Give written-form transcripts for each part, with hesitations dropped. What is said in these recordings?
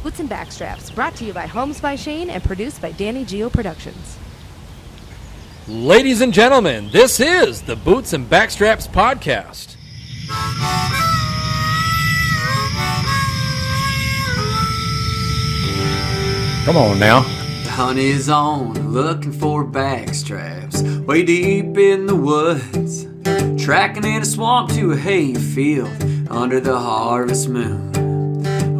Boots and Backstraps, brought to you by Homes by Shayne and produced by Danny Geo Productions. Ladies and gentlemen, this is the Boots and Backstraps podcast. Come on now. The hunt is on, looking for backstraps, way deep in the woods, tracking in a swamp to a hay field under the harvest moon.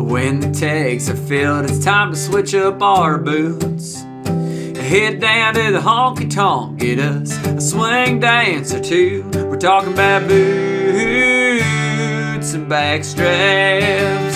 When the tags are filled, it's time to switch up our boots. Head down to the honky-tonk, get us a swing dance or two. We're talking about boots and backstraps.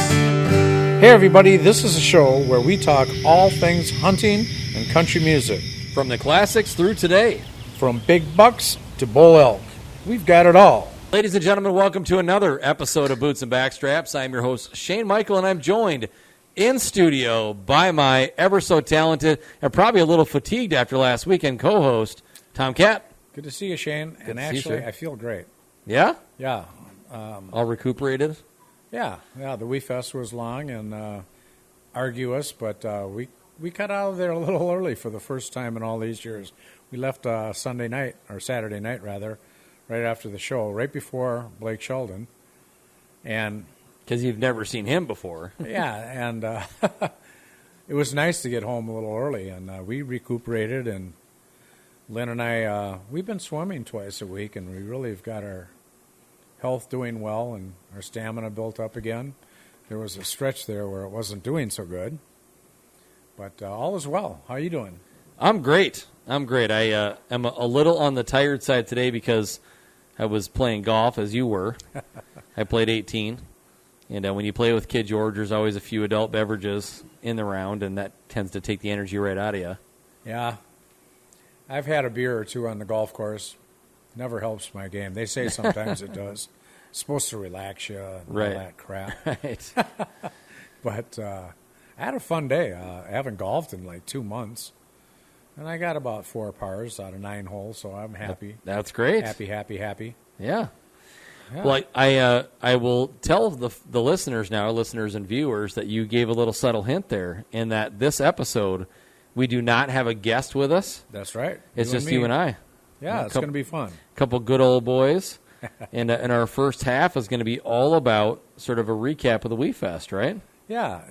Hey everybody, this is a show where we talk all things hunting and country music. From the classics through today. From big bucks to bull elk. We've got it all. Ladies and gentlemen, welcome to another episode of Boots and Backstraps. I'm your host, Shane Michael, and I'm joined in studio by my ever so talented and probably a little fatigued after last weekend co-host, Tom Katt. Good to see you, Shane. And actually, I feel great. Yeah? Yeah. All recuperated? Yeah. The WeFest was long and arduous, but we got out of there a little early for the first time in all these years. We left Saturday night, right after the show, right before Blake Shelton. And because you've never seen him before. Yeah, and it was nice to get home a little early, and we recuperated, and Lynn and I, we've been swimming twice a week, and we really have got our health doing well and our stamina built up again. There was a stretch there where it wasn't doing so good, but all is well. How are you doing? I'm great. I am a little on the tired side today because I was playing golf, as you were. I played 18. And when you play with Kid George, there's always a few adult beverages in the round, and that tends to take the energy right out of you. Yeah. I've had a beer or two on the golf course. Never helps my game. They say sometimes it does. It's supposed to relax you and all that crap. Right. But I had a fun day. I haven't golfed in like 2 months. And I got about 4 pars out of 9 holes, so I'm happy. That's great. Happy. Yeah. Well, I will tell the listeners now, listeners and viewers, that you gave a little subtle hint there in that this episode, we do not have a guest with us. That's right. It's just you and I. Yeah, it's going to be fun. A couple good old boys. And our first half is going to be all about sort of a recap of the WeFest, right? Yeah.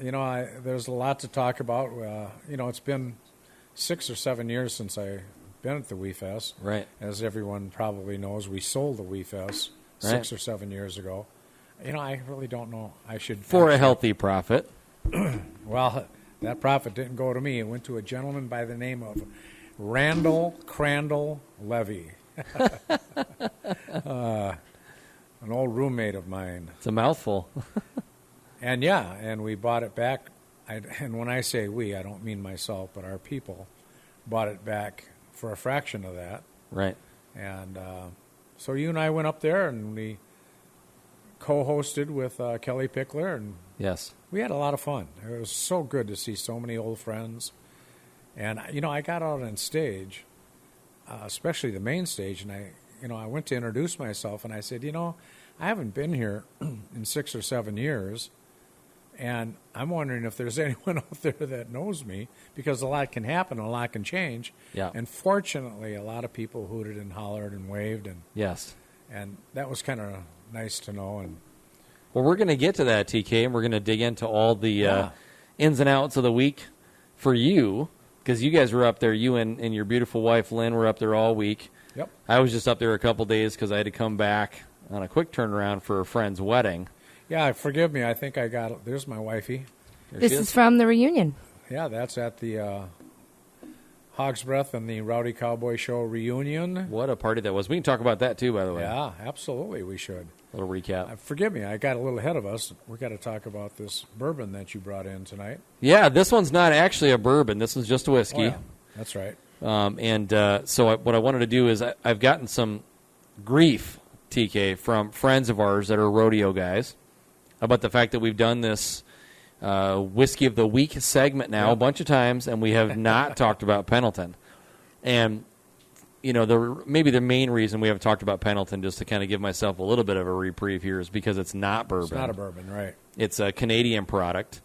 There's a lot to talk about. It's been 6 or 7 years since I've been at the WeFest. Right. As everyone probably knows, we sold the WeFest 6 or 7 years ago. I really don't know. I should for a healthy profit. Well, that profit didn't go to me. It went to a gentleman by the name of Randall Crandall Levy, an old roommate of mine. It's a mouthful. and we bought it back. And when I say we, I don't mean myself, but our people bought it back for a fraction of that. Right. And so you and I went up there, and we co-hosted with Kelly Pickler, and yes, we had a lot of fun. It was so good to see so many old friends. And I got out on stage, especially the main stage, and I went to introduce myself, and I said, I haven't been here in 6 or 7 years, and I'm wondering if there's anyone out there that knows me, because a lot can happen, a lot can change. Yeah. And fortunately, a lot of people hooted and hollered and waved, and yes, and that was kind of nice to know. And well, we're going to get to that, TK, and we're going to dig into all the ins and outs of the week for you, because you guys were up there. You and your beautiful wife Lynn were up there all week. Yep. I was just up there a couple days because I had to come back on a quick turnaround for a friend's wedding. Yeah, forgive me. I think I got it. There's my wifey. This is from the reunion. Yeah, that's at the Hoggs Breath and the Rowdy Cowboy Show reunion. What a party that was. We can talk about that, too, by the way. Yeah, absolutely, we should. A little recap. Forgive me, I got a little ahead of us. We've got to talk about this bourbon that you brought in tonight. Yeah, this one's not actually a bourbon. This one's just a whiskey. Oh, yeah. That's right. So what I wanted to do is I've gotten some grief, TK, from friends of ours that are rodeo guys about the fact that we've done this Whiskey of the Week segment now a bunch of times, and we have not talked about Pendleton. And, maybe the main reason we haven't talked about Pendleton, just to kind of give myself a little bit of a reprieve here, is because it's not bourbon. It's not a bourbon, right. It's a Canadian product.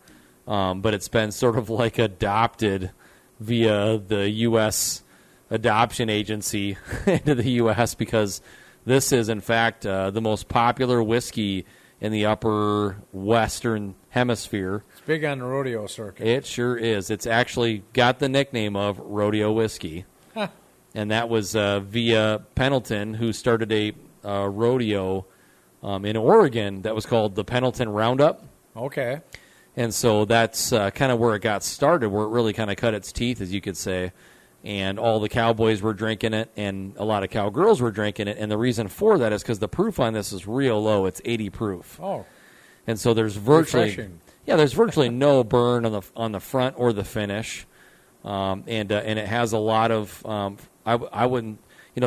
but it's been sort of like adopted via the U.S. adoption agency into the U.S. because this is, in fact, the most popular whiskey in the upper Western Hemisphere. It's big on the rodeo circuit. It sure is. It's actually got the nickname of rodeo whiskey. Huh. And that was via Pendleton, who started a rodeo in Oregon that was called the Pendleton Roundup. Okay. And so that's kind of where it got started, where it really kind of cut its teeth, as you could say. And all the cowboys were drinking it, and a lot of cowgirls were drinking it. And the reason for that is because the proof on this is real low. It's 80 proof. Oh. And so there's virtually Refreshing. there's virtually no burn on the front or the finish. And it has a lot of I wouldn't,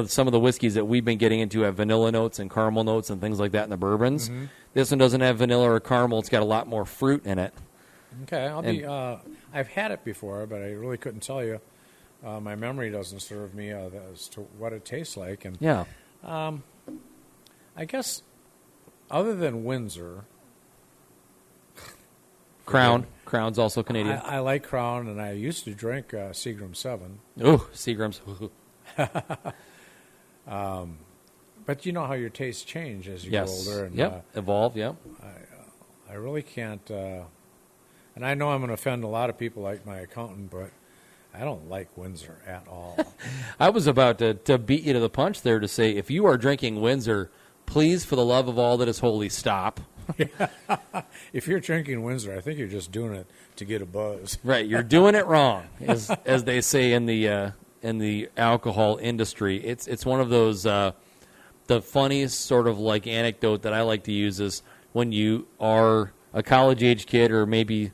some of the whiskeys that we've been getting into have vanilla notes and caramel notes and things like that in the bourbons. Mm-hmm. This one doesn't have vanilla or caramel. It's got a lot more fruit in it. Okay. I've had it before, but I really couldn't tell you. My memory doesn't serve me as to what it tastes like. And Yeah. I guess other than Windsor, Crown's also Canadian. I like Crown, and I used to drink Seagram 7. Oh, Seagram's. But you know how your tastes change as you Yes. get older. And, Yep. Evolve. Yep. I really can't, and I know I'm going to offend a lot of people like my accountant, but I don't like Windsor at all. I was about to beat you to the punch there to say, if you are drinking Windsor, please, for the love of all that is holy, stop. If you're drinking Windsor, I think you're just doing it to get a buzz. Right, you're doing it wrong, as they say in the alcohol industry. It's one of those the funniest sort of like anecdote that I like to use is when you are a college age kid or maybe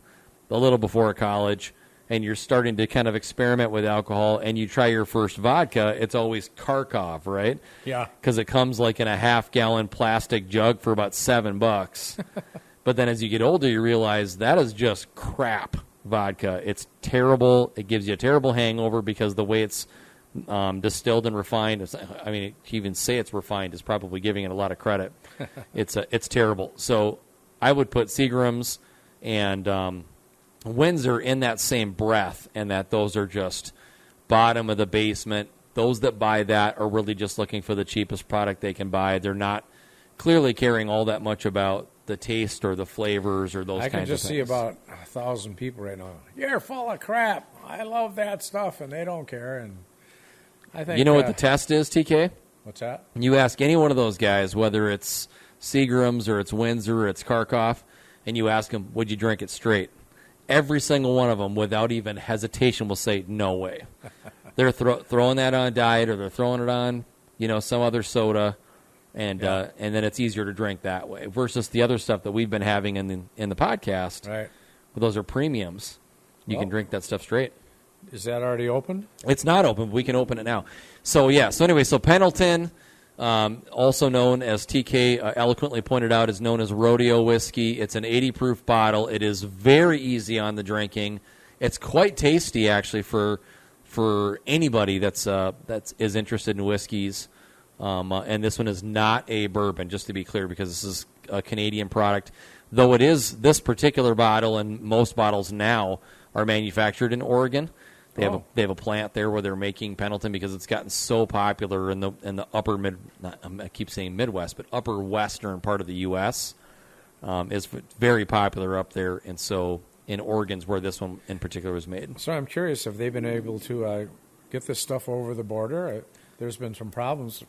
a little before college, and you're starting to kind of experiment with alcohol, and you try your first vodka. It's always Kharkov, right? Yeah. Because it comes like in a half-gallon plastic jug for about $7. But then as you get older, you realize that is just crap vodka. It's terrible. It gives you a terrible hangover because the way it's distilled and refined. I mean, to even say it's refined is probably giving it a lot of credit. It's terrible. So I would put Seagram's and Windsor in that same breath, and that those are just bottom of the basement. Those that buy that are really just looking for the cheapest product they can buy. They're not clearly caring all that much about the taste or the flavors or those kinds of things. I can just see about 1,000 people right now. You're full of crap. I love that stuff, and they don't care. And I think you know what the test is, TK? What's that? You ask any one of those guys, whether it's Seagram's or it's Windsor or it's Kharkov, and you ask them, would you drink it straight? Every single one of them, without even hesitation, will say, no way. They're throwing that on diet, or they're throwing it on, some other soda, and then it's easier to drink that way. Versus the other stuff that we've been having in the podcast. Right. Well, those are premiums. You can drink that stuff straight. Is that already open? It's not open, but we can open it now. So Pendleton, also known as TK eloquently pointed out, is known as rodeo whiskey. It's an 80 proof bottle. It is very easy on the drinking. It's quite tasty, actually, for anybody that's is interested in whiskeys. And this one is not a bourbon, just to be clear, because this is a Canadian product. Though it is, this particular bottle and most bottles now are manufactured in Oregon. They have a plant there where they're making Pendleton because it's gotten so popular in the upper I keep saying Midwest, but upper western part of the U.S. Is very popular up there, and so in Oregon's where this one in particular was made. So I'm curious if they've been able to get this stuff over the border. There's been some problems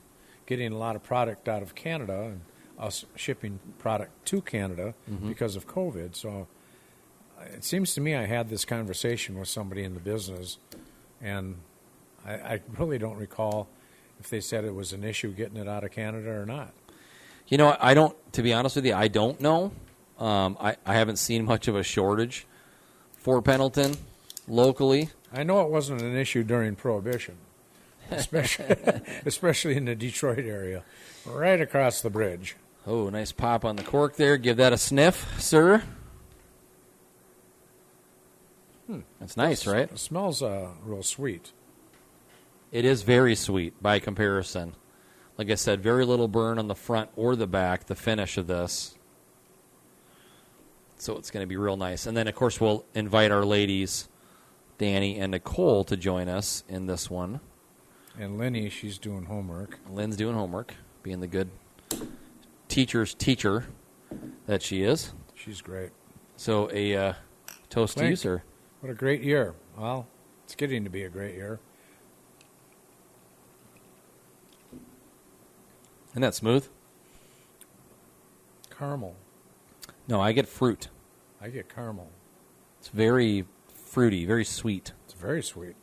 getting a lot of product out of Canada and us shipping product to Canada because of COVID. So it seems to me I had this conversation with somebody in the business, and I really don't recall if they said it was an issue getting it out of Canada or not. I don't, to be honest with you, I don't know. I haven't seen much of a shortage for Pendleton locally. I know it wasn't an issue during Prohibition, especially in the Detroit area, right across the bridge. Oh, nice pop on the cork there. Give that a sniff, sir. That's nice, right? It smells real sweet. It is very sweet by comparison. Like I said, very little burn on the front or the back, the finish of this. So it's going to be real nice. And then, of course, we'll invite our ladies, Danny and Nicole, to join us in this one. And Lenny, she's doing homework. Lynn's doing homework, being the good teacher's teacher that she is. She's great. So a toast to you, sir. What a great year. Well, it's getting to be a great year. Isn't that smooth? Caramel. No, I get fruit. I get caramel. It's very fruity, very sweet. It's very sweet.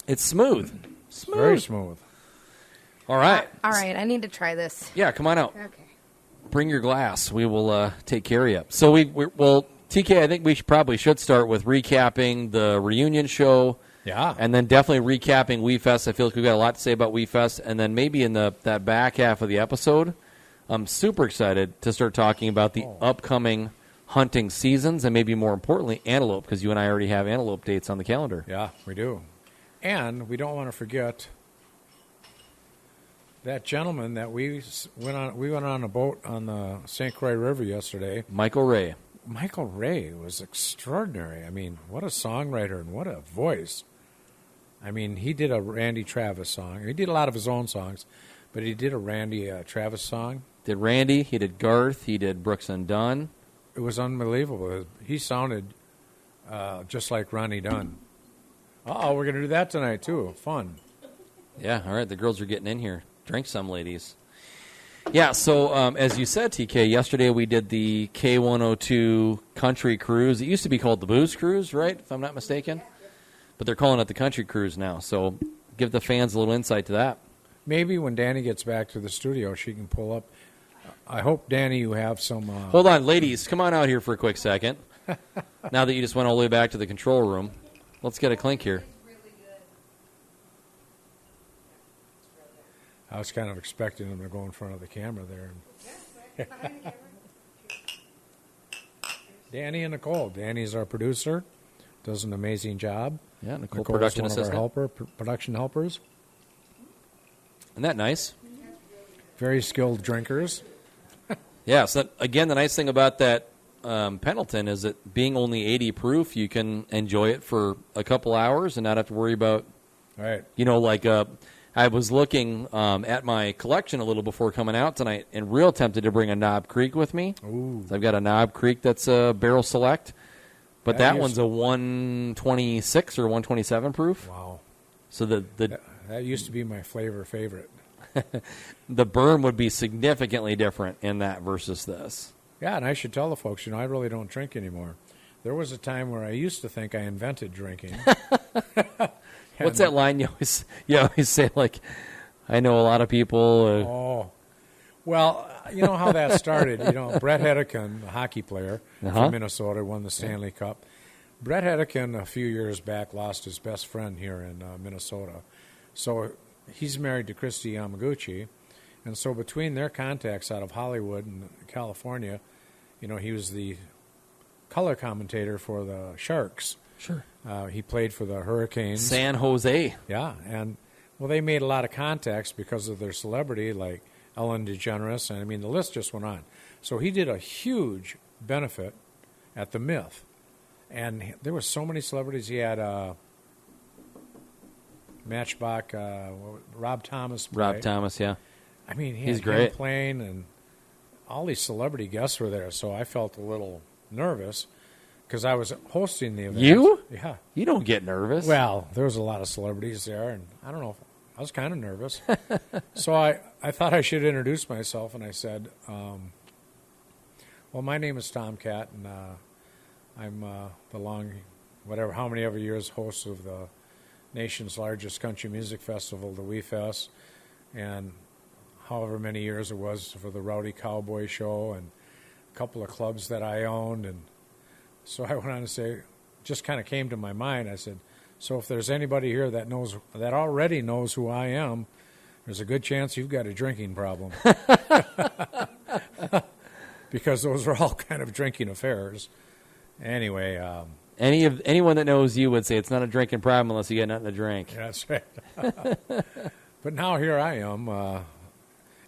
It's smooth. Smooth. Very smooth. All right. All right, I need to try this. Yeah, come on out. Okay. Bring your glass. We will take care of you. So well, TK, I think we probably should start with recapping the reunion show. Yeah. And then definitely recapping WeFest. I feel like we've got a lot to say about WeFest. And then maybe in that back half of the episode, I'm super excited to start talking about the upcoming hunting seasons and maybe more importantly, antelope, because you and I already have antelope dates on the calendar. Yeah, we do. And we don't want to forget that gentleman that we went on a boat on the St. Croix River yesterday. Michael Ray. Michael Ray was extraordinary. I mean, what a songwriter and what a voice. I mean, he did a Randy Travis song. He did a lot of his own songs, but he did a Randy Travis song. Did Randy, he did Garth, he did Brooks and Dunn. It was unbelievable. He sounded just like Ronnie Dunn. We're going to do that tonight, too. Fun. Yeah, all right, the girls are getting in here. Drink some, ladies. Yeah, so as you said, TK, yesterday we did the K102 Country Cruise. It used to be called the Booze Cruise, right, if I'm not mistaken? But they're calling it the Country Cruise now, so give the fans a little insight to that. Maybe when Danny gets back to the studio, she can pull up. I hope, Danny, you have some... Hold on, ladies, come on out here for a quick second. Now that you just went all the way back to the control room, let's get a clink here. I was kind of expecting them to go in front of the camera there. Danny and Nicole. Danny's our producer, does an amazing job. Yeah, Nicole, Nicole's production one assistant. of our production helpers. Isn't that nice? Very skilled drinkers. Yeah, so again, the nice thing about that Pendleton is that being only 80 proof, you can enjoy it for a couple hours and not have to worry about, Right. I was looking at my collection a little before coming out tonight and real tempted to bring a Knob Creek with me. Ooh. So I've got a Knob Creek that's a barrel select, but that That one's a 126 or 127 proof. Wow. So That used to be my favorite. the burn would be significantly different in that versus this. Yeah, and I should tell the folks, I really don't drink anymore. There was a time where I used to think I invented drinking. What's that line you always say, like, I know a lot of people. Well, you know how that started. Brett Hedekin, the hockey player from Minnesota, won the Stanley Cup. Brett Hedekin, a few years back, lost his best friend here in Minnesota. So he's married to Christy Yamaguchi. And so between their contacts out of Hollywood and California, he was the color commentator for the Sharks. Sure. He played for the Hurricanes. San Jose. Yeah, and they made a lot of contacts because of their celebrity, like Ellen DeGeneres, and the list just went on. So he did a huge benefit at the Myth, and there were so many celebrities. He had Matchbox, Rob Thomas. Rob Thomas, yeah. He's great. Him playing, and all these celebrity guests were there, so I felt a little nervous. Because I was hosting the event. You? Yeah. You don't get nervous. Well, there was a lot of celebrities there, and I don't know. I was kind of nervous. So I thought I should introduce myself, and I said, well, my name is Tom Katt, and I'm how many ever years host of the nation's largest country music festival, the WeFest, and however many years it was for the Rowdy Cowboy Show, and a couple of clubs that I owned, and so I went on to say, just kind of came to my mind. I said, so if there's anybody here that already knows who I am, there's a good chance you've got a drinking problem. Because those are all kind of drinking affairs. Anyway. Anyone that knows you would say it's not a drinking problem unless you get nothing to drink. That's right. But now here I am,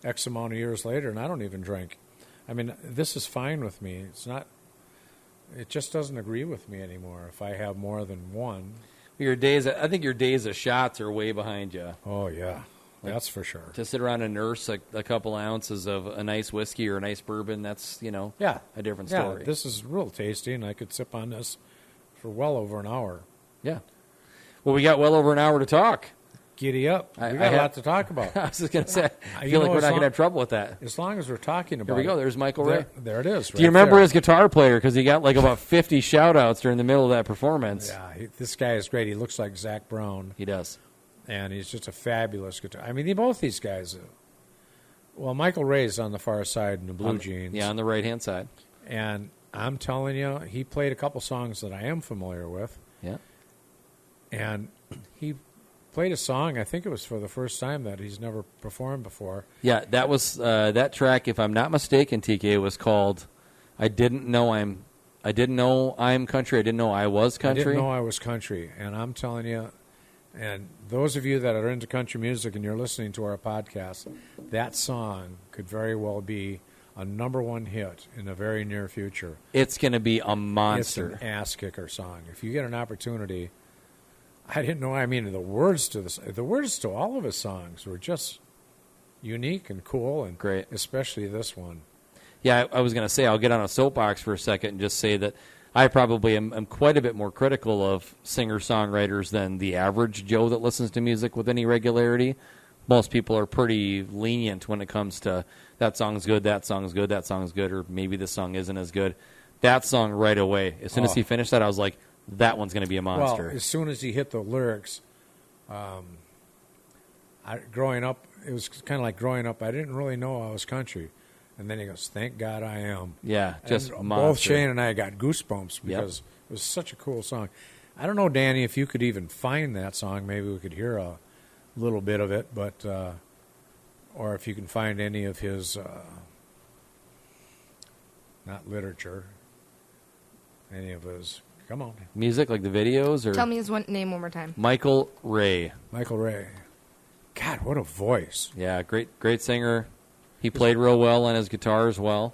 X amount of years later, and I don't even drink. This is fine with me. It's not it just doesn't agree with me anymore if I have more than one. I think your days of shots are way behind you. Oh, yeah. That's for sure. To sit around and nurse a couple ounces of a nice whiskey or a nice bourbon, that's, Yeah. a different story. Yeah, this is real tasty, and I could sip on this for well over an hour. Yeah. Well, we got well over an hour to talk. Giddy up. We got a lot to talk about. I was just going to say, I feel like we're not going to have trouble with that. As long as we're talking about Here we go. There's Michael Ray. There it is. Do you remember his guitar player? Because he got like about 50 shout-outs during the middle of that performance. Yeah, this guy is great. He looks like Zach Brown. He does. And he's just a fabulous guitar. I mean, both these guys. Well, Michael Ray's on the far side in the blue jeans. Yeah, on the right-hand side. And I'm telling you, he played a couple songs that I am familiar with. Yeah. And he played a song, I think it was for the first time, that he's never performed before. Yeah, that was that track, if I'm not mistaken, TK, was called I didn't know I'm country. I didn't know I was country. I didn't know I was country. And I'm telling you, and those of you that are into country music and you're listening to our podcast, that song could very well be a number one hit in the very near future. It's going to be a monster. It's an ass-kicker song. If you get an opportunity, I didn't know, I mean, the words to all of his songs were just unique and cool and great, especially this one. Yeah, I was going to say, I'll get on a soapbox for a second and just say that I probably am quite a bit more critical of singer-songwriters than the average Joe that listens to music with any regularity. Most people are pretty lenient when it comes to that song's good, that song's good, that song's good, or maybe this song isn't as good. That song right away, as soon as he finished that, I was like, that one's going to be a monster. Well, as soon as he hit the lyrics, growing up, it was kind of like growing up, I didn't really know I was country. And then he goes, thank God I am. Yeah, just and monster. Both Shane and I got goosebumps because it was such a cool song. I don't know, Danny, if you could even find that song. Maybe we could hear a little bit of it, but or if you can find any of his, not literature, any of his, come on. Music, like the videos? Or Tell me his name one more time. Michael Ray. Michael Ray. God, what a voice. Yeah, great singer. He played real well on his guitar as well.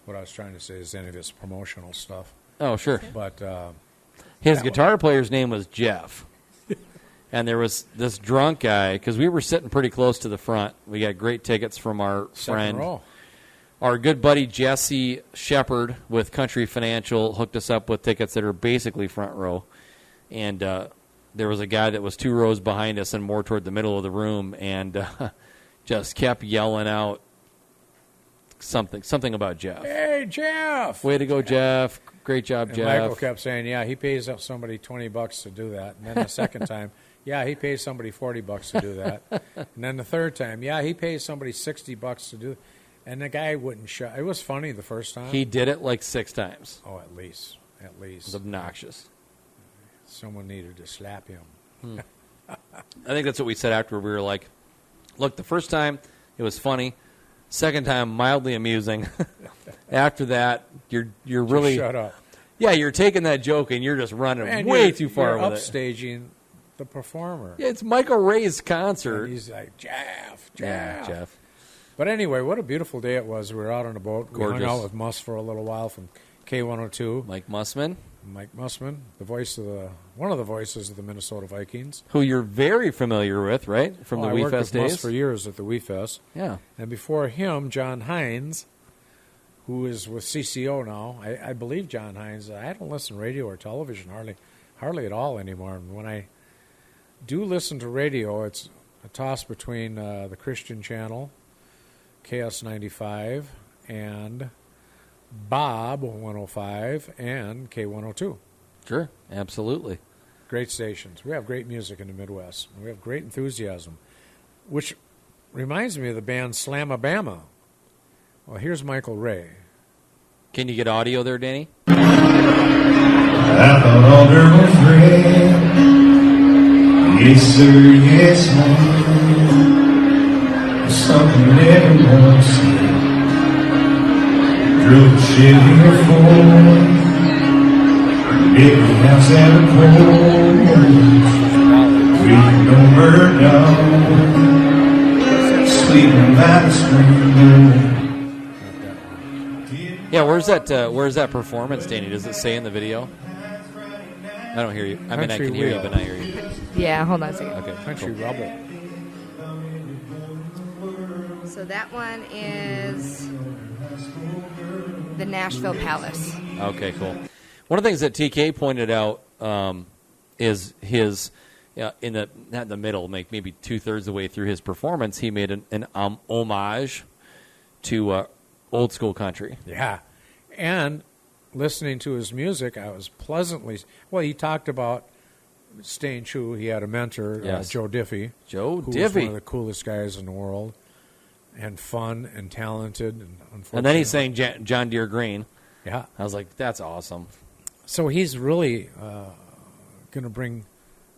What I was trying to say is any of his promotional stuff. Oh, sure. But his guitar player's name was Jeff. And there was this drunk guy, because we were sitting pretty close to the front. We got great tickets from our friend. Row. Our good buddy Jesse Shepard with Country Financial hooked us up with tickets that are basically front row. And there was a guy that was 2 rows behind us and more toward the middle of the room, and just kept yelling out something about Jeff. Hey, Jeff! Way to go, Jeff. Great job, and Jeff. Michael kept saying, yeah, he pays somebody $20 to do that. And then the second time, yeah, he pays somebody $40 to do that. And then the third time, yeah, he pays somebody $60 to do it. And the guy wouldn't shut. It was funny the first time. He did it like 6 times. Oh, at least. It was obnoxious. Someone needed to slap him. I think that's what we said after. We were like, look, the first time it was funny. Second time, mildly amusing. After that, you're really shut up. Yeah, you're taking that joke and you're just running way too far you're with upstaging the performer. Yeah, it's Michael Ray's concert. And he's like, Jeff. Yeah, Jeff. But anyway, what a beautiful day it was. We were out on a boat. Gorgeous. We hung out with Muss for a little while from K102. Mike Mussman, one of the voices of the Minnesota Vikings, who you're very familiar with, right, from the I worked WeFest with days. Muss for years at the WeFest. Yeah, and before him, John Hines, who is with CCO now. I believe John Hines. I don't listen to radio or television hardly at all anymore. And when I do listen to radio, it's a toss between the Christian channel, KS95, and Bob 105 and K102. Sure, absolutely. Great stations. We have great music in the Midwest. We have great enthusiasm, which reminds me of the band Slamabama. Well, here's Michael Ray. Can you get audio there, Danny? I thought all there was red. Yes, sir, yes, ma'am. Something everyone said. Drove a Chevy or Ford. Big house out of cold. Feeding on bird dog. Sleeping by the spring. Yeah, where's that performance, Danny? Does it say in the video? I don't hear you. I mean, I Country can hear you, Wheel. but not hear you. Yeah, hold on a second. Okay. Country cool. Rebel. So that one is the Nashville Palace. Okay, cool. One of the things that TK pointed out is his in the not in the middle, maybe 2/3 of the way through his performance, he made an homage to old school country. Yeah. And listening to his music, I was pleasantly... Well, he talked about staying true. He had a mentor, Yes. Joe Diffie. Joe who was Diffie. one of the coolest guys in the world. And fun and talented. And unfortunately... And then he sang John Deere Green. Yeah. I was like, that's awesome. So he's really going to bring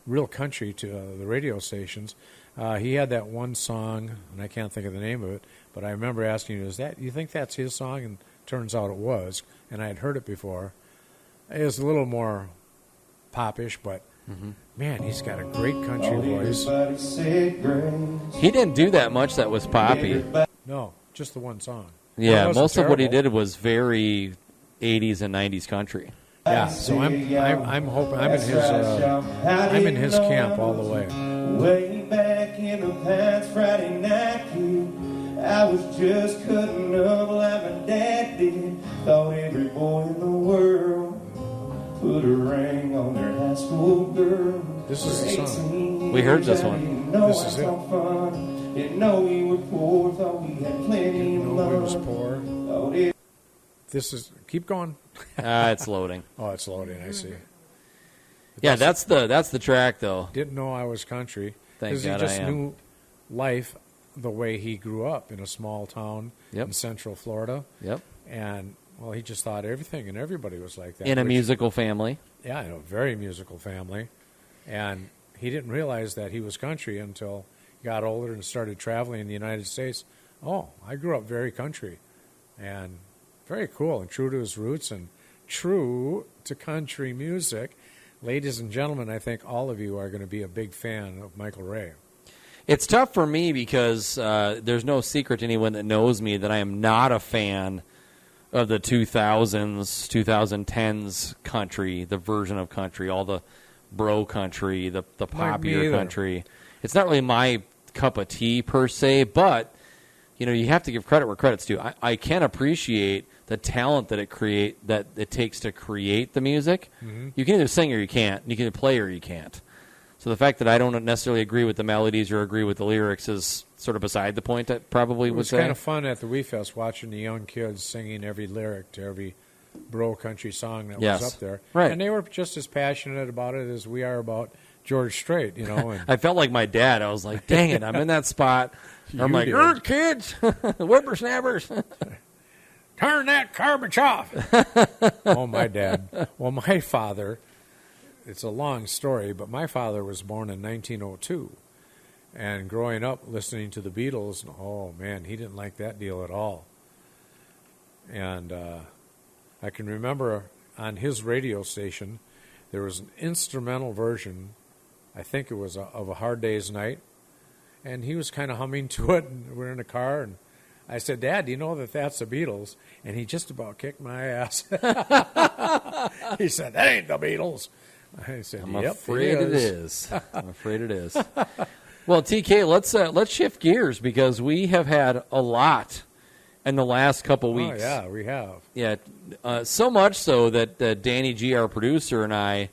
real country to the radio stations. He had that one song, and I can't think of the name of it, but I remember asking you, you think that's his song? And turns out it was, and I had heard it before. It was a little more popish, but man, he's got a great country voice. He didn't do that much that was poppy. No, just the one song. Yeah, It wasn't most of what he terrible. did was very 80s and 90s country. Yeah, so I'm hoping I'm in his camp all the way. Way back in the past Friday night, kid, I was just cutting up like my dad did. Thought every boy in the world put a ring on their high school girl. This is the song. We heard this one. This is it. Didn't know we were poor, thought we had plenty of No, it was money. poor. Thought it This is... Keep going. It's loading. Oh, it's loading, I see. Yeah, that's the track though. Didn't know I was country. Thank Because he God just I am. knew life the way he grew up in a small town Yep. in central Florida. Yep. And, well, he just thought everything and everybody was like that. In a which- musical family. Yeah, in a very musical family. And he didn't realize that he was country until he got older and started traveling in the United States. Oh, I grew up very country. And very cool and true to his roots and true to country music. Ladies and gentlemen, I think all of you are going to be a big fan of Michael Ray. It's tough for me because there's no secret to anyone that knows me that I am not a fan of the 2000s, 2010s country, the version of country, all the bro country, the Me poppier either. country. It's not really my cup of tea per se, but you have to give credit where credit's due. I can appreciate the talent that it takes to create the music. Mm-hmm. You can either sing or you can't. You can either play or you can't. So the fact that I don't necessarily agree with the melodies or agree with the lyrics is sort of beside the point. I probably It would was say. kind of fun at the WeFest watching the young kids singing every lyric to every bro country song that Yes. was up there. Right. And they were just as passionate about it as we are about George Strait, And I felt like my dad. I was like, dang it, I'm in that spot. I'm You like, did. kids, whippersnappers. turn that garbage off. Oh, my dad. Well, my father, it's a long story, but my father was born in 1902. And growing up listening to the Beatles, oh, man, he didn't like that deal at all. And I can remember on his radio station, there was an instrumental version, I think it was of A Hard Day's Night, and he was kind of humming to it, and we're in the car, and I said, Dad, do you know that that's the Beatles? And he just about kicked my ass. He said, that ain't the Beatles. I said, I'm yep, afraid it is. I'm afraid it is. Well, TK, let's shift gears because we have had a lot in the last couple weeks. Oh, yeah, we have. Yeah, so much so that Danny G, our producer, and I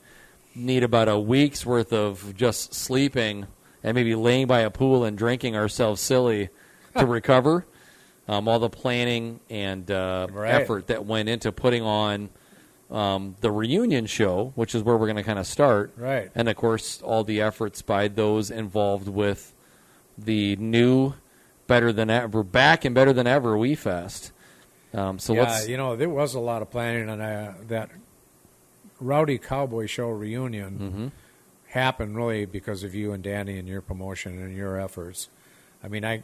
need about a week's worth of just sleeping and maybe laying by a pool and drinking ourselves silly to recover. All the planning and Right. effort that went into putting on the reunion show, which is where we're going to kind of start. Right. And, of course, all the efforts by those involved with the new, better than ever, back and better than ever WeFest. So Yeah, let's... there was a lot of planning on that Rowdy Cowboy Show reunion happened really because of you and Danny and your promotion and your efforts. I mean, I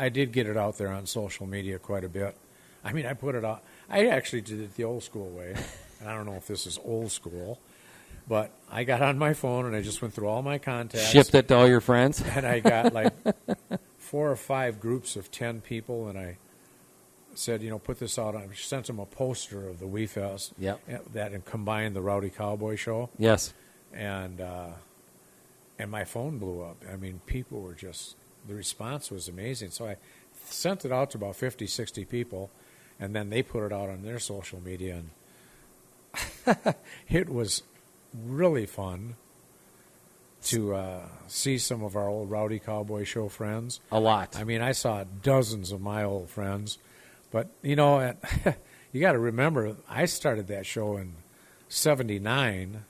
did get it out there on social media quite a bit. I mean, I put it out. I actually did it the old school way. And I don't know if this is old school, but I got on my phone and I just went through all my contacts. Shipped it to all your friends. And I got like 4 or 5 groups of 10 people, and I said, put this out. I sent him a poster of the WeFest. Yep. That combined the Rowdy Cowboy Show. Yes. And my phone blew up. I mean, people were just, the response was amazing. So I sent it out to about 50, 60 people, and then they put it out on their social media. And it was really fun to see some of our old Rowdy Cowboy Show friends. A lot. I mean, I saw dozens of my old friends. But, you got to remember, I started that show in 79.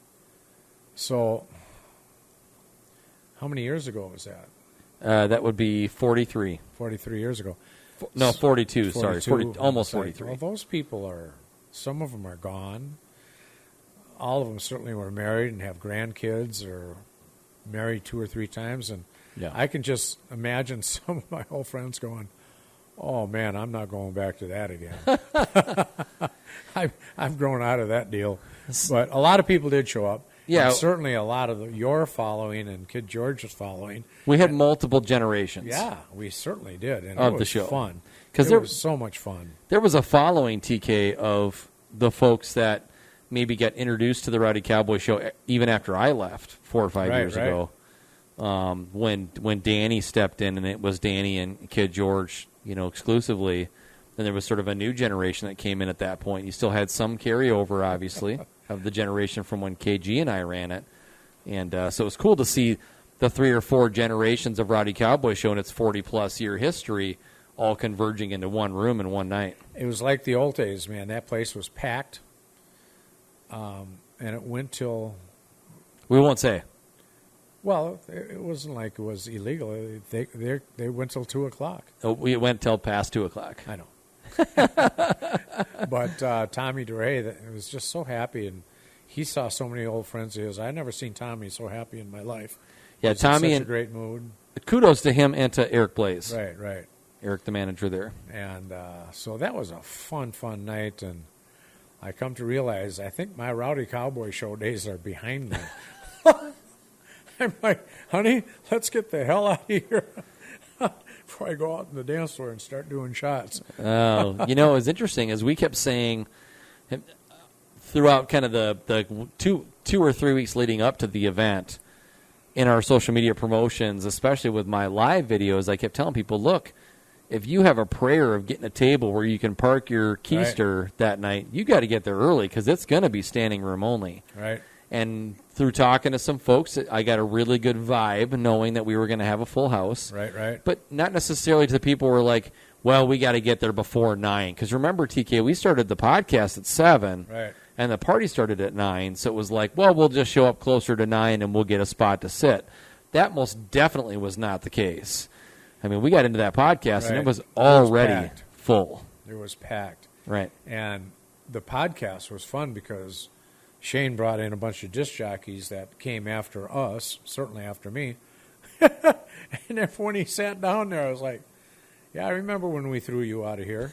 So how many years ago was that? That would be 43. 43 years ago. No, 42, 42, sorry. 40, almost sorry. 43. Well, those people some of them are gone. All of them certainly were married and have grandkids or married 2 or 3 times. And Yeah. I can just imagine some of my old friends going, oh, man, I'm not going back to that again. I've grown out of that deal. But a lot of people did show up. Yeah. And certainly a lot of your following and Kid George's following. We had multiple generations. Yeah, we certainly did. And Of it the was show. fun. 'Cause It there- was so much fun. There was a following, TK, of the folks that maybe got introduced to the Rowdy Cowboy Show even after I left 4 or 5 years right. ago. When Danny stepped in, and it was Danny and Kid George, exclusively. Then there was sort of a new generation that came in at that point. You still had some carryover, obviously, of the generation from when KG and I ran it. And so it was cool to see the 3 or 4 generations of Rowdy Cowboy Show in its 40-plus year history all converging into one room in one night. It was like the old days, man. That place was packed. And it went till, We won't say. well, it wasn't like it was illegal. They went till 2 o'clock. We went till past 2 o'clock. I know. But Tommy DeRay was just so happy, and he saw so many old friends of his. I've never seen Tommy so happy in my life. Yeah, He was in Tommy such and a great mood. kudos to him and to Eric Blaze. Right. Eric, the manager there. And so that was a fun night, and I come to realize I think my Rowdy Cowboy Show days are behind me. I'm like, honey, let's get the hell out of here before I go out in the dance floor and start doing shots. Oh, it was interesting as we kept saying throughout kind of the 2 or 3 weeks leading up to the event in our social media promotions, especially with my live videos, I kept telling people, look, if you have a prayer of getting a table where you can park your keister that night, you got to get there early because it's going to be standing room only. Right. And through talking to some folks, I got a really good vibe knowing that we were going to have a full house. Right. But not necessarily to the people who were like, well, we got to get there before 9. Because remember, TK, we started the podcast at 7. Right. And the party started at 9. So it was like, well, we'll just show up closer to 9 and we'll get a spot to sit. That most definitely was not the case. I mean, we got into that podcast and it was already full. It was packed. Right. And the podcast was fun because Shane brought in a bunch of disc jockeys that came after us, certainly after me. And then when he sat down there, I was like, yeah, I remember when we threw you out of here.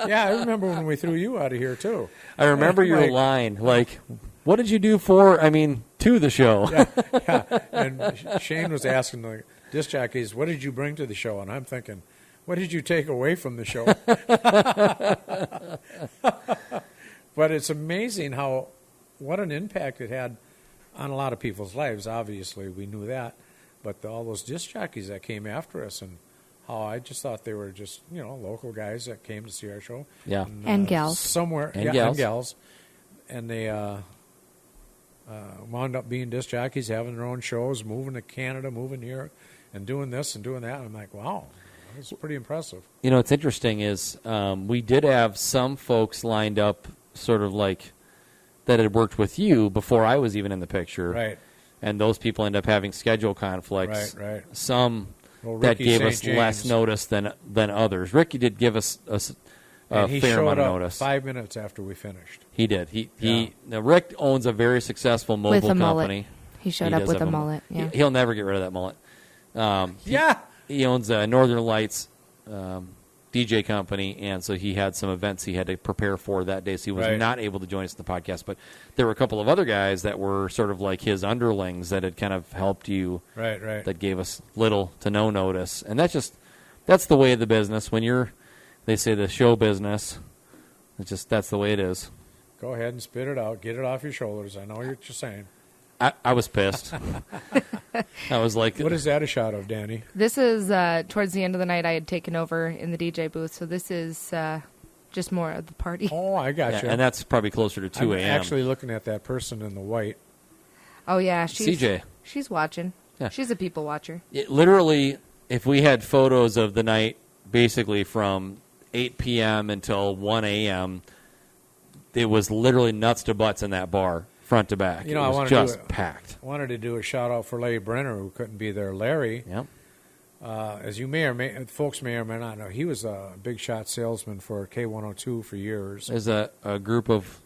Yeah, I remember when we threw you out of here, too. I remember your line, like, what did you do to the show? Yeah. And Shane was asking the disc jockeys, what did you bring to the show? And I'm thinking, what did you take away from the show? But it's amazing what an impact it had on a lot of people's lives. Obviously, we knew that. But all those disc jockeys that came after us, and how I just thought they were just, local guys that came to see our show. Yeah. And gals. Somewhere. And yeah, gals. And gals. And they wound up being disc jockeys, having their own shows, moving to Canada, moving here, and doing this and doing that. And I'm like, wow, that's pretty impressive. What's interesting is we did have some folks lined up sort of like that had worked with you before I was even in the picture. Right. And those people end up having schedule conflicts. Right. Some Well, that Ricky gave St. us James, less notice than others. Ricky did give us a and he fair showed amount of up notice. 5 minutes after we finished. He did. Now Rick owns a very successful mobile With a mullet. company. He showed He up does with have a mullet. Yeah. He'll never get rid of that mullet. Yeah. He owns a Northern Lights DJ company, and so he had some events he had to prepare for that day, so he was Right. not able to join us in the podcast. But there were a couple of other guys that were sort of like his underlings that had kind of helped you, Right. that gave us little to no notice. And that's the way of the business. When you're they say the show business. That's the way it is. Go ahead and spit it out. Get it off your shoulders. I know what you're saying. I was pissed. I was like, What is that a shot of, Danny? This is towards the end of the night. I had taken over in the DJ booth, so this is just more of the party. Oh, I got you. and that's probably closer to 2 I'm a.m. actually looking at that person in the white. Oh yeah, CJ. She's watching. Yeah. She's a people watcher. Literally, if we had photos of the night, basically from 8 p.m. until 1 a.m., it was literally nuts to butts in that bar, front to back. You know, it I was wanted just packed. I wanted to do a shout out for Larry Brenner, who couldn't be there. Larry, Yep. as you folks may or may not know, he was a big shot salesman for K102 for years. There's a group of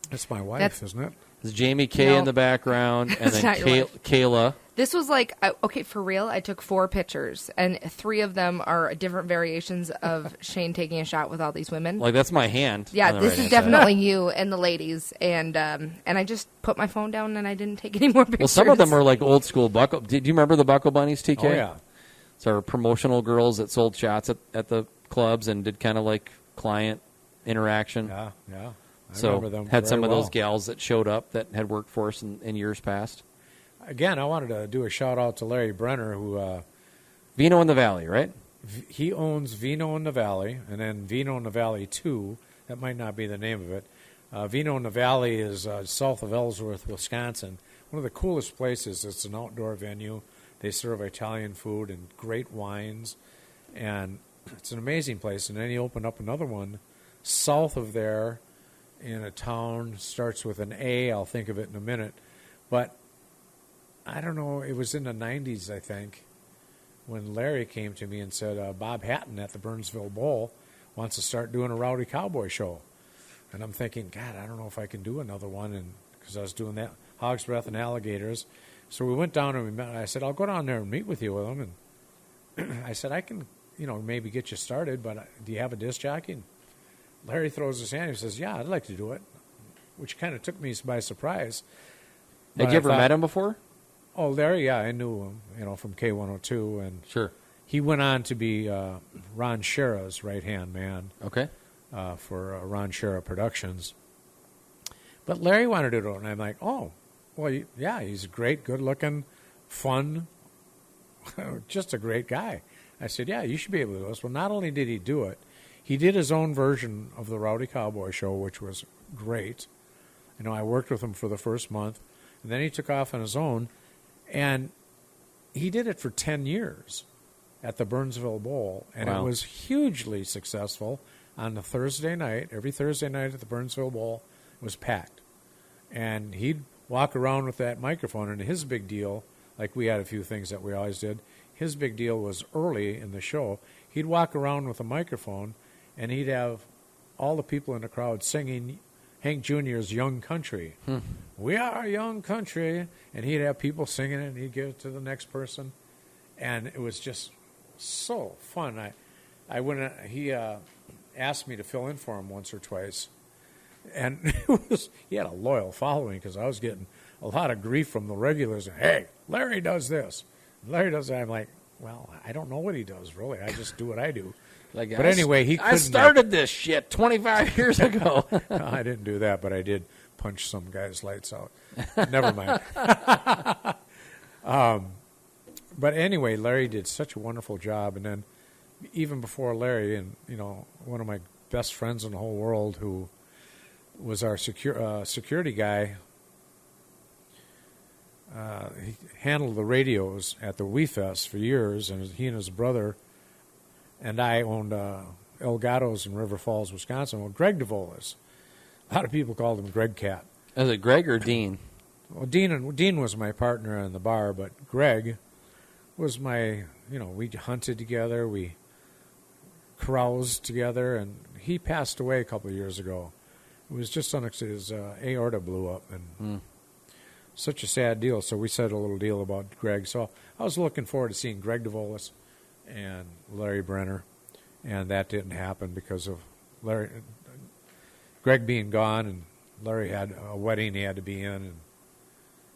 That's my wife, That's- isn't it? there's Jamie K No. in the background, and That's then not your wife. Kayla. This was like, okay, for real, I took 4 pictures, and 3 of them are different variations of Shane taking a shot with all these women. Like, that's my hand. Yeah, on the this is right-hand side. definitely you and the ladies, and I just put my phone down and I didn't take any more pictures. Well, some of them were like old school buckle. Did you remember the Buckle Bunnies, TK? Oh, yeah. It's our promotional girls that sold shots at the clubs and did kind of like client interaction. Yeah, yeah. I So remember them had some very of those well. gals that showed up that had worked for us in years past. Again, I wanted to do a shout out to Larry Brenner, who Vino in the Valley, right? he owns Vino in the Valley, and then Vino in the Valley 2. That might not be the name of it. Vino in the Valley is south of Ellsworth, Wisconsin. One of the coolest places. It's an outdoor venue. They serve Italian food and great wines, and it's an amazing place. And then he opened up another one south of there in a town, starts with an A. I'll think of it in a minute. But I don't know, it was in the 90s, I think, when Larry came to me and said, Bob Hatton at the Burnsville Bowl wants to start doing a Rowdy Cowboy Show. And I'm thinking, God, I don't know if I can do another one, and because I was doing that, Hog's Breath and Alligators. So we went down and we met. I said, I'll go down there and meet with you with them. And I said, I can, maybe get you started, but do you have a disc jockey? And Larry throws his hand and says, yeah, I'd like to do it, which kind of took me by surprise. Had But you I ever thought- met him before? Oh, Larry, yeah, I knew him, from K102, and Sure. he went on to be Ron Shera's right-hand man Okay. for Ron Shera Productions. But Larry wanted to do it, and I'm like, oh, well, yeah, he's great, good-looking, fun, just a great guy. I said, yeah, you should be able to do this. Well, not only did he do it, he did his own version of the Rowdy Cowboy Show, which was great. I worked with him for the first month, and then he took off on his own, and he did it for 10 years at the Burnsville Bowl, and Wow. it was hugely successful. On the Thursday night, every Thursday night at the Burnsville Bowl was packed. And he'd walk around with that microphone, and his big deal, like we had a few things that we always did, his big deal was early in the show, he'd walk around with a microphone, and he'd have all the people in the crowd singing Hank Jr.'s Young Country. We are young country. And he'd have people singing it, and he'd give it to the next person. And it was just so fun. I went. He asked me to fill in for him once or twice. And he had a loyal following because I was getting a lot of grief from the regulars. Hey, Larry does this. Larry does that. I'm like, well, I don't know what he does, really. I just do what I do. But anyway, he couldn't. I started this shit 25 years ago. No, I didn't do that, but I did punch some guy's lights out. Never mind. But anyway, Larry did such a wonderful job. And then even before Larry, and one of my best friends in the whole world, who was our security guy, he handled the radios at the WeFest for years, and he and his brother and I owned Elgato's in River Falls, Wisconsin. Well, Greg DeVolis. A lot of people called him Greg Cat. Is it Greg or Dean? Well, Dean was my partner in the bar, but Greg was my, we hunted together, we caroused together, and he passed away a couple of years ago. It was just unexpected. His aorta blew up, and such a sad deal. So we said a little deal about Greg. So I was looking forward to seeing Greg DeVolis and Larry Brenner, and that didn't happen because of Greg being gone, and Larry had a wedding he had to be in, and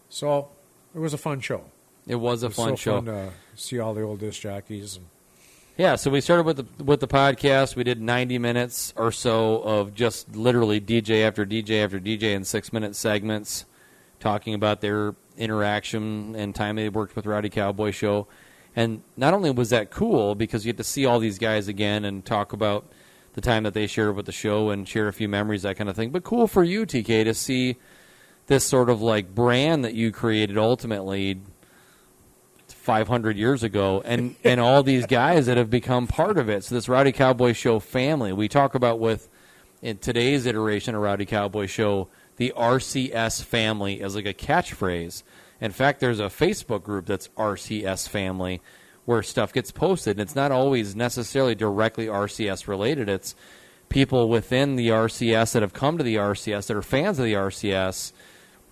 so it was a fun show. It was a It was fun so show. fun to see all the old disc jockeys, and Yeah, so we started with the podcast. We did 90 minutes or so of just literally DJ after DJ after DJ in 6-minute segments, talking about their interaction and time they worked with Rowdy Cowboy Show. And not only was that cool because you get to see all these guys again and talk about the time that they shared with the show and share a few memories, that kind of thing. But cool for you, TK, to see this sort of like brand that you created ultimately 500 years ago, and all these guys that have become part of it. So this Rowdy Cowboy Show family, we talk about in today's iteration of Rowdy Cowboy Show, the RCS family as like a catchphrase. In fact, there's a Facebook group that's RCS family where stuff gets posted. And it's not always necessarily directly RCS related. It's people within the RCS that have come to the RCS that are fans of the RCS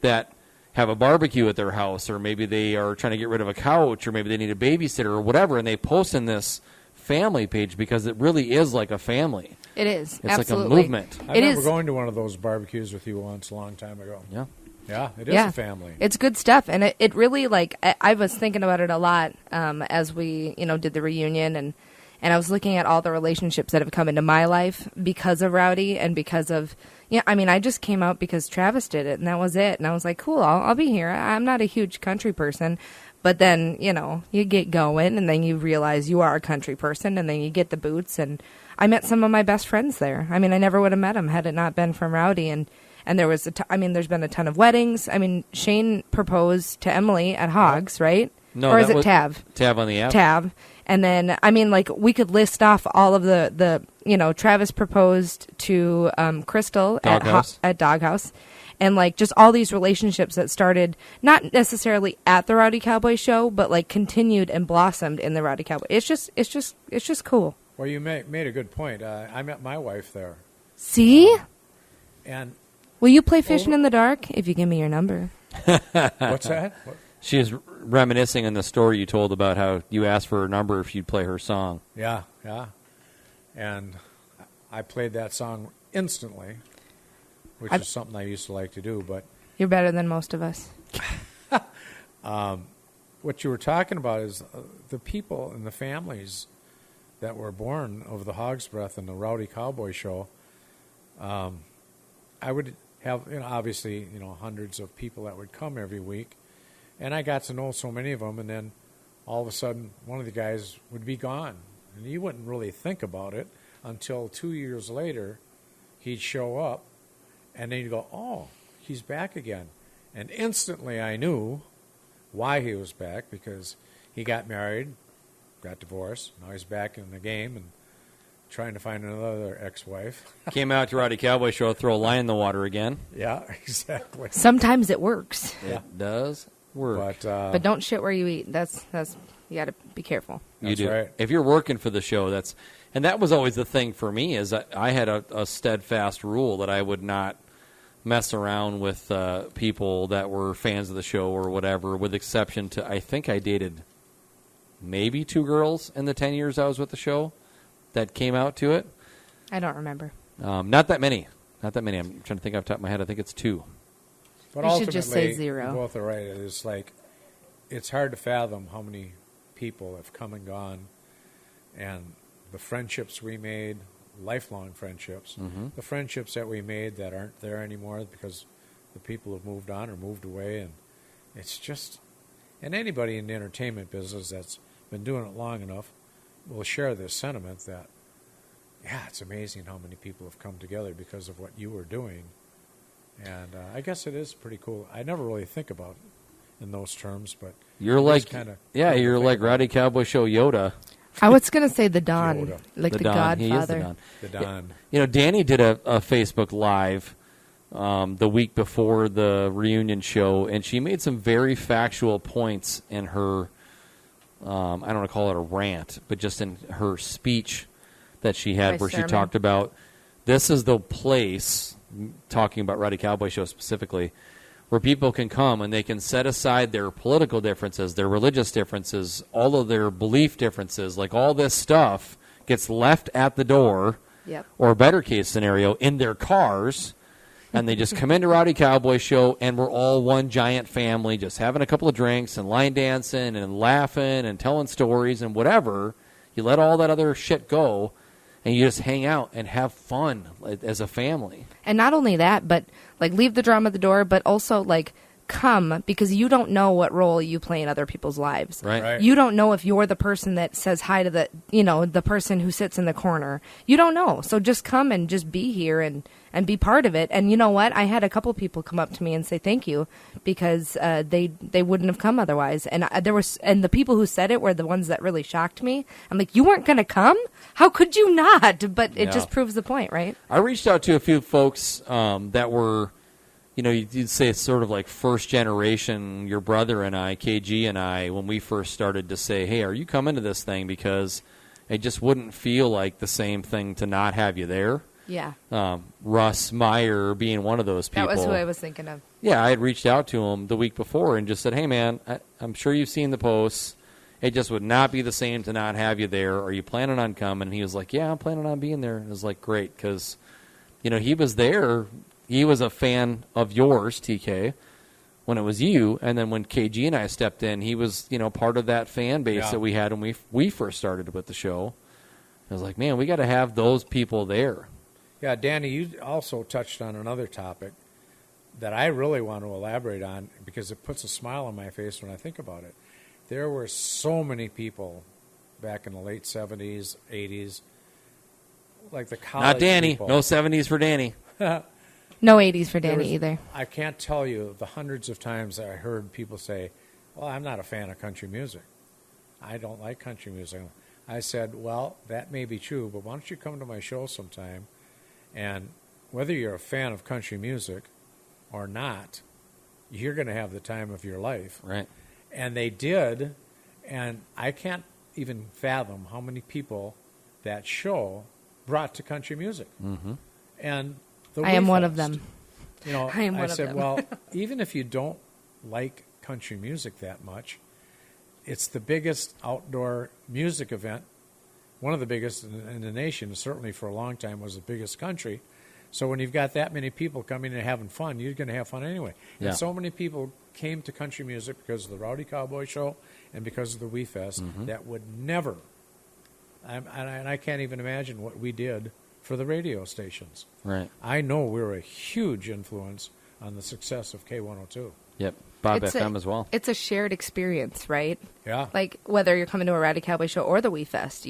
that have a barbecue at their house, or maybe they are trying to get rid of a couch, or maybe they need a babysitter or whatever, and they post in this family page because it really is like a family. It is. It's absolutely. like a movement. I remember going to one of those barbecues with you once a long time ago. Yeah. Yeah, it is a family. It's good stuff, and it really, like, I was thinking about it a lot as we, did the reunion, and I was looking at all the relationships that have come into my life because of Rowdy and because of, I just came out because Travis did it, and that was it. And I was like, cool, I'll be here. I'm not a huge country person. But then, you get going, and then you realize you are a country person, and then you get the boots. And I met some of my best friends there. I never would have met them had it not been from Rowdy. And there was, there's been a ton of weddings. Shane proposed to Emily at Hoggs, right? No, or is it Tav? Tav on the app. Tav. And then, we could list off all of the Travis proposed to Crystal at Doghouse. And, just all these relationships that started not necessarily at the Rowdy Cowboy Show, but, continued and blossomed in the Rowdy Cowboy. It's just cool. Well, you made a good point. I met my wife there. See? And will you play Fishing in the Dark if you give me your number? What's that? She was reminiscing in the story you told about how you asked for her number if you'd play her song. Yeah. And I played that song instantly, which is something I used to like to do. But you're better than most of us. What you were talking about is the people and the families that were born over the Hog's Breath and the Rowdy Cowboy Show. I would have, obviously, hundreds of people that would come every week. And I got to know so many of them, and then all of a sudden, one of the guys would be gone. And you wouldn't really think about it until 2 years later, he'd show up, and then you'd go, oh, he's back again. And instantly I knew why he was back, because he got married, got divorced, now he's back in the game and trying to find another ex-wife. Came out to Rowdy Cowboy Show, throw a line in the water again. Yeah, exactly. Sometimes it works. It does work. But don't shit where you eat. That's you got to be careful. You do. Right. If you're working for the show, and that was always the thing for me, is I had a steadfast rule that I would not mess around with people that were fans of the show or whatever, with exception to, I think I dated maybe 2 girls in the 10 years I was with the show that came out to it. I don't remember. Not that many. I'm trying to think off the top of my head. I think it's 2. But you should just say 0. You both are right. It's hard to fathom how many people have come and gone, and the friendships we made, lifelong friendships, the friendships that we made that aren't there anymore because the people have moved on or moved away, and it's just, and anybody in the entertainment business that's been doing it long enough will share this sentiment that, yeah, it's amazing how many people have come together because of what you were doing. And I guess it is pretty cool. I never really think about it in those terms, but you're like Rowdy Cowboy Show Yoda. I was going to say the Don, Yoda. like the Don. Godfather. He is the Don. The Don. Danny did a Facebook Live the week before the reunion show, and she made some very factual points in her, I don't want to call it a rant, but just in her speech that she had, where she talked about, this is the place, talking about Rowdy Cowboy Show specifically, where people can come and they can set aside their political differences, their religious differences, all of their belief differences, like all this stuff gets left at the door, or better case scenario, in their cars, and they just come into Rowdy Cowboy Show, and we're all one giant family, just having a couple of drinks and line dancing and laughing and telling stories and whatever. You let all that other shit go, and you just hang out and have fun as a family. And not only that, but like leave the drama at the door, but also like come, because you don't know what role you play in other people's lives. Right. You don't know if you're the person that says hi to the person who sits in the corner. You don't know. So just come and just be here and be part of it. And you know what? I had a couple people come up to me and say thank you, because they wouldn't have come otherwise. And the people who said it were the ones that really shocked me. I'm like, you weren't going to come? How could you not? But it just proves the point, right? I reached out to a few folks that were, you'd say it's sort of like first generation, your brother and I, KG and I, when we first started to say, hey, are you coming to this thing? Because it just wouldn't feel like the same thing to not have you there. Yeah. Russ Meyer being one of those people. That was who I was thinking of. Yeah, I had reached out to him the week before and just said, hey, man, I'm sure you've seen the posts. It just would not be the same to not have you there. Are you planning on coming? And he was like, yeah, I'm planning on being there. And I was like, great, because, he was there. He was a fan of yours, TK, when it was you. And then when KG and I stepped in, he was, part of that fan base that we had when we first started with the show. I was like, man, we got to have those people there. Yeah, Danny, you also touched on another topic that I really want to elaborate on, because it puts a smile on my face when I think about it. There were so many people back in the late 70s, 80s, like the college Not Danny. people. No 70s for Danny. No 80s for Danny either. I can't tell you the hundreds of times that I heard people say, well, I'm not a fan of country music. I don't like country music. I said, well, that may be true, but why don't you come to my show sometime, and whether you're a fan of country music or not, you're going to have the time of your life. Right. And they did, and I can't even fathom how many people that show brought to country music. Mm-hmm. And I am one of them. I said, well, even if you don't like country music that much, it's the biggest outdoor music event, one of the biggest in the nation. Certainly for a long time was the biggest country. So when you've got that many people coming and having fun, you're going to have fun anyway. Yeah. And so many people came to country music because of the Rowdy Cowboy Show and because of the WeFest that would never, and I can't even imagine what we did for the radio stations. Right. I know we were a huge influence on the success of K102. Yep. Bob FM as well. It's a shared experience, right? Yeah. Like whether you're coming to a Rowdy Cowboy Show or the WeFest,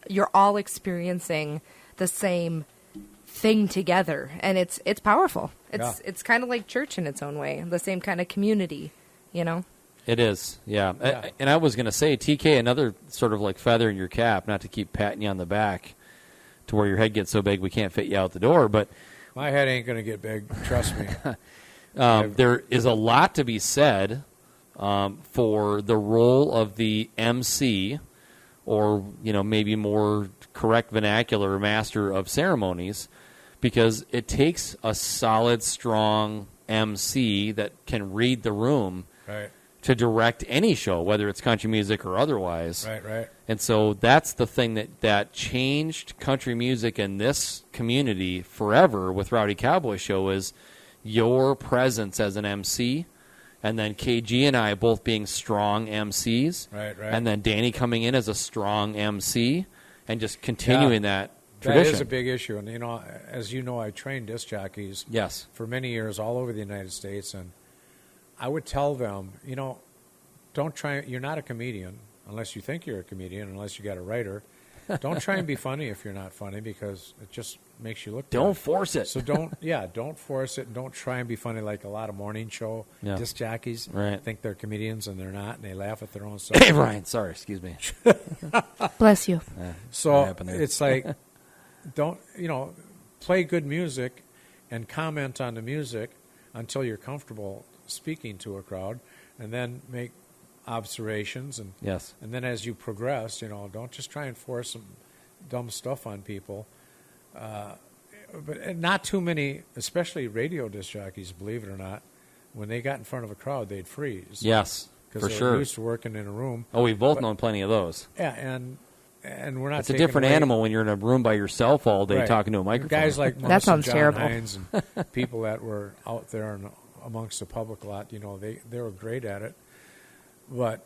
you're all experiencing the same thing together, and it's powerful. It's kind of like church in its own way, the same kind of community, It is, yeah. And I was going to say, TK, another sort of like feather in your cap, not to keep patting you on the back to where your head gets so big we can't fit you out the door, but my head ain't going to get big, trust me. There is a lot to be said for the role of the MC, or maybe more correct vernacular, master of ceremonies, because it takes a solid, strong MC that can read the room to direct any show, whether it's country music or otherwise. Right. And so that's the thing that changed country music in this community forever with Rowdy Cowboy Show is your presence as an MC, and then KG and I both being strong MCs, right, and then Danny coming in as a strong MC, and just continuing that tradition. That is a big issue, and as you know, I trained disc jockeys for many years all over the United States, and I would tell them, don't try. You're not a comedian unless you think you're a comedian, unless you got a writer. Don't try and be funny if you're not funny, because it just makes you look bad. Don't force it. So don't force it, and don't try and be funny like a lot of morning show disc jockeys think they're comedians and they're not, and they laugh at their own stuff. Hey, Ryan, sorry, excuse me. Bless you. So it's like, don't, play good music and comment on the music until you're comfortable speaking to a crowd, and then make observations, and and then as you progress, don't just try and force some dumb stuff on people. But not too many, especially radio disc jockeys, believe it or not, when they got in front of a crowd, they'd freeze. Yes, because for they sure. were used to working in a room. Oh, we've both known plenty of those. Yeah, and we're not. It's a different animal when you're in a room by yourself all day talking to a microphone. Guys like that sounds John terrible. Hines and people that were out there and amongst the public a lot, they were great at it. But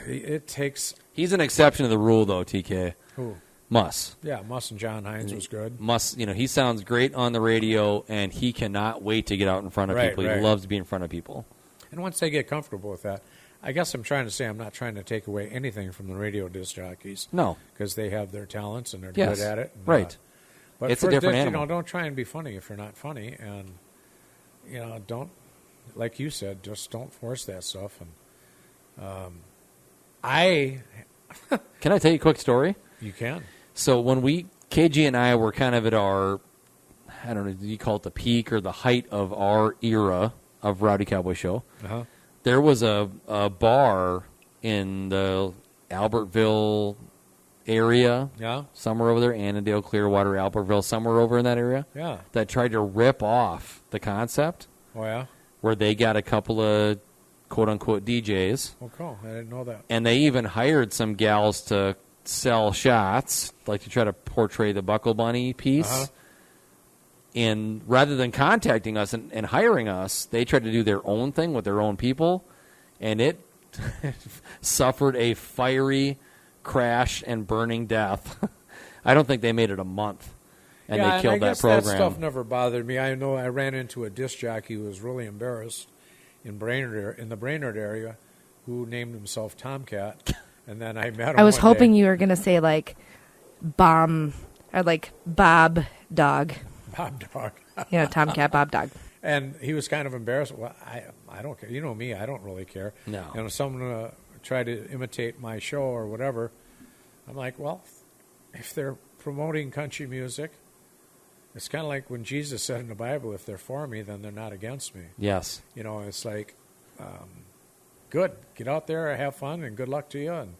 it takes... He's an exception to the rule, though, TK. Who? Muss. Yeah, Muss and John Hines was good. Muss, he sounds great on the radio, and he cannot wait to get out in front of people. He loves to be in front of people. And once they get comfortable with that, I guess I'm trying to say I'm not trying to take away anything from the radio disc jockeys. No. Because they have their talents and they're Yes. good at it. Right. But It's for a different disc, animal. don't try and be funny if you're not funny. And, don't, like you said, just don't force that stuff. And Can I tell you a quick story? You can. So when KG and I were kind of at our, I don't know, do you call it the peak or the height of our era of Rowdy Cowboy Show? Uh-huh. There was a bar in the Albertville area, somewhere over there, Annandale, Clearwater, Albertville, somewhere over in that area, that tried to rip off the concept. Oh, yeah? Where they got a couple of quote-unquote DJs. Oh, cool. I didn't know that. And they even hired some gals to sell shots, like to try to portray the Buckle Bunny piece. Uh-huh. And rather than contacting us and hiring us, they tried to do their own thing with their own people, and it suffered a fiery crash and burning death. I don't think they made it a month, and they killed that program. That stuff never bothered me. I know I ran into a disc jockey who was really embarrassed in the Brainerd area, who named himself Tomcat, and then I met him. I was one hoping day. you were going to say like Bomb or like Bob Dog. Bob Dog. Tomcat, Bob Dog. And he was kind of embarrassed. Well, I don't care. You know me, I don't really care. No. If someone tried to imitate my show or whatever, I'm like, well, if they're promoting country music, it's kind of like when Jesus said in the Bible, if they're for me, then they're not against me. Yes. It's like, good. Get out there, have fun, and good luck to you. And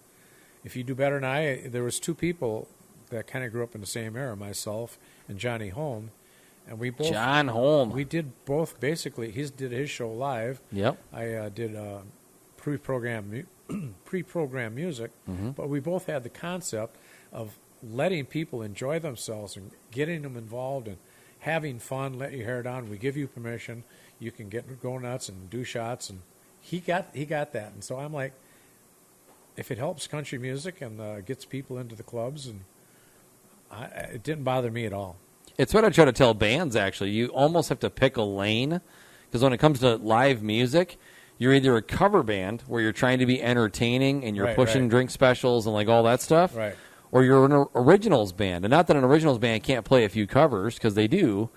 if you do better than I, there was two people that kind of grew up in the same era, myself and Johnny Holm. And we both... John Holm. We did both, basically. He did his show live. Yep. I did pre-programmed music. Mm-hmm. But we both had the concept of letting people enjoy themselves and getting them involved and having fun, let your hair down. We give you permission. You can go nuts and do shots. And he got that. And so I'm like, if it helps country music and gets people into the clubs, and it didn't bother me at all. It's what I try to tell bands, actually. You almost have to pick a lane, because when it comes to live music, you're either a cover band where you're trying to be entertaining and you're pushing drink specials and like all that stuff, or you're an originals band. And not that an originals band can't play a few covers, because they do,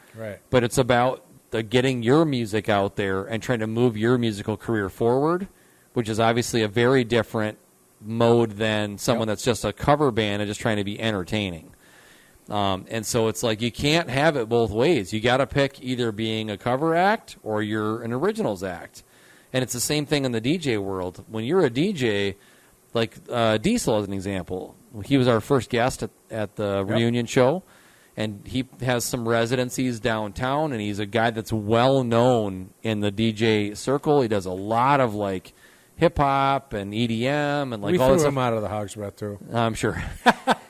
but it's about getting your music out there and trying to move your musical career forward, which is obviously a very different mode than someone that's just a cover band and just trying to be entertaining. And so it's like you can't have it both ways. You got to pick either being a cover act or you're an originals act. And it's the same thing in the DJ world. When you're a DJ, like Diesel as an example, he was our first guest at the reunion show, and he has some residencies downtown, and he's a guy that's well known in the DJ circle. He does a lot of like hip hop and EDM and like we all threw that him stuff. out of the Hoggs breath too. I'm sure.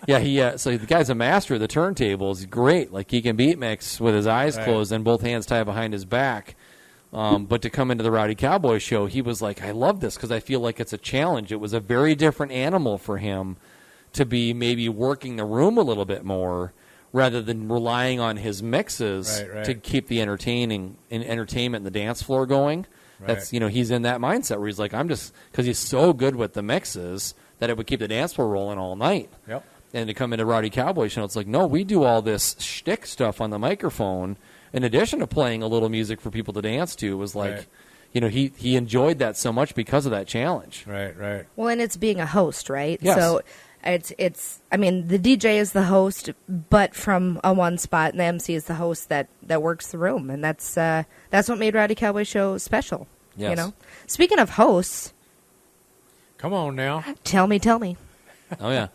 Yeah, so the guy's a master of the turntables. He's great. Like, he can beat mix with his eyes closed and both hands tied behind his back. But to come into the Rowdy Cowboy Show, he was like, I love this because I feel like it's a challenge. It was a very different animal for him to be maybe working the room a little bit more rather than relying on his mixes to keep the entertainment and the dance floor going. That's, he's in that mindset where he's like, I'm just, because he's so good with the mixes that it would keep the dance floor rolling all night. Yep. And to come into Rowdy Cowboy Show, it's like, no, we do all this shtick stuff on the microphone in addition to playing a little music for people to dance to. It was like, he enjoyed that so much because of that challenge. Right. Well, and it's being a host, right? Yes. So it's I mean, the DJ is the host, but from a one spot, and the MC is the host that works the room. And that's what made Rowdy Cowboy Show special. Yes. Speaking of hosts. Come on now. Tell me. Oh, yeah.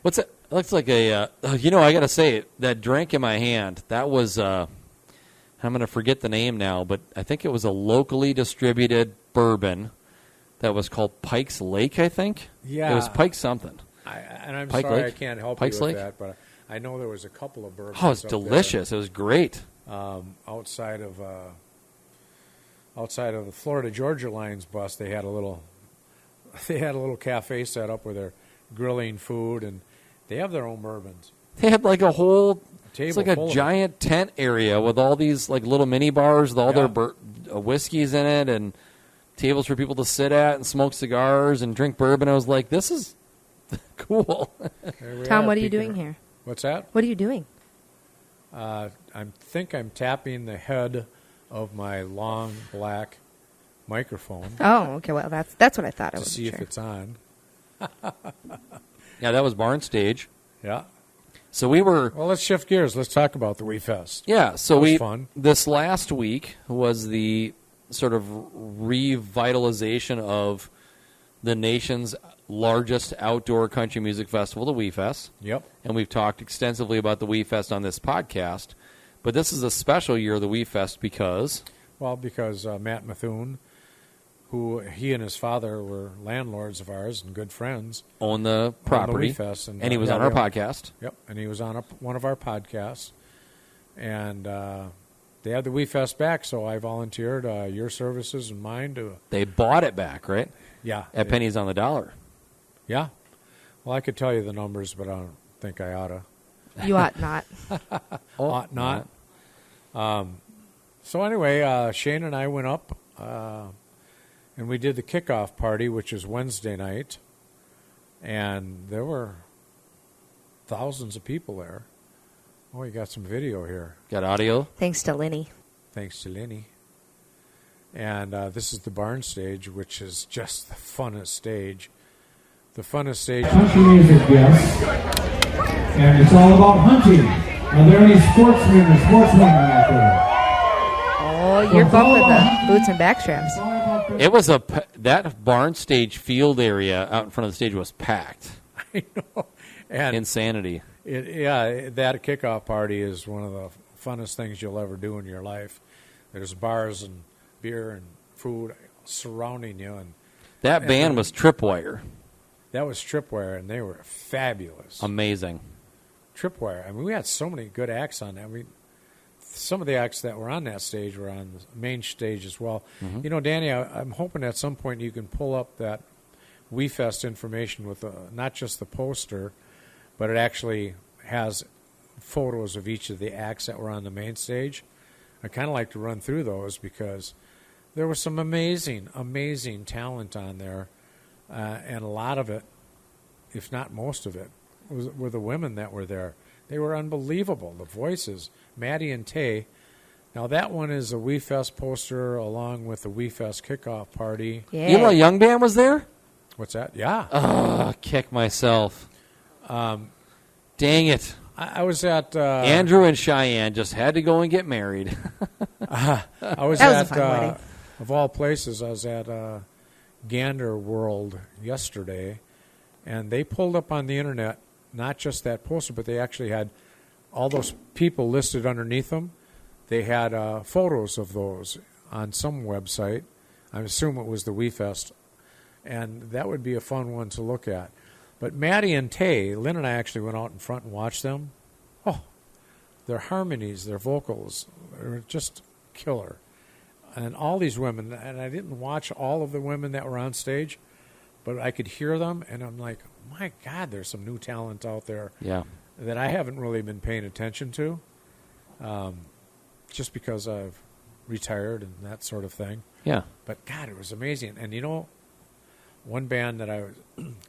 What's it? Looks like a, I got to say, that drink in my hand, that was, I'm going to forget the name now, but I think it was a locally distributed bourbon that was called Pike's Lake, I think. Yeah. It was Pike something. I'm Pike sorry Lake? I can't help Pike's you with Lake? that, but I know there was a couple of bourbons. Oh, it's up delicious. there, It was great. outside of the Florida Georgia Line's bus, they had a little they had a little cafe set up where they're grilling food, and they have their own bourbons. They had like a whole, Table it's like a full of giant tent area with all these like little mini bars with all Yeah. their whiskeys in it and tables for people to sit at and smoke cigars and drink bourbon. I was like, this is cool. There we Tom, are, what are you peeking doing here? What's that? What are you doing? I think I'm tapping the head of my long black microphone Oh, okay. Well, that's what I thought. I to wasn't see sure. if it's on. Yeah, that was Barn Stage. Yeah. So we were, Well, let's shift gears. Let's talk about the WeFest. yeah, so That was we, fun. this last week was the sort of revitalization of the nation's largest outdoor country music festival, the WeFest. Yep. And we've talked extensively about the WeFest on this podcast. But this is a special year of the WeFest because Well, because Matt Methune, who he and his father were landlords of ours and good friends, own the property, WeFest, and he was on our podcast. Yep, and he was on one of our podcasts. And they had the WeFest back, so I volunteered your services and mine to, They bought it back, right? yeah. At pennies on the dollar. Yeah. Well, I could tell you the numbers, but I don't think I ought to. You ought not. Ought not. So anyway, Shane and I went up, and we did the Kickoff Party, which is Wednesday night, and there were thousands of people there. Oh, you got some video here. Got audio? Thanks to Lenny. Thanks to Lenny. And this is the barn stage, which is just the funnest stage. The funnest stage. Country music, yes. And it's all about hunting. Are there any sportsmen or sportswomen out there? Oh, you're bumping the Boots and Backstraps. It was that barn stage field area out in front of the stage was packed. I know. And Insanity. that Kickoff Party is one of the funnest things you'll ever do in your life. There's bars and beer and food surrounding you, and That band was Tripwire. that was Tripwire, and they were fabulous. Amazing. Tripwire. I mean, we had so many good acts on that. Some of the acts that were on that stage were on the main stage as well. Mm-hmm. You know, Danny, I'm hoping at some point you can pull up that WeFest information with not just the poster, but it actually has photos of each of the acts that were on the main stage. I kind of like to run through those because there was some amazing, amazing talent on there, and a lot of it, if not most of it, were the women that were there. They were unbelievable. The voices, Maddie and Tay. Now that one is a WeFest poster along with the WeFest Kickoff Party. Yeah. You know a young band was there? What's that? Yeah. Kick myself. Dang it. I was at Andrew and Cheyenne just had to go and get married. I was That was a at fun wedding. of all places, I was at Gander World yesterday, and they pulled up on the internet not just that poster, but they actually had all those people listed underneath them. They had photos of those on some website. I assume it was the WeFest, and that would be a fun one to look at. But Maddie and Tay, Lynn and I actually went out in front and watched them. Oh, their harmonies, their vocals, are just killer. And all these women, and I didn't watch all of the women that were on stage, but I could hear them, and I'm like, my God, there's some new talent out there Yeah. that I haven't really been paying attention to, just because I've retired and that sort of thing. Yeah. But, God, it was amazing. And, you know, one band that I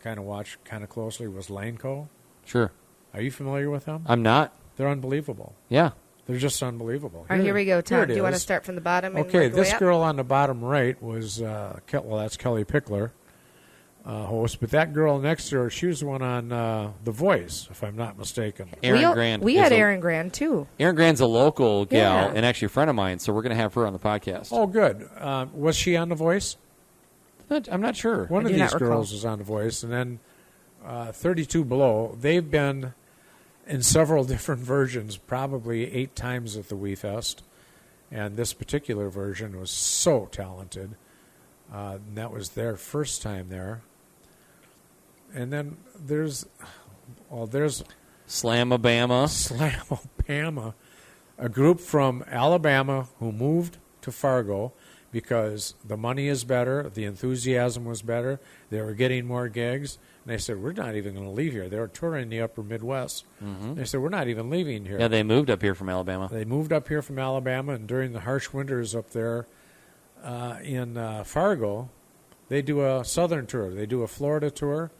kind of watched kind of closely was Laneco. Sure. Are you familiar with them? I'm not. They're unbelievable. Yeah. They're just unbelievable. All right, here we go, Tom. it Do you want to is. start from the bottom? And Okay, work our way this up? girl on the bottom right was, that's Kelly Pickler, host. But that girl next to her, she was the one on The Voice, if I'm not mistaken. Aaron Grand. We is had a- Aaron Grand, too. Aaron Grand's a local gal Yeah. and actually a friend of mine, so we're going to have her on the podcast. Oh, good. Was she on The Voice? I'm not sure. One I of do these not recall. girls was on The Voice. And then 32 Below, they've been in several different versions, probably 8 times at the WeFest. And this particular version was so talented. And that was their first time there. And then there's Slamabama. Slamabama, a group from Alabama who moved to Fargo because the money is better, the enthusiasm was better, they were getting more gigs. And they said, we're not even going to leave here. They were touring the upper Midwest. Mm-hmm. They said, we're not even leaving here. Yeah, they moved up here from Alabama. They moved up here from Alabama, and during the harsh winters up there in Fargo, they do a southern tour. They do a Florida tour,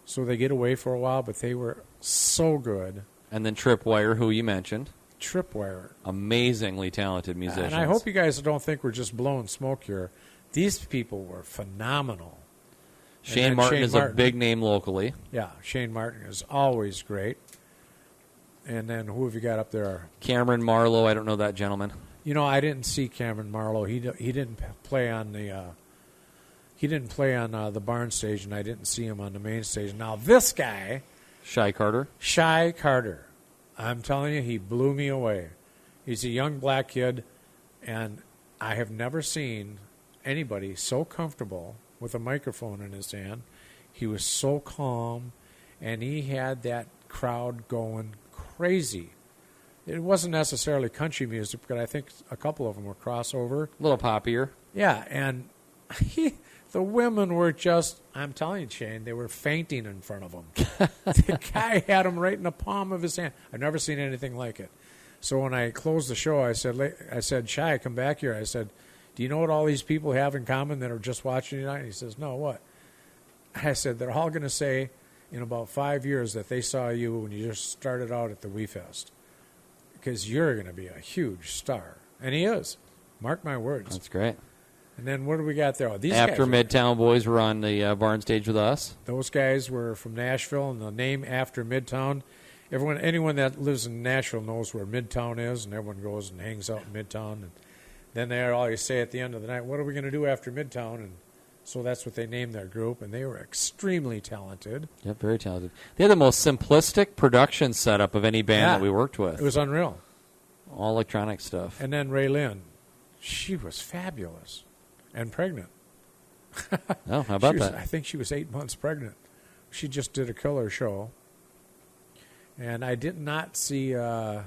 so they get away for a while, but they were so good. And then Tripwire, who you mentioned. Tripwire. Amazingly talented musicians. And I hope you guys don't think we're just blowing smoke here. These people were phenomenal. Shane Martin is a big name locally. Yeah, Shane Martin is always great. And then who have you got up there? Cameron Marlowe. I don't know that gentleman. You know, I didn't see Cameron Marlowe. He didn't play on the the barn stage, and I didn't see him on the main stage. Now this guy, Shy Carter. I'm telling you, he blew me away. He's a young black kid, and I have never seen anybody so comfortable with a microphone in his hand. He was so calm, and he had that crowd going crazy. It wasn't necessarily country music, but I think a couple of them were crossover. A little poppier. Yeah, and the women were just, I'm telling you, Shane, they were fainting in front of him. The guy had them right in the palm of his hand. I've never seen anything like it. So when I closed the show, I said, Shy, come back here. I said, do you know what all these people have in common that are just watching tonight? And he says, no, what? I said, they're all going to say in about 5 years that they saw you when you just started out at the WeFest, because you're going to be a huge star. And he is. Mark my words. That's great. And then what do we got there? Oh, these After guys Midtown Boys were on the barn stage with us. Those guys were from Nashville, and the name After Midtown, anyone that lives in Nashville knows where Midtown is, and everyone goes and hangs out in Midtown. And then they always say at the end of the night, what are we going to do after Midtown? And so that's what they named their group, and they were extremely talented. Yep, very talented. They had the most simplistic production setup of any band that we worked with. It was unreal. All electronic stuff. And then Ray Lynn, she was fabulous and pregnant. Oh, how about that? I think she was 8 months pregnant. She just did a killer show. And I did not see, what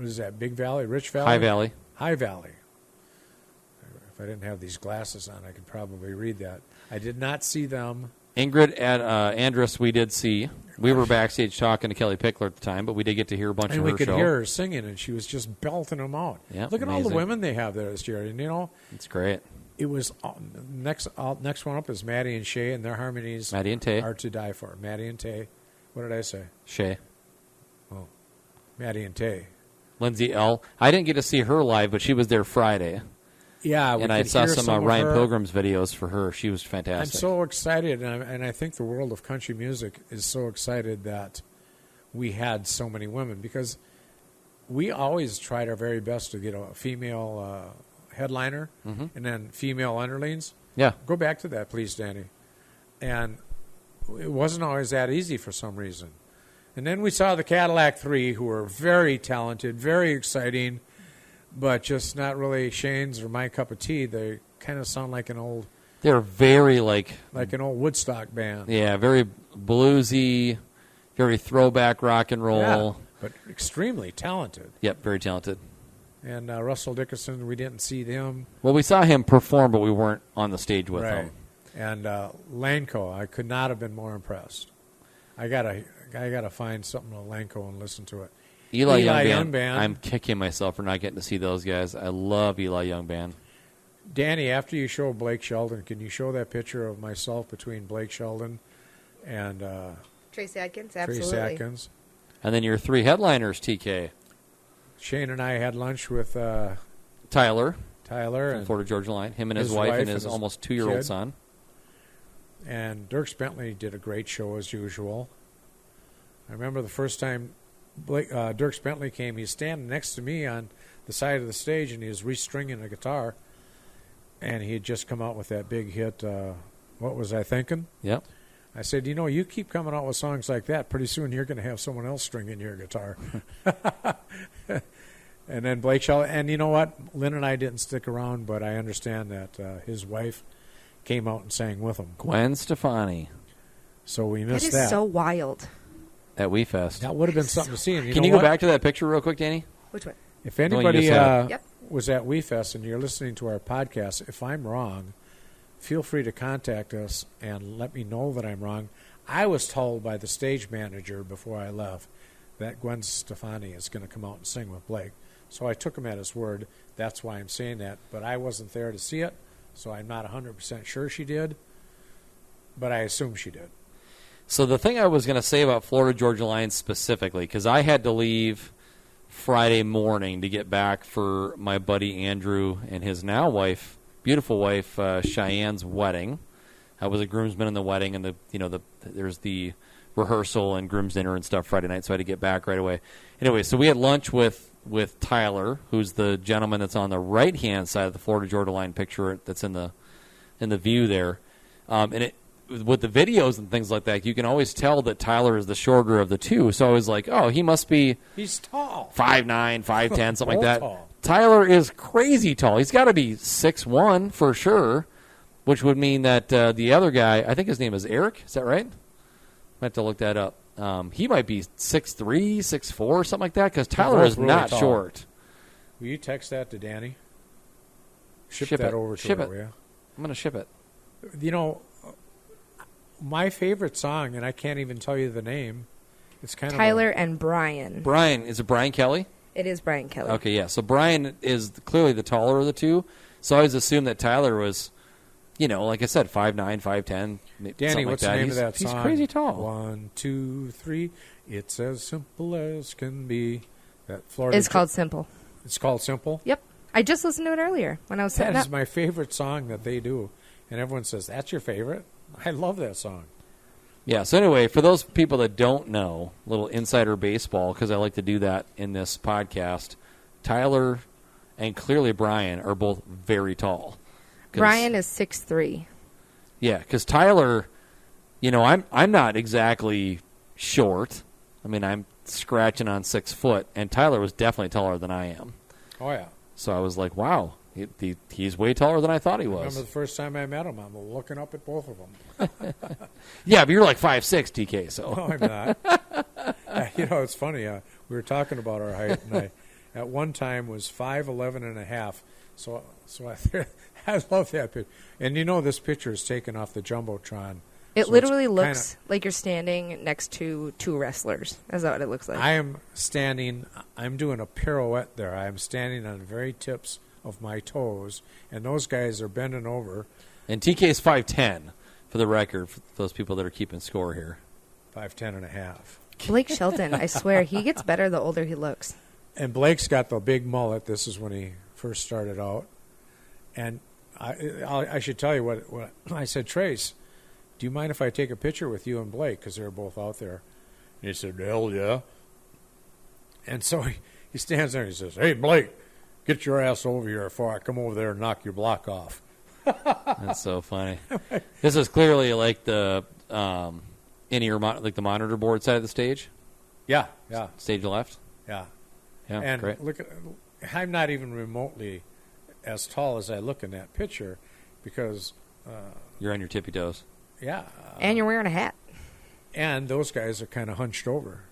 is that, Big Valley, Rich Valley? High Valley. High Valley. If I didn't have these glasses on, I could probably read that. I did not see them. Ingrid at Andrus we did see. We were backstage talking to Kelly Pickler at the time, but we did get to hear a bunch of her show. And we could hear her singing, and she was just belting them out. Yep, look at amazing. all the women they have there this year. And, you know, it's great. It was next one up is Maddie and Shay, and their harmonies Maddie and Tay are to die for. Maddie and Tay. What did I say? Shay. Oh, Maddie and Tay. Lindsay L. I didn't get to see her live, but she was there Friday. Yeah, and I saw some Ryan Pilgrim's videos for her. She was fantastic. I'm so excited, and I think the world of country music is so excited that we had so many women, because we always tried our very best to get a female headliner and then female underlings. Yeah. Go back to that, please, Danny. And it wasn't always that easy for some reason. And then we saw the Cadillac 3, who were very talented, very exciting, but just not really Shane's or my cup of tea. They kind of sound like an old... They're very like an old Woodstock band. Yeah, very bluesy, very throwback rock and roll. Yeah, but extremely talented. Yep, very talented. And Russell Dickerson, we didn't see them. Well, we saw him perform, but we weren't on the stage with him. And Lanco, I could not have been more impressed. I gotta find something to Lanco and listen to it. Eli Young Band. I'm kicking myself for not getting to see those guys. I love Eli Young Band. Danny, after you show Blake Shelton, can you show that picture of myself between Blake Shelton and Trace Adkins? Absolutely. Trace Adkins. And then your three headliners, TK. Shane and I had lunch with Tyler from Florida Georgia Line. Him and his wife and his almost 2-year-old kid. son. And Dirk Bentley did a great show as usual. I remember the first time Dirk Bentley came, he's standing next to me on the side of the stage, and he was restringing a guitar. And he had just come out with that big hit, What Was I Thinking? Yep. I said, you keep coming out with songs like that, pretty soon you're going to have someone else stringing your guitar. And then Blake Shelton. And you know what? Lynn and I didn't stick around, but I understand that his wife came out and sang with him. Gwen Stefani. So we missed that. That is so wild. At WeFest. That would have been something to see. And Can you go back to that picture real quick, Danny? Which one? If anybody was at WeFest and you're listening to our podcast, if I'm wrong, feel free to contact us and let me know that I'm wrong. I was told by the stage manager before I left that Gwen Stefani is going to come out and sing with Blake. So I took him at his word. That's why I'm saying that. But I wasn't there to see it, so I'm not 100% sure she did. But I assume she did. So the thing I was going to say about Florida Georgia Line specifically, because I had to leave Friday morning to get back for my buddy Andrew and his now wife, beautiful wife, Cheyenne's wedding. I was a groomsman in the wedding, and there's the rehearsal and groom's dinner and stuff Friday night, so I had to get back right away. Anyway, so we had lunch with Tyler, who's the gentleman that's on the right-hand side of the Florida Georgia Line picture that's in the view there. With the videos and things like that, you can always tell that Tyler is the shorter of the two. So I was like, oh, he must be... He's tall. 5'9", 5'10", something like that. Tall. Tyler is crazy tall. He's got to be 6'1" for sure, which would mean that the other guy, I think his name is Eric. Is that right? I have to look that up. He might be 6'3", 6'4", something like that, because Tyler is really not tall. Short. Will you text that to Danny? Ship that it over to her, will you? I'm going to ship it. You know, my favorite song, and I can't even tell you the name. It's kind Tyler and Brian. Brian, is it Brian Kelly? It is Brian Kelly. Okay, yeah. So Brian is clearly the taller of the two. So I always assumed that Tyler was, like I said, 5'9", 5'10". Danny, what's the name of that song? He's crazy tall. 1, 2, 3. It's as simple as can be. That Florida. It's called Simple. It's called Simple? Yep. I just listened to it earlier when I was setting up. That is my favorite song that they do. And everyone says, that's your favorite? I love that song. Yeah, so anyway, for those people that don't know, little insider baseball, because I like to do that in this podcast, Tyler and clearly Brian are both very tall. Brian is 6'3". Yeah, because Tyler, I'm not exactly short. I mean, I'm scratching on 6 foot, and Tyler was definitely taller than I am. Oh, yeah. So I was like, wow, he's way taller than I thought he was. I remember the first time I met him, I'm looking up at both of them. Yeah, but you're like 5'6", TK, so. No, I'm not. It's funny. We were talking about our height, and I, at one time, was 5'11" and a half. So I love that picture. And this picture is taken off the Jumbotron. It literally looks like you're standing next to two wrestlers. That's what it looks like. I'm doing a pirouette there. I'm standing on the very tips of my toes, and those guys are bending over. And TK's 5'10", for the record, for those people that are keeping score here. 5'10" and a half. Blake Shelton, I swear, he gets better the older he looks. And Blake's got the big mullet. This is when he first started out. And I should tell you what I said, Trace, do you mind if I take a picture with you and Blake? Because they're both out there. And he said, hell yeah. And so he stands there and he says, hey, Blake, get your ass over here before I come over there and knock your block off. That's so funny. This is clearly like the like the monitor board side of the stage. Yeah. Stage left. Yeah. And great. Look, I'm not even remotely as tall as I look in that picture because you're on your tippy toes. Yeah. And you're wearing a hat. And those guys are kind of hunched over.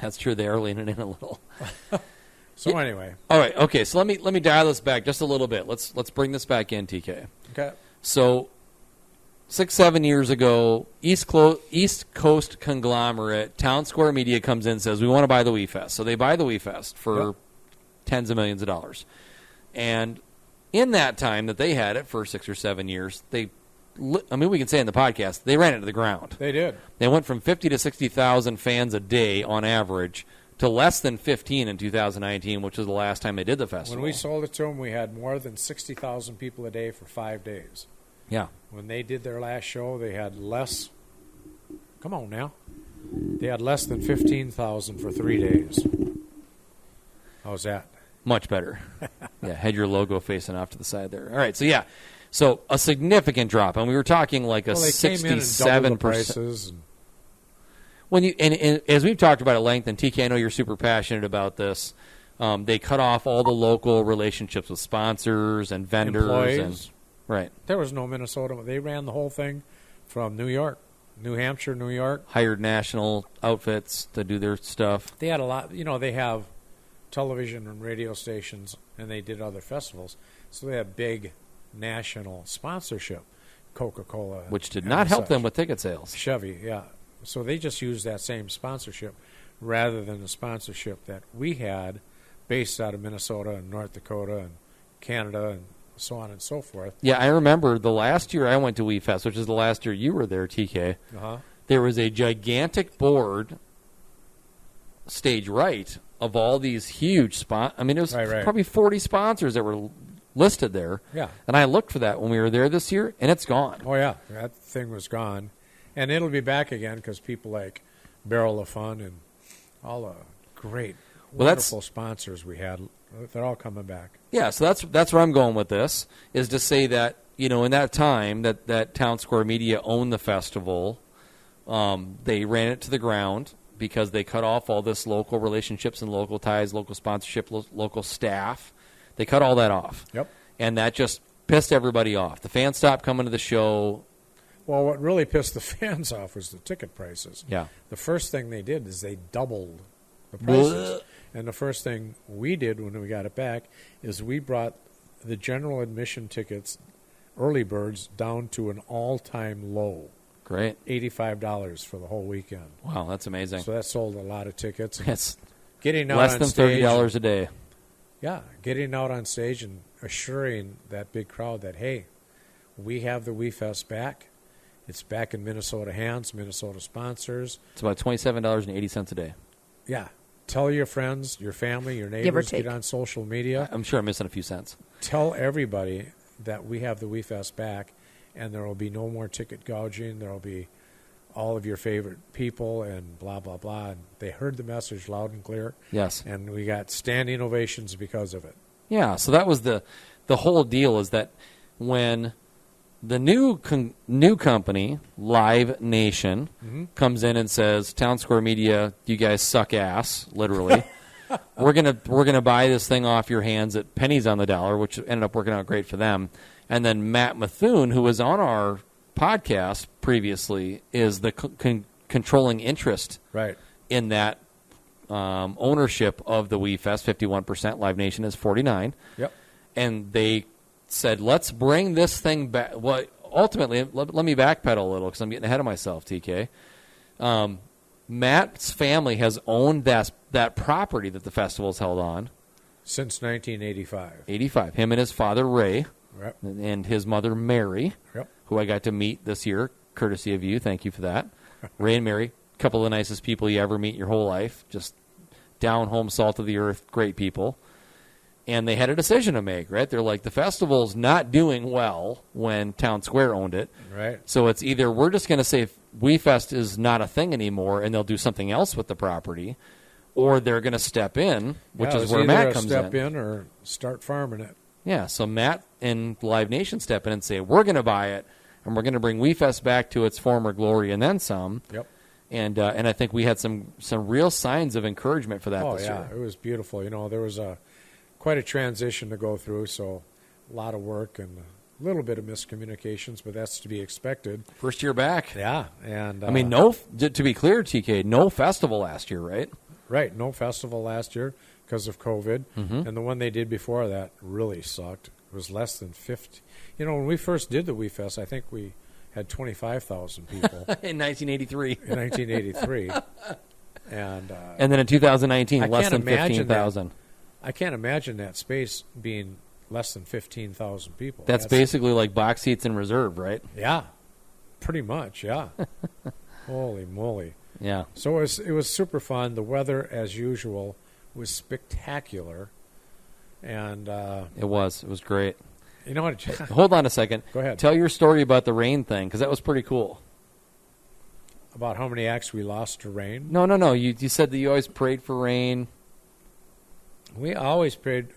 That's true. They are leaning in a little. So anyway. All right. Okay. So let me dial this back just a little bit. Let's bring this back in, TK. Okay. So 6-7 years ago, East Coast conglomerate Town Square Media comes in and says we want to buy the WeFest. So they buy the WeFest for tens of millions of dollars. And in that time that they had it for 6 or 7 years, we can say in the podcast, they ran it to the ground. They did. They went from 50 to 60,000 fans a day on average to less than 15 in 2019, which was the last time they did the festival. When we sold it to them, we had more than 60,000 people a day for 5 days. Yeah. When they did their last show, they had less. Come on now. They had less than 15,000 for 3 days. How's that? Much better. Yeah, had your logo facing off to the side there. All right, so yeah. So a significant drop, and we were talking like a 67%. When and as we've talked about at length, and TK, I know you're super passionate about this. They cut off all the local relationships with sponsors and vendors. Employees. Right. There was no Minnesota. They ran the whole thing from New York, New Hampshire, New York. Hired national outfits to do their stuff. They had a lot. They have television and radio stations and they did other festivals. So they had big national sponsorship, Coca-Cola. Which did and not help such. them with ticket sales. Chevy, yeah. So they just used that same sponsorship rather than the sponsorship that we had based out of Minnesota and North Dakota and Canada and so on and so forth. Yeah, I remember the last year I went to WeFest, which is the last year you were there, TK. Uh-huh. There was a gigantic board, stage right, of all these huge I mean, it was Right. probably 40 sponsors that were listed there. Yeah. And I looked for that when we were there this year, and it's gone. Oh, yeah. That thing was gone. And it'll be back again because people like Barrel of Fun and all the great, wonderful sponsors we had, they're all coming back. Yeah, so that's where I'm going with this, is to say that, you know, in that time that Town Square Media owned the festival, they ran it to the ground because they cut off all this local relationships and local ties, local sponsorship, local staff. They cut all that off. Yep. And that just pissed everybody off. The fans stopped coming to the show. Well, what really pissed the fans off was the ticket prices. Yeah. The first thing they did is they doubled the prices. And the first thing we did when we got it back is we brought the general admission tickets, early birds, down to an all-time low. Great. $85 for the whole weekend. Wow, that's amazing. So that sold a lot of tickets. It's getting out less on than stage, $30 a day. Yeah, getting out on stage and assuring that big crowd that, hey, we have the WeFest back. It's back in Minnesota hands, Minnesota sponsors. It's about $27.80 a day. Yeah. Tell your friends, your family, your Give or neighbors, take. get on social media. I'm sure I'm missing a few cents. Tell everybody that we have the WeFest back, and there will be no more ticket gouging. There will be all of your favorite people and blah, blah, blah. And they heard the message loud and clear. Yes. And we got standing ovations because of it. Yeah, so that was the whole deal, is that when the new company, Live Nation, comes in and says, Town Square Media, you guys suck ass, literally. we're gonna buy this thing off your hands at pennies on the dollar, which ended up working out great for them. And then Matt Methune, who was on our podcast previously, is the controlling interest Right. in that ownership of the WeFest. 51%. Live Nation is 49%. Yep. And they said, let's bring this thing back. Well, ultimately, let me backpedal a little because I'm getting ahead of myself, TK. Matt's family has owned that property that the festival's held on Since 1985. 85. Him and his father, Ray, Yep. and his mother, Mary, Yep. who I got to meet this year, courtesy of you. Thank you for that. Ray and Mary, a couple of the nicest people you ever meet in your whole life. Just down home, salt of the earth, great people. And they had a decision to make, right? They're like, the festival's not doing well when Town Square owned it. Right. So it's either we're just going to say WeFest is not a thing anymore and they'll do something else with the property, or they're going to step in, which Yeah, is it's where either Matt a comes step in or start farming it. Yeah, so Matt and Live Nation step in and say, we're going to buy it, and we're going to bring WeFest back to its former glory and then some. Yep. And I think we had some real signs of encouragement for that Oh, this yeah. year. It was beautiful. You know, there was quite a transition to go through, so a lot of work and a little bit of miscommunications, but that's to be expected. First year back. Yeah. And I mean, to be clear, TK, no festival last year, right? Right. No festival last year because of COVID. Mm-hmm. And the one they did before that really sucked. It was less than 50. You know, when we first did the WeFest, I think we had 25,000 people In 1983. in 1983. And And then in 2019, I less can't than imagine 15,000. I can't imagine that space being less than 15,000 people. That's basically like box seats in reserve, right? Yeah. Pretty much, yeah. Holy moly. Yeah. So it was super fun. The weather, as usual, was spectacular. And, It was great. you know what? Hold on a second. Go ahead. Tell your story about the rain thing, because that was pretty cool. About how many acts we lost to rain? No. You said that you always prayed for rain. We always prayed.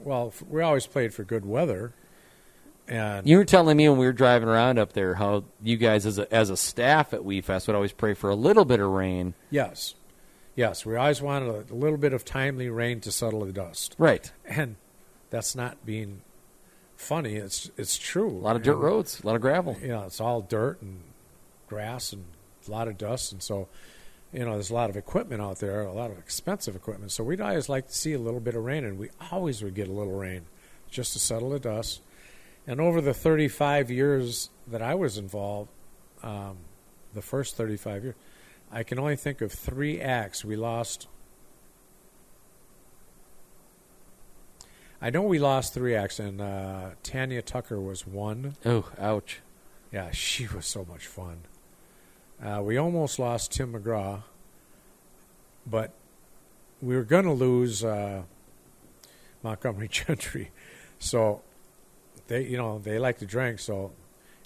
Well, we always played for good weather. And You were telling me when we were driving around up there how you guys, as a staff at WeFest, would always pray for a little bit of rain. yes, we always wanted a little bit of timely rain to settle the dust. Right. And that's not being funny. It's true. A lot of dirt roads, a lot of gravel. Yeah, it's all dirt and grass and a lot of dust. And so there's a lot of equipment out there, a lot of expensive equipment. So we'd always like to see a little bit of rain, and we always would get a little rain just to settle the dust. And over the 35 years that I was involved, the first 35 years, I can only think of 3 acts we lost. I know we lost 3 acts, and Tanya Tucker was one. Oh, ouch. Yeah, she was so much fun. We almost lost Tim McGraw, but we were going to lose Montgomery Gentry. So they like to drink, so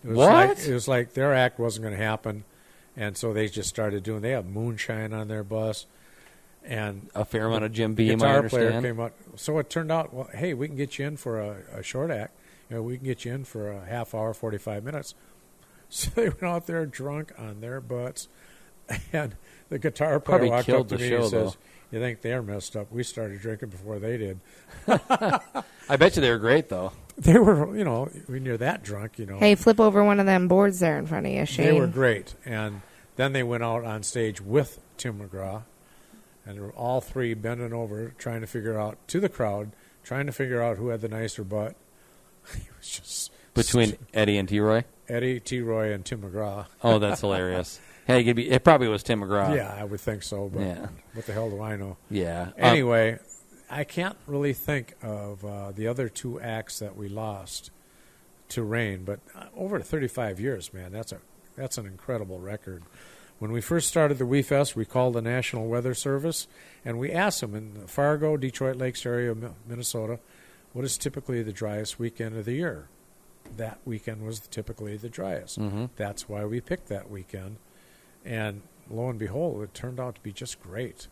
it was like their act wasn't going to happen, and so they just started doing. They have moonshine on their bus, and a fair amount of Jim Beam. I Guitar understand. player came up, so it turned out, well, hey, we can get you in for a short act. We can get you in for a half hour, 45 minutes. So they went out there drunk on their butts, and the guitar player Probably walked killed up to the me show, and says, though. "You think they're messed up? We started drinking before they did." I bet you they were great, though. They were, when you're that drunk, Hey, flip over one of them boards there in front of you, Shane. They were great. And then they went out on stage with Tim McGraw, and they were all 3 bending over, trying to figure out, to the crowd, trying to figure out who had the nicer butt. It was just Between Eddie and T-Roy? Eddie, T-Roy, and Tim McGraw. Oh, that's hilarious. Hey, it probably was Tim McGraw. Yeah, I would think so, but what the hell do I know? Yeah. Anyway, I can't really think of the other 2 acts that we lost to rain, but over 35 years, man, that's an incredible record. When we first started the WeFest, we called the National Weather Service, and we asked them in the Fargo, Detroit Lakes area of Minnesota, what is typically the driest weekend of the year? That weekend was typically the driest. Mm-hmm. That's why we picked that weekend. And lo and behold, it turned out to be just great.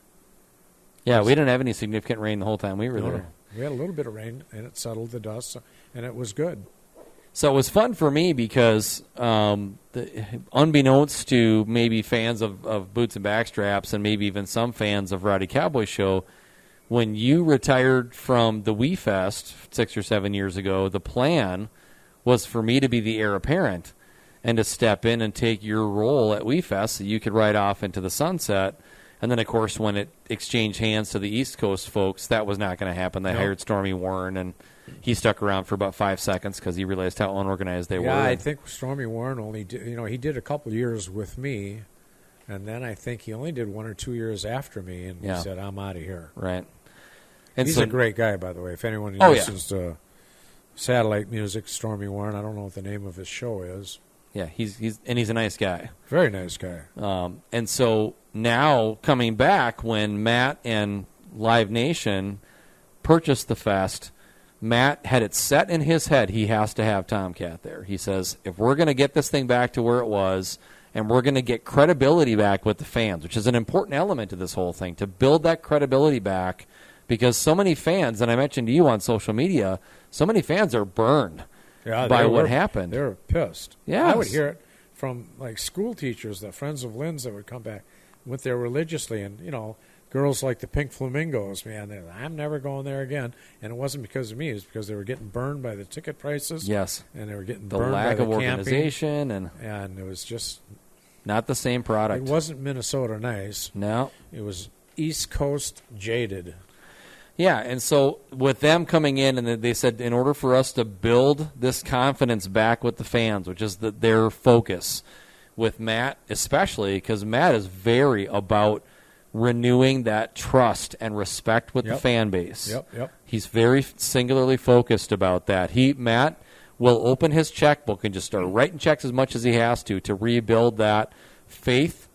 Yeah, we didn't have any significant rain the whole time we were there. We had a little bit of rain, and it settled the dust, and it was good. So it was fun for me because, unbeknownst to maybe fans of Boots and Backstraps and maybe even some fans of Rowdy Cowboy Show, when you retired from the WeFest 6 or 7 years ago, the plan was for me to be the heir apparent and to step in and take your role at WeFest so you could ride off into the sunset. And then, of course, when it exchanged hands to the East Coast folks, that was not going to happen. They hired Stormy Warren, and he stuck around for about 5 seconds because he realized how unorganized they were. Yeah, I think Stormy Warren only did, he did a couple years with me, and then I think he only did 1 or 2 years after me, and he said, I'm out of here. Right. And he's a great guy, by the way. If anyone listens to satellite music, Stormy Warren, I don't know what the name of his show is. Yeah, he's a nice guy. Very nice guy. And so now coming back, when Matt and Live Nation purchased the fest, Matt had it set in his head he has to have Tomcat there. He says, if we're going to get this thing back to where it was, and we're going to get credibility back with the fans, which is an important element to this whole thing, to build that credibility back, because so many fans, and I mentioned to you on social media, so many fans are burned by what happened. They were pissed. Yeah, I would hear it from like school teachers, the friends of Lynn's that would come back, went there religiously, and girls like the Pink Flamingos, man, they're like, I'm never going there again. And it wasn't because of me; it was because they were getting burned by the ticket prices. Yes, and they were getting the burned lack by of the organization, camping, and it was just not the same product. It wasn't Minnesota nice. No, it was East Coast jaded. Yeah, and so with them coming in, and they said in order for us to build this confidence back with the fans, which is their focus, with Matt especially, because Matt is very about renewing that trust and respect with the fan base. Yep. He's very singularly focused about that. Matt will open his checkbook and just start writing checks as much as he has to rebuild that faith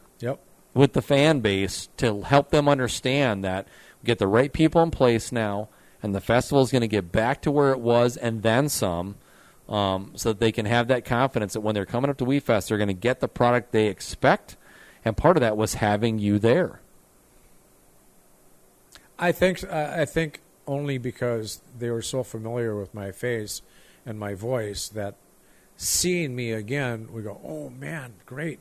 with the fan base, to help them understand that get the right people in place now, and the festival is going to get back to where it was and then some, so that they can have that confidence that when they're coming up to WeFest, they're going to get the product they expect, and part of that was having you there. I think only because they were so familiar with my face and my voice that seeing me again, we go, oh, man, great.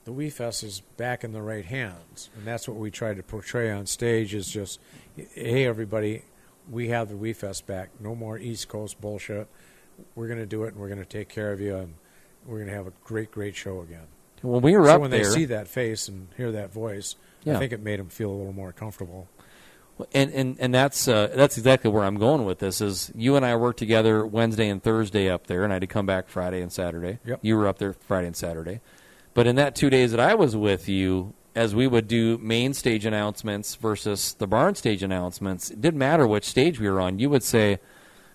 The WeFest is back in the right hands. And that's what we try to portray on stage, is just, hey, everybody, we have the WeFest back. No more East Coast bullshit. We're going to do it, and we're going to take care of you, and we're going to have a great, great show again. When we were so up when there, they see that face and hear that voice, Yeah. I think it made them feel a little more comfortable. And that's exactly where I'm going with this. Is you and I worked together Wednesday and Thursday up there, and I had to come back Friday and Saturday. Yep. You were up there Friday and Saturday, but in that 2 days that I was with you, as we would do main stage announcements versus the barn stage announcements, it didn't matter which stage we were on. You would say,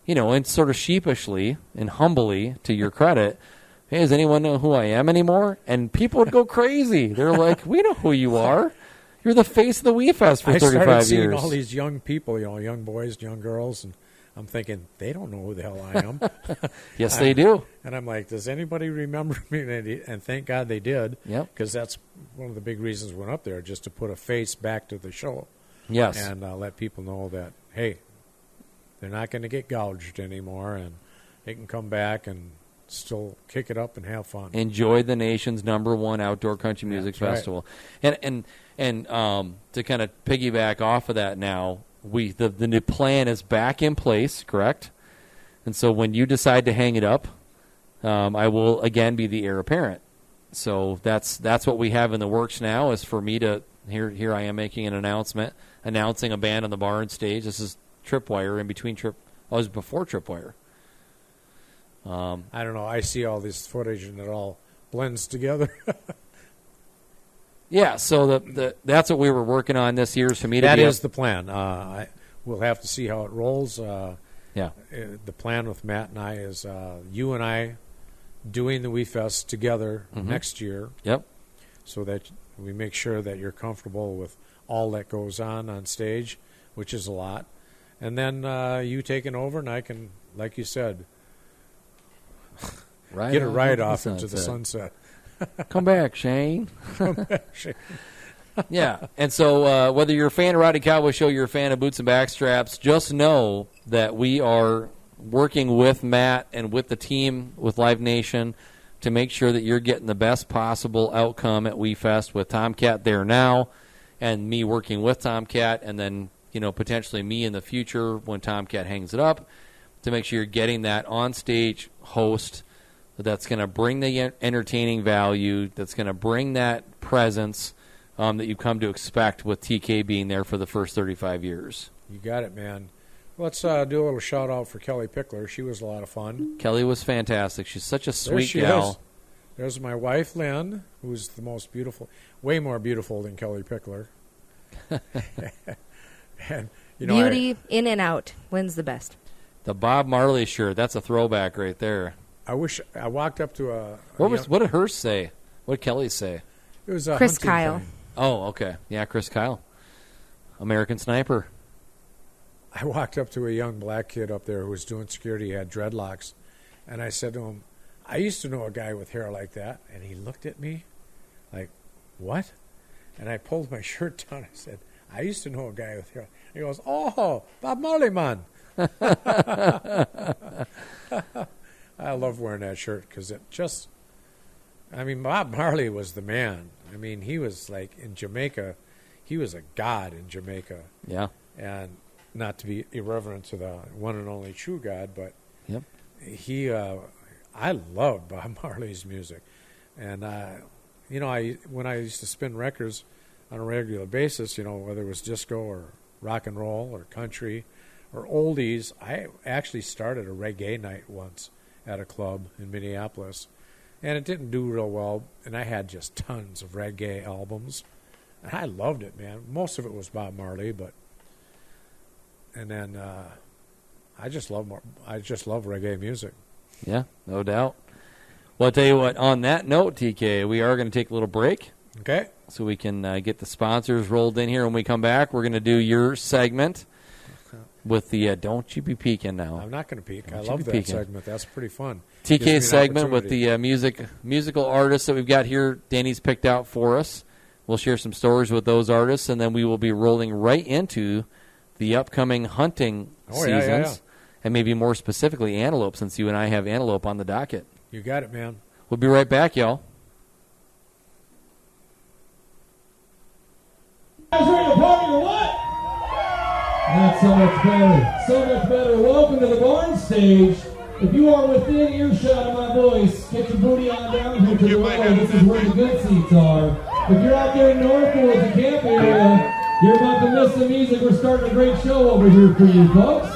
and sort of sheepishly and humbly, to your credit, hey, does anyone know who I am anymore? And people would go crazy. They're like, we know who you are. You're the face of the WeFest for 35 years. I started seeing all these young people, young boys, young girls, and I'm thinking, they don't know who the hell I am. Yes, they do. And I'm like, does anybody remember me? And thank God they did. Yep. Because that's one of the big reasons we went up there, just to put a face back to the show. Yes. And let people know that, hey, they're not going to get gouged anymore, and they can come back and still kick it up and have fun. Enjoy the nation's #1 outdoor country music festival. Right. And to kind of piggyback off of that now, the new plan is back in place, correct? And so when you decide to hang it up, I will again be the heir apparent. So that's what we have in the works now, is for me to here I am making an announcement, announcing a band on the barn stage. This is Tripwire in between it was before Tripwire. I don't know. I see all this footage and it all blends together. Yeah, so that's what we were working on this year. Is for me to that is the plan. We'll have to see how it rolls. The plan with Matt and I is you and I doing the WeFest together next year. Yep. So that we make sure that you're comfortable with all that goes on stage, which is a lot. And then you taking over, and I can, like you said, get a ride off into the sunset. Come back, Shane. Yeah, and so whether you're a fan of Rowdy Cowboy Show, you're a fan of Boots and Backstraps, just know that we are working with Matt and with the team, with Live Nation, to make sure that you're getting the best possible outcome at WeFest with Tomcat there now, and me working with Tomcat, and then potentially me in the future when Tomcat hangs it up, to make sure you're getting that on-stage host that's going to bring the entertaining value, that's going to bring that presence that you've come to expect with TK being there for the first 35 years. You got it, man. Let's do a little shout-out for Kelly Pickler. She was a lot of fun. Kelly was fantastic. She's such a sweet there she gal. Is. There's my wife, Lynn, who's the most beautiful, way more beautiful than Kelly Pickler. And, beauty in and out. Lynn's the best. The Bob Marley shirt, that's a throwback right there. I wish I walked up to a... What did hers say? What did Kelly say? It was a Chris Kyle. thing. Oh, okay. Yeah, Chris Kyle. American Sniper. I walked up to a young black kid up there who was doing security. He had dreadlocks. And I said to him, I used to know a guy with hair like that. And he looked at me like, what? And I pulled my shirt down. I said, I used to know a guy with hair. He goes, oh, Bob Marley, man. I love wearing that shirt because it just, Bob Marley was the man. He was like in Jamaica, he was a god in Jamaica. Yeah. And not to be irreverent to the one and only true God, but yep. I love Bob Marley's music. And, when I used to spin records on a regular basis, whether it was disco or rock and roll or country or oldies, I actually started a reggae night once at a club in Minneapolis, and it didn't do real well, and I had just tons of reggae albums, and I loved it, man. Most of it was Bob Marley, and then I just love reggae music. Yeah, no doubt. Well, I'll tell you what, on that note, TK, we are going to take a little break. Okay. So we can get the sponsors rolled in here. When we come back, we're going to do your segment with the Don't You Be Peeking now. I'm not going to peek. I love that segment. That's pretty fun. TK's segment with the musical artists that we've got here, Danny's picked out for us. We'll share some stories with those artists, and then we will be rolling right into the upcoming hunting seasons, yeah. and maybe more specifically antelope, since you and I have antelope on the docket. You got it, man. We'll be right back, y'all. You guys ready to party or what? Not so much better. So much better. Welcome to the barn stage. If you are within earshot of my voice, get your booty on down here to the right. This is where the good seats are. If you're out there in Northwoods, the camp area, you're about to miss the music. We're starting a great show over here for you, folks.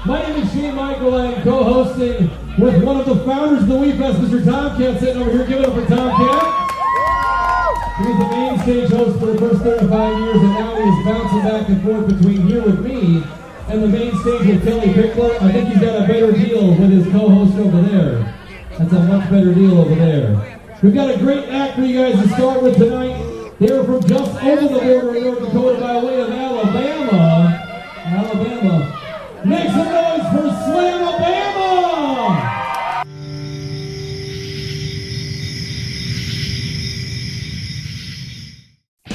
My name is Shane Michael. I am co-hosting with one of the founders of the WeFest, Mr. Tomcat, sitting over here. Give it up for Tomcat. He was the main stage host for the first 35 years, and now he is bouncing back and forth between here with me and the main stage with Kelly Pickler. I think he's got a better deal with his co-host over there. That's a much better deal over there. We've got a great act for you guys to start with tonight. They are from just over the border in North Dakota by way of Alabama. Make some noise for Slamabama!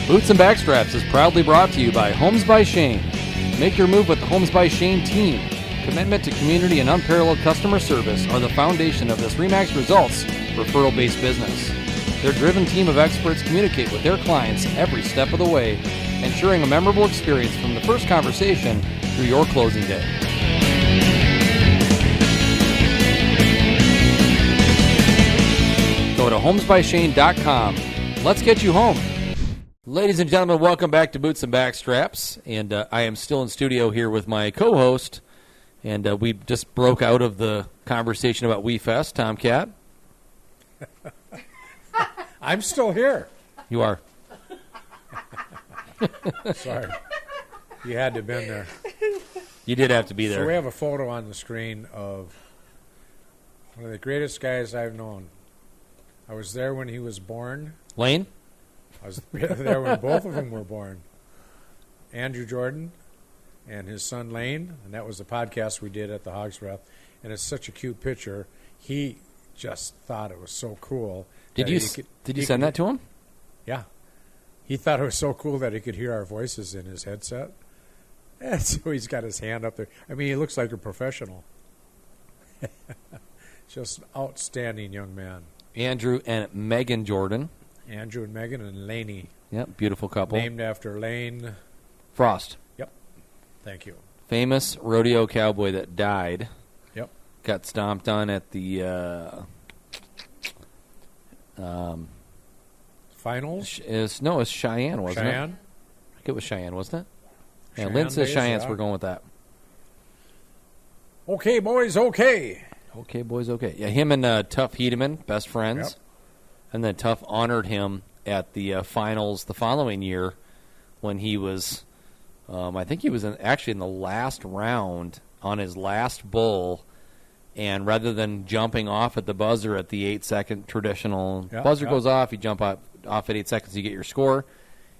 Boots and Backstraps is proudly brought to you by Homes by Shayne. Make your move with the Homes by Shayne team. Commitment to community and unparalleled customer service are the foundation of this RE/MAX Results referral-based business. Their driven team of experts communicate with their clients every step of the way, ensuring a memorable experience from the first conversation through your closing day. Go to homesbyshane.com. Let's get you home. Ladies and gentlemen, welcome back to Boots and Backstraps. And I am still in studio here with my co-host. And we just broke out of the conversation about WeFest, Tomcat. I'm still here. You are. Sorry. You had to have been there. You did have to be there. So we have a photo on the screen of one of the greatest guys I've known. I was there when he was born. Lane? I was there when both of them were born. Andrew Jordan and his son Lane, and that was the podcast we did at the Hoggs Breath. And it's such a cute picture. He just thought it was so cool. Did you send that to him? Yeah. He thought it was so cool that he could hear our voices in his headset. And so he's got his hand up there. I mean, he looks like a professional. Just outstanding young man. Andrew and Megan Jordan. Andrew and Megan and Laney. Yep, beautiful couple. Named after Lane Frost. Yep. Thank you. Famous rodeo cowboy that died. Yep. Got stomped on at the finals? It's Cheyenne, wasn't it? Cheyenne? I think it was Cheyenne, wasn't it? Yeah, Cheyenne Lynn says days, Cheyenne, so yeah. we're going with that. Okay, boys, okay. Okay, boys, okay. Yeah, him and Tuff Hedeman, best friends. Yep. And then Tuff honored him at the finals the following year when he was, I think he was actually in the last round on his last bull. And rather than jumping off at the buzzer at the 8-second traditional buzzer goes off, you jump off at 8 seconds, you get your score.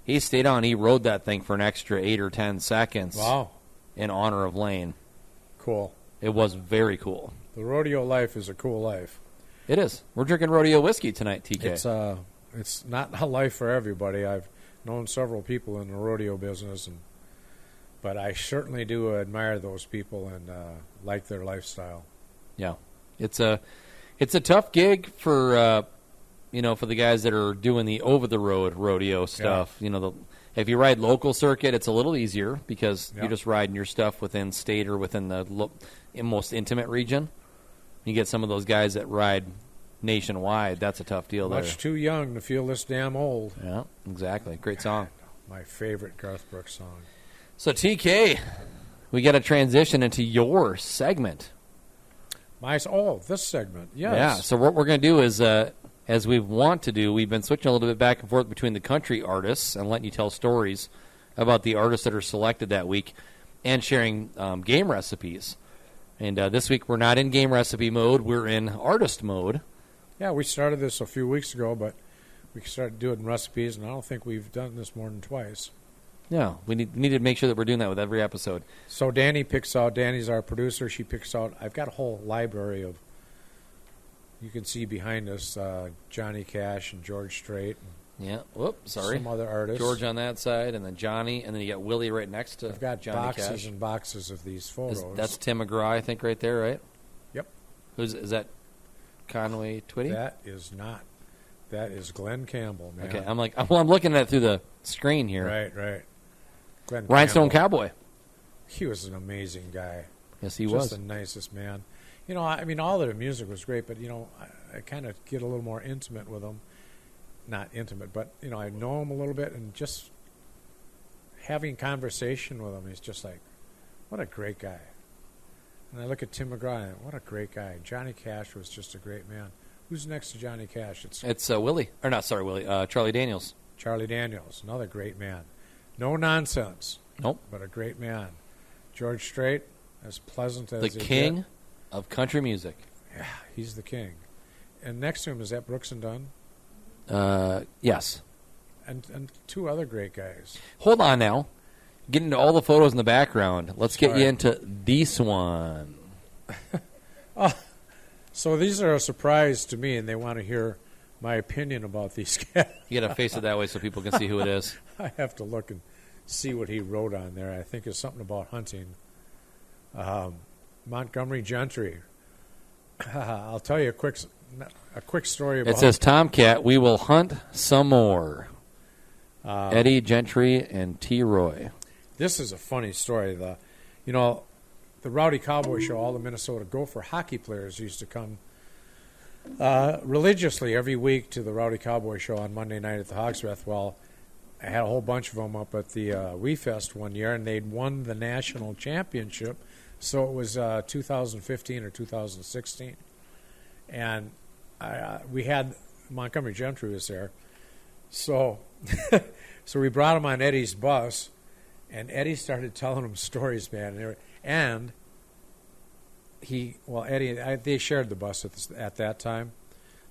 He stayed on. He rode that thing for an extra 8 or 10 seconds. Wow. In honor of Lane. Cool. It was very cool. The rodeo life is a cool life. It is. We're drinking rodeo whiskey tonight, TK. It's not a life for everybody. I've known several people in the rodeo business, but I certainly do admire those people and like their lifestyle. Yeah, it's a tough gig for for the guys that are doing the over the road rodeo stuff. Yeah. If you ride local circuit, it's a little easier because you're just riding your stuff within state or within the most intimate region. You get some of those guys that ride nationwide. That's a tough deal. Much too young to feel this damn old. Yeah, exactly. Great song. My favorite Garth Brooks song. So TK, we got to transition into your segment. This segment, yes. Yeah, so what we're going to do is, as we want to do, we've been switching a little bit back and forth between the country artists and letting you tell stories about the artists that are selected that week and sharing game recipes. And this week we're not in game recipe mode, we're in artist mode. Yeah, we started this a few weeks ago, but we started doing recipes, and I don't think we've done this more than twice. Yeah, we need to make sure that we're doing that with every episode. So Danny's our producer. She picks out, I've got a whole library of, you can see behind us, Johnny Cash and George Strait. Yeah, whoops, sorry. Some other artists. George on that side, and then Johnny, and then you got Willie right next to I've got Johnny boxes Cash. and boxes of these photos. That's Tim McGraw, I think, right there, right? Yep. Is that Conway Twitty? That is not. That is Glenn Campbell, man. Okay, I'm looking at it through the screen here. Right. Glenn Rhinestone Campbell. Cowboy. He was an amazing guy. Yes, he was. Just the nicest man. I mean, all their music was great, but, I kind of get a little more intimate with them. Not intimate, but, I know him a little bit, and just having conversation with him, he's just like, what a great guy. And I look at Tim McGraw, and what a great guy. Johnny Cash was just a great man. Who's next to Johnny Cash? It's Willie. Or not, sorry, Willie. Charlie Daniels. Charlie Daniels, another great man. No nonsense. Nope. But a great man. George Strait, as pleasant as the king of country music. Yeah, he's the king. And next to him, is that Brooks and Dunn? Yes. And two other great guys. Hold on now. Get into all the photos in the background. Let's get you into this one. So these are a surprise to me, and they want to hear my opinion about these guys. You got to face it that way so people can see who it is. I have to look and see what he wrote on there. I think it's something about hunting. Montgomery Gentry. I'll tell you a quick story about. It says, Tomcat, we will hunt some more. Eddie Gentry and T. Roy. This is a funny story. The Rowdy Cowboy Show, all the Minnesota Gopher hockey players used to come religiously every week to the Rowdy Cowboy Show on Monday night at the Hoggs. Well, I had a whole bunch of them up at the WeFest one year, and they'd won the national championship. So it was 2015 or 2016. And we had Montgomery Gentry was there. So we brought him on Eddie's bus, and Eddie started telling him stories, man. And Eddie, they shared the bus at that time.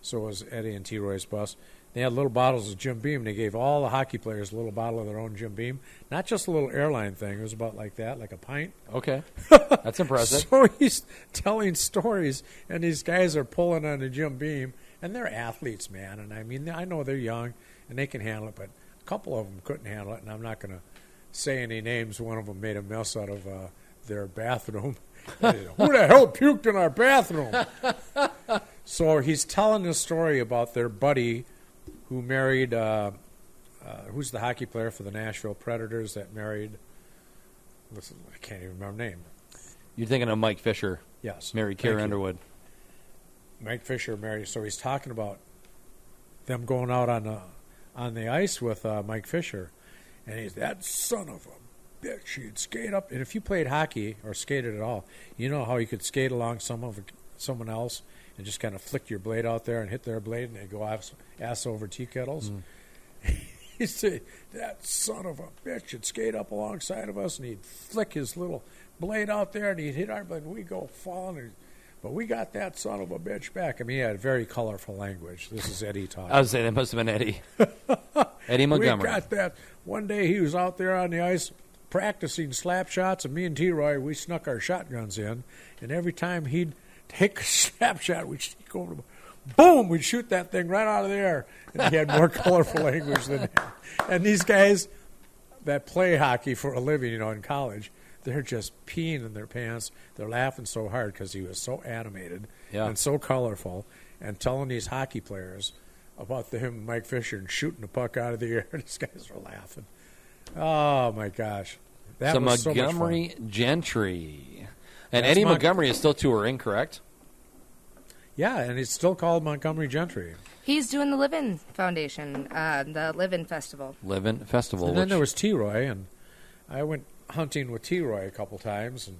So it was Eddie and T. Roy's bus. They had little bottles of Jim Beam. They gave all the hockey players a little bottle of their own Jim Beam. Not just a little airline thing. It was about like that, like a pint. Okay. That's impressive. So he's telling stories, and these guys are pulling on the Jim Beam, and they're athletes, man. And I mean, I know they're young, and they can handle it, but a couple of them couldn't handle it, and I'm not going to say any names. One of them made a mess out of their bathroom. Who the hell puked in our bathroom? So he's telling this story about their buddy who married, who's the hockey player for the Nashville Predators that married, I can't even remember her name. You're thinking of Mike Fisher. Yes. Married Carrie Underwood. Mike Fisher married, so he's talking about them going out on the ice with Mike Fisher, and he's that son of a bitch. He'd skate up, and if you played hockey or skated at all, you know how you could skate along someone else and just kind of flick your blade out there and hit their blade, and they go ass over tea kettles. He'd say, that son of a bitch would skate up alongside of us, and he'd flick his little blade out there, and he'd hit our blade, and we'd go falling. But we got that son of a bitch back. I mean, he had very colorful language. This is Eddie talking. I was saying that must have been Eddie. Eddie Montgomery. We got that. One day he was out there on the ice practicing slap shots, and me and T-Roy, we snuck our shotguns in, and every time he'd take a slap shot, we'd sneak over to him. Boom! We'd shoot that thing right out of the air. And he had more colorful language than that. And these guys that play hockey for a living, in college, they're just peeing in their pants. They're laughing so hard because he was so animated and so colorful, and telling these hockey players about him and Mike Fisher and shooting the puck out of the air. These guys are laughing. Oh, my gosh. That was so much fun. Montgomery Gentry. And Eddie Montgomery is still touring, correct? Yeah, and it's still called Montgomery Gentry. He's doing the Livin' Foundation, the Livin' Festival. Livin' Festival. And then there was T-Roy, and I went hunting with T-Roy a couple times, and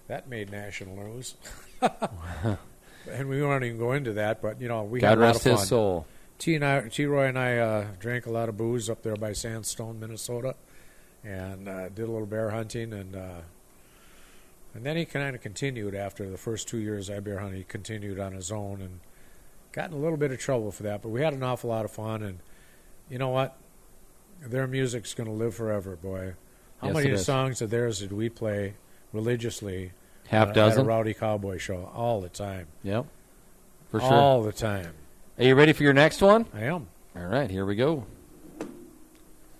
that made national news. And we won't even go into that, but, we had a lot of fun. God rest his soul. T-Roy and I drank a lot of booze up there by Sandstone, Minnesota, and did a little bear hunting, and then he kind of continued after the first 2 years I bear hunted. He continued on his own and got in a little bit of trouble for that. But we had an awful lot of fun. And you know what? Their music's going to live forever, boy. How many songs of theirs did we play religiously Half dozen? At a Rowdy Cowboy Show? All the time. Yep. For sure. All the time. Are you ready for your next one? I am. All right, here we go.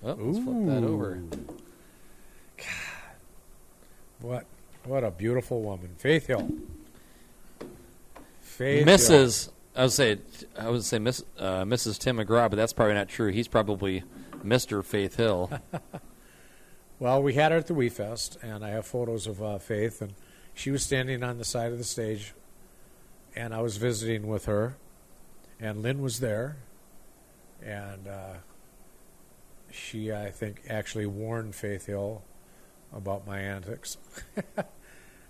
Oh, let's flip that over. God. What a beautiful woman. Faith Hill. Mrs. Hill. I would say Mrs. Tim McGraw, but that's probably not true. He's probably Mr. Faith Hill. Well, we had her at the WeFest, and I have photos of Faith, and she was standing on the side of the stage and I was visiting with her, and Lynn was there, and she, I think, actually warned Faith Hill about my antics.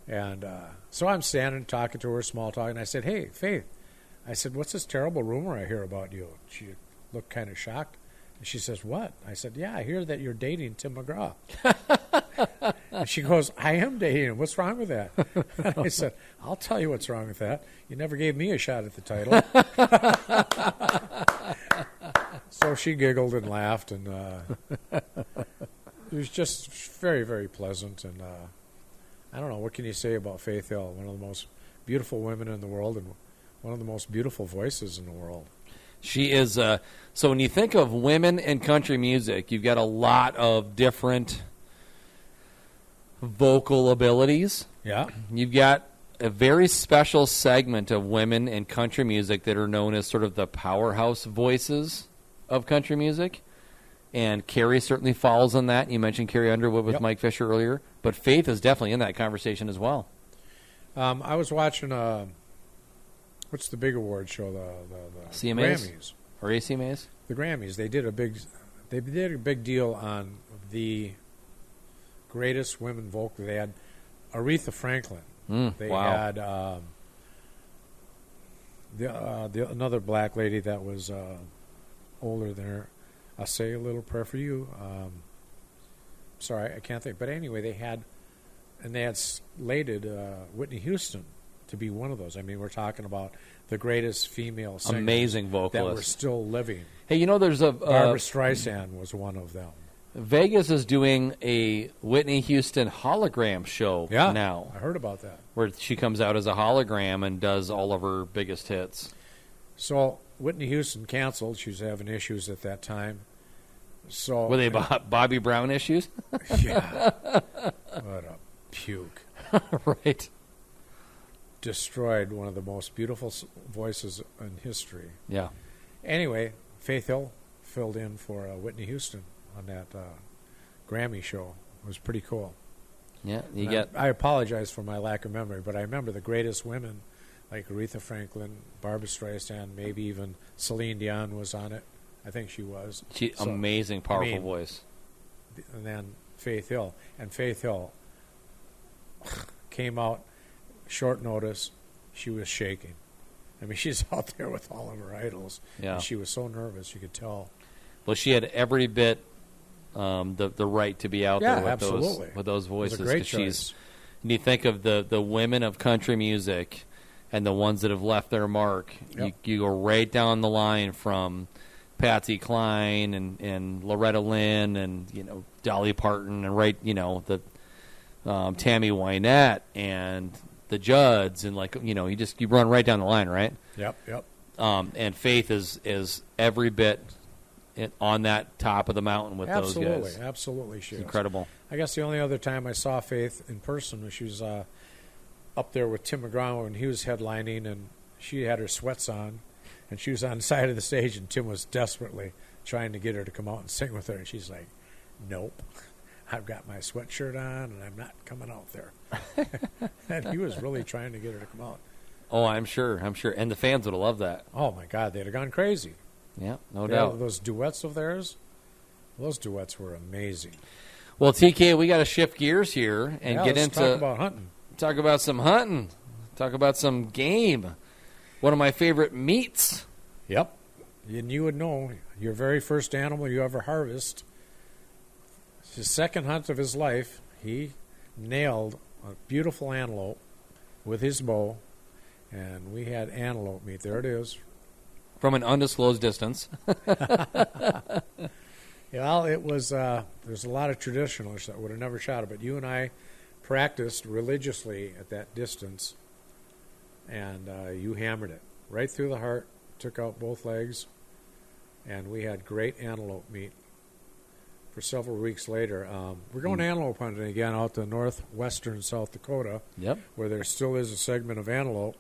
And so I'm standing talking to her, small talk, and I said, "Hey, Faith," I said, "what's this terrible rumor I hear about you?" She looked kind of shocked. And she says, "What?" I said, "Yeah, I hear that you're dating Tim McGraw." And she goes, "I am dating him. What's wrong with that?" And I said, "I'll tell you what's wrong with that. You never gave me a shot at the title." So she giggled and laughed, and it was just very, very pleasant. And I don't know, what can you say about Faith Hill? One of the most beautiful women in the world and one of the most beautiful voices in the world. She is, so when you think of women in country music, you've got a lot of different vocal abilities. Yeah. You've got a very special segment of women in country music that are known as sort of the powerhouse voices of country music. And Carrie certainly falls on that. You mentioned Carrie Underwood with Mike Fisher earlier. But Faith is definitely in that conversation as well. I was watching, what's the big award show? The CMAs? Grammys. Or ACMAs? The Grammys. They did a big deal on the greatest women vocal. They had Aretha Franklin. They had another black lady that was older than her. I'll say a little prayer for you. Sorry, I can't think. But anyway, they had slated Whitney Houston to be one of those. I mean, we're talking about the greatest female singers amazing vocalist that were still living. Hey, you know, there's a Barbra Streisand was one of them. Vegas is doing a Whitney Houston hologram show now. I heard about that. Where she comes out as a hologram and does all of her biggest hits. So Whitney Houston canceled. She was having issues at that time. So were they Bobby Brown issues? Yeah. What a puke. Right. Destroyed one of the most beautiful voices in history. Yeah. Anyway, Faith Hill filled in for Whitney Houston on that Grammy show. It was pretty cool. Yeah, I apologize for my lack of memory, but I remember the greatest women like Aretha Franklin, Barbra Streisand, maybe even Celine Dion was on it. I think she was. Amazing, powerful voice. And then Faith Hill. And Faith Hill came out short notice. She was shaking. I mean, she's out there with all of her idols. Yeah. And she was so nervous, you could tell. Well, she had every bit the right to be out there with those voices. It was a great choice. And you think of the women of country music and the ones that have left their mark. Yep. You go right down the line from Patsy Cline and Loretta Lynn and Dolly Parton and the Tammy Wynette and the Judds and you run right down the line, right? Yep. And Faith is every bit on that top of the mountain with those guys. Absolutely, she is is. Incredible. I guess the only other time I saw Faith in person was she was up there with Tim McGraw when he was headlining, and she had her sweats on, and she was on the side of the stage, and Tim was desperately trying to get her to come out and sing with her, and she's like, "Nope, I've got my sweatshirt on, and I'm not coming out there." And he was really trying to get her to come out. Oh, I'm sure. And the fans would have loved that. Oh, my God, they'd have gone crazy. Yeah, no doubt. Those duets of theirs, those duets were amazing. Well, TK, we got to shift gears here and get into talk about hunting. Talk about some hunting. Talk about some game. One of my favorite meats. Yep. And you would know your very first animal you ever harvest. His second hunt of his life, he nailed a beautiful antelope with his bow, and we had antelope meat. There it is. From an undisclosed distance. Well, it was, there's a lot of traditionalists that would have never shot it, but you and I practiced religiously at that distance, and you hammered it right through the heart, took out both legs, and we had great antelope meat for several weeks later. We're going antelope hunting again out to northwestern South Dakota, where there still is a segment of antelope.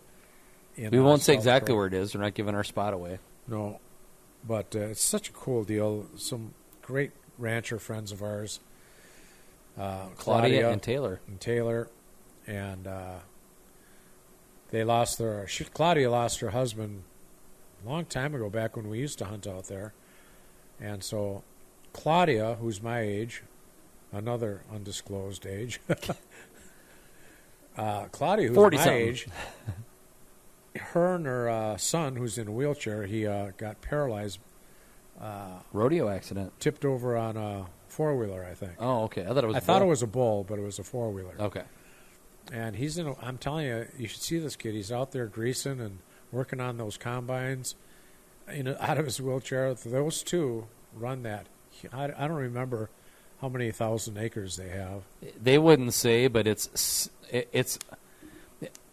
We won't say exactly where it is. We're not giving our spot away. No, but it's such a cool deal. Some great rancher friends of ours, Claudia and Taylor. And they lost Claudia lost her husband a long time ago, back when we used to hunt out there. And so Claudia, who's my age, another undisclosed age, Claudia, who's 40 my something. age, her and her son, who's in a wheelchair, he got paralyzed, Rodeo accident. tipped over on a four-wheeler, I think. Oh, okay. I thought it was. I thought it was a bull, but it was a four-wheeler. Okay. And he's I'm telling you, you should see this kid. He's out there greasing and working on those combines, out of his wheelchair. Those two run that. I don't remember how many thousand acres they have. They wouldn't say, but it's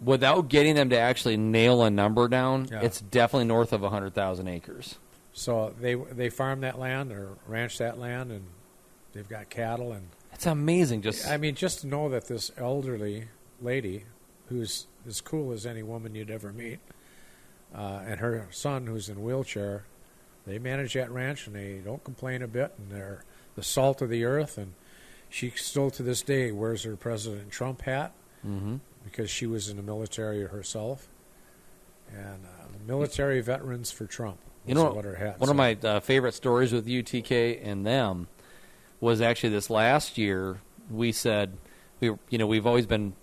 without getting them to actually nail a number down. Yeah. It's definitely north of 100,000 acres. So they farm that land or ranch that land, and they've got cattle. And It's amazing. Just to know that this elderly lady, who's as cool as any woman you'd ever meet, and her son, who's in a wheelchair, they manage that ranch, and they don't complain a bit, and they're the salt of the earth. And she still to this day wears her President Trump hat, because she was in the military herself. And military veterans for Trump. What her hat one said. of my favorite stories with UTK and them was actually this last year. We said we've always been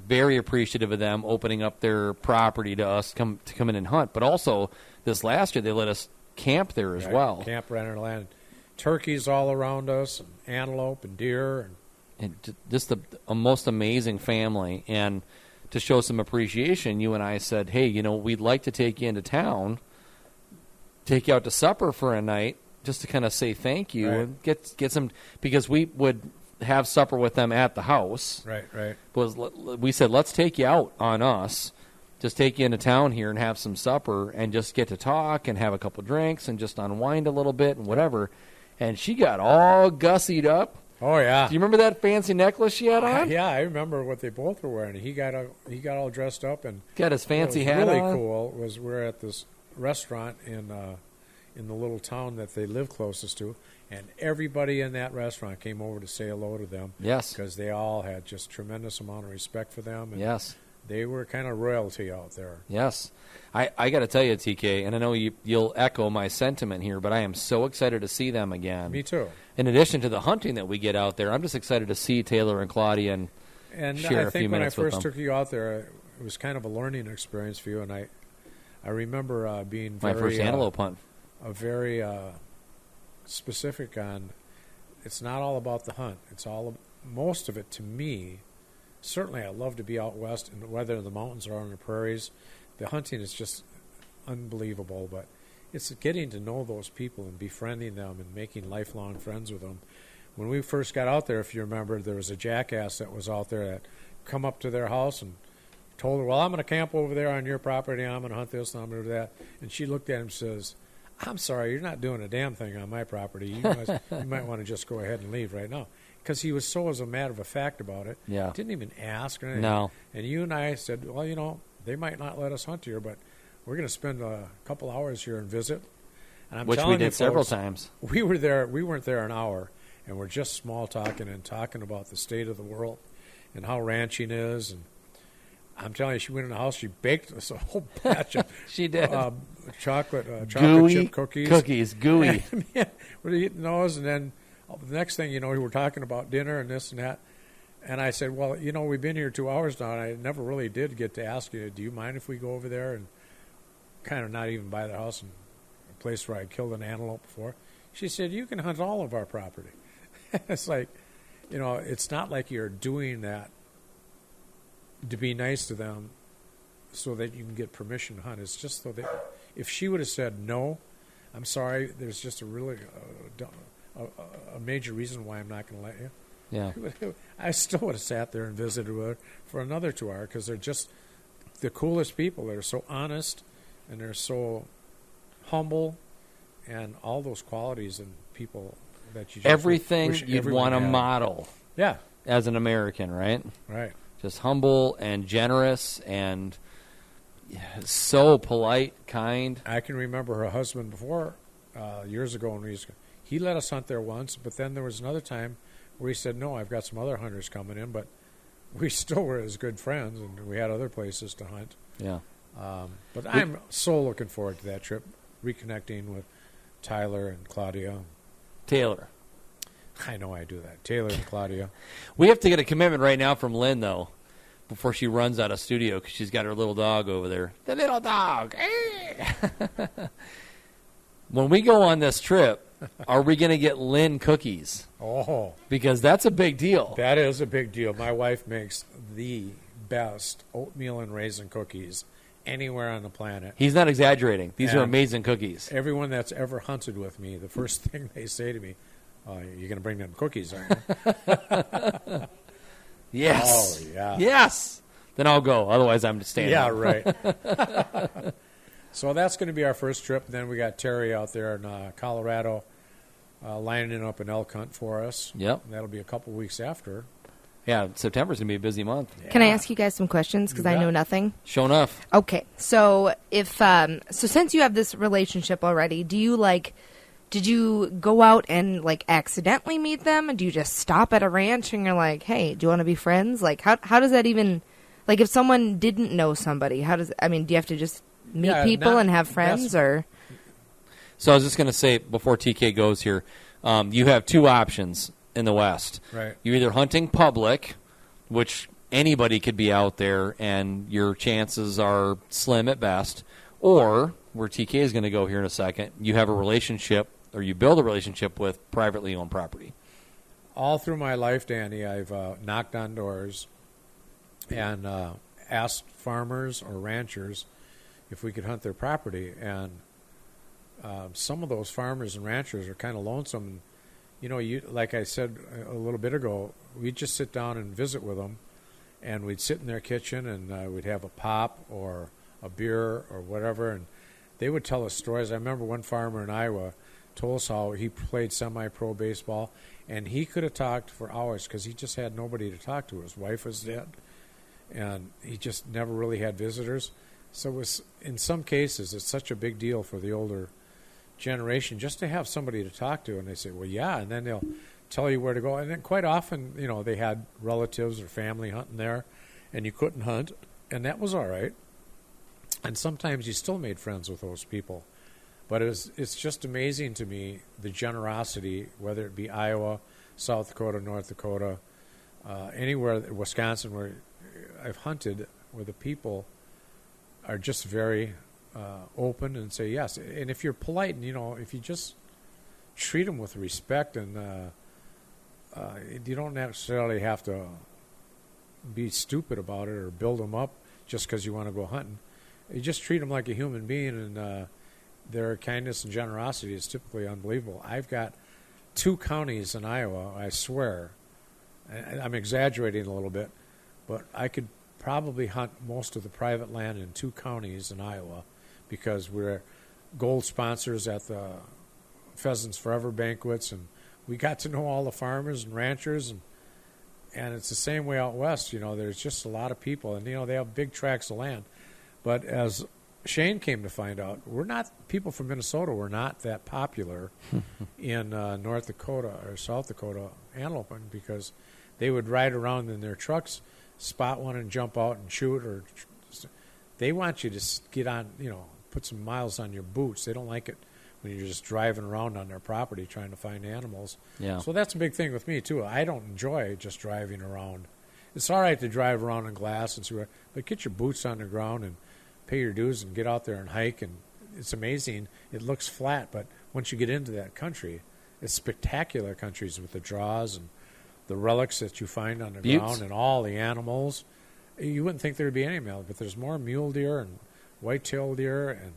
very appreciative of them opening up their property to us to come in and hunt. But also this last year they let us camp there as well. Camp right on our land. Turkeys all around us, and antelope and deer. And just a most amazing family. And to show some appreciation, you and I said, hey, we'd like to take you into town, take you out to supper for a night, just to kind of say thank you and get some, because we would have supper with them at the house. Right. We said, let's take you out on us, just take you into town here and have some supper and just get to talk and have a couple drinks and just unwind a little bit and whatever. And she got all gussied up. Oh yeah. Do you remember that fancy necklace she had on? Yeah, I remember what they both were wearing. He got all dressed up and Got his fancy what hat was on. really cool was we're at this restaurant in the little town that they live closest to, and everybody in that restaurant came over to say hello to them. Yes. Because they all had just tremendous amount of respect for them. And Yes. They were kind of royalty out there. Yes. I got to tell you, TK, and I know you'll echo my sentiment here, but I am so excited to see them again. Me too. In addition to the hunting that we get out there, I'm just excited to see Taylor and Claudia and share I a few think when I minutes with first them. took you out there, it was kind of a learning experience for you, and I remember being My very, first antelope hunt. very specific on. It's not all about the hunt. Most of it to me. Certainly, I love to be out west, and whether in the mountains or on the prairies, the hunting is just unbelievable. But it's getting to know those people and befriending them and making lifelong friends with them. When we first got out there, if you remember, there was a jackass that was out there that come up to their house and told her, well, I'm going to camp over there on your property, and I'm going to hunt this, and I'm going to do that. And she looked at him and says, I'm sorry, you're not doing a damn thing on my property. You might want to just go ahead and leave right now. Because he was so, as a matter of fact, about it. Yeah. Didn't even ask or anything. No. And you and I said, well, they might not let us hunt here, but we're going to spend a couple hours here and visit. And I'm Which we telling you, did several folks, times. We were there. We weren't there an hour, and we're just small talking and talking about the state of the world and how ranching is. And I'm telling you, she went in the house. She baked us a whole batch of She did. chocolate Gooey chip cookies. Cookies, gooey. Yeah, we're eating those, and then the next thing you know, we were talking about dinner and this and that. And I said, well, we've been here 2 hours now, and I never really did get to ask you, do you mind if we go over there and kind of not even by the house and a place where I killed an antelope before? She said, you can hunt all of our property. It's like, it's not like you're doing that to be nice to them so that you can get permission to hunt. It's just so that if she would have said, no, I'm sorry, there's just a really a major reason why I'm not going to let you. Yeah. I still would have sat there and visited with her for another 2 hours because they're just the coolest people. They're so honest and they're so humble and all those qualities in people that you just Everything wish you'd everyone want to had. model Yeah, as an American, right? right. Just humble and generous and so polite, kind. I can remember her husband before years ago when he let us hunt there once, but then there was another time where he said, no, I've got some other hunters coming in, but we still were as good friends, and we had other places to hunt. Yeah. But I'm so looking forward to that trip, reconnecting with Tyler and Claudia. Taylor. I know I do that. Taylor and Claudia. We have to get a commitment right now from Lynn, though, before she runs out of studio because she's got her little dog over there. The little dog. When we go on this trip, are we going to get Lynn cookies? Oh. Because that's a big deal. That is a big deal. My wife makes the best oatmeal and raisin cookies anywhere on the planet. He's not exaggerating. These are And amazing cookies. Everyone that's ever hunted with me, the first thing they say to me, you're going to bring them cookies, aren't you? Yes. Oh, yeah. Yes. Then I'll go. Otherwise, I'm just staying. Yeah, home. right. So that's going to be our first trip. Then we got Terry out there in Colorado lining up an elk hunt for us. Yep. And that'll be a couple weeks after. Yeah, September's going to be a busy month. Can I ask you guys some questions? Because I know nothing. Show enough. Okay, so if so since you have this relationship already, did you go out and like accidentally meet them, and do you just stop at a ranch and you're like, hey, do you want to be friends? Like how does that even, like, if someone didn't know somebody, do you have to just meet people and have friends, or? So I was just going to say before TK goes here, you have two options in the West. Right. You're either hunting public, which anybody could be out there and your chances are slim at best, or where TK is going to go here in a second, you have a relationship or you build a relationship with privately owned property. All through my life, Danny, I've knocked on doors and asked farmers or ranchers if we could hunt their property. And some of those farmers and ranchers are kind of lonesome. You know, like I said a little bit ago, we'd just sit down and visit with them, and we'd sit in their kitchen and we'd have a pop or a beer or whatever, and they would tell us stories. I remember one farmer in Iowa told us how he played semi-pro baseball, and he could have talked for hours because he just had nobody to talk to. His wife was dead, and he just never really had visitors. So it was, in some cases, it's such a big deal for the older generation just to have somebody to talk to. And they say, well, yeah, and then they'll tell you where to go. And then quite often, you know, they had relatives or family hunting there, and you couldn't hunt, and that was all right. And sometimes you still made friends with those people. But it's just amazing to me, the generosity, whether it be Iowa, South Dakota, North Dakota, anywhere, Wisconsin, where I've hunted, where the people are just very open and say yes. And if you're polite and, you know, if you just treat them with respect, and you don't necessarily have to be stupid about it or build them up just because you want to go hunting. You just treat them like a human being, and their kindness and generosity is typically unbelievable. I've got 2 counties in Iowa, I swear. I'm exaggerating a little bit, but I could probably hunt most of the private land in 2 counties in Iowa because we're gold sponsors at the Pheasants Forever banquets, and we got to know all the farmers and ranchers, and it's the same way out west. You know, there's just a lot of people, and, you know, they have big tracts of land. But as Shane came to find out, people from Minnesota were not that popular in North Dakota or South Dakota anteloping, because they would ride around in their trucks, spot one and jump out and shoot, or they want you to get on, you know, put some miles on your boots. They don't like it when you're just driving around on their property trying to find animals. Yeah. So that's a big thing with me, too. I don't enjoy just driving around. It's all right to drive around in glass and see what, but get your boots on the ground and pay your dues and get out there and hike. And it's amazing. It looks flat, but once you get into that country, it's spectacular countries with the draws and the relics that you find on the ground and all the animals. You wouldn't think there would be any mammal, but there's more mule deer and white-tailed deer and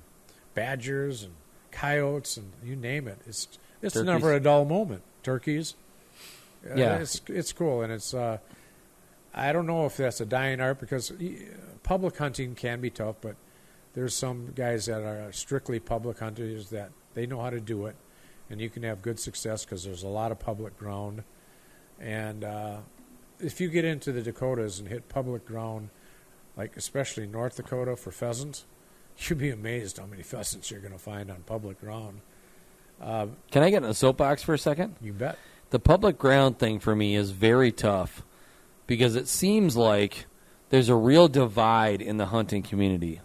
badgers and coyotes and you name it. It's turkeys. Never a dull moment. Turkeys. Yeah. It's cool, and it's I don't know if that's a dying art, because public hunting can be tough, but there's some guys that are strictly public hunters that they know how to do it, and you can have good success because there's a lot of public ground. And if you get into the Dakotas and hit public ground, like especially North Dakota for pheasants, you'd be amazed how many pheasants you're going to find on public ground. Can I get in a soapbox for a second? You bet. The public ground thing for me is very tough, because it seems like there's a real divide in the hunting community.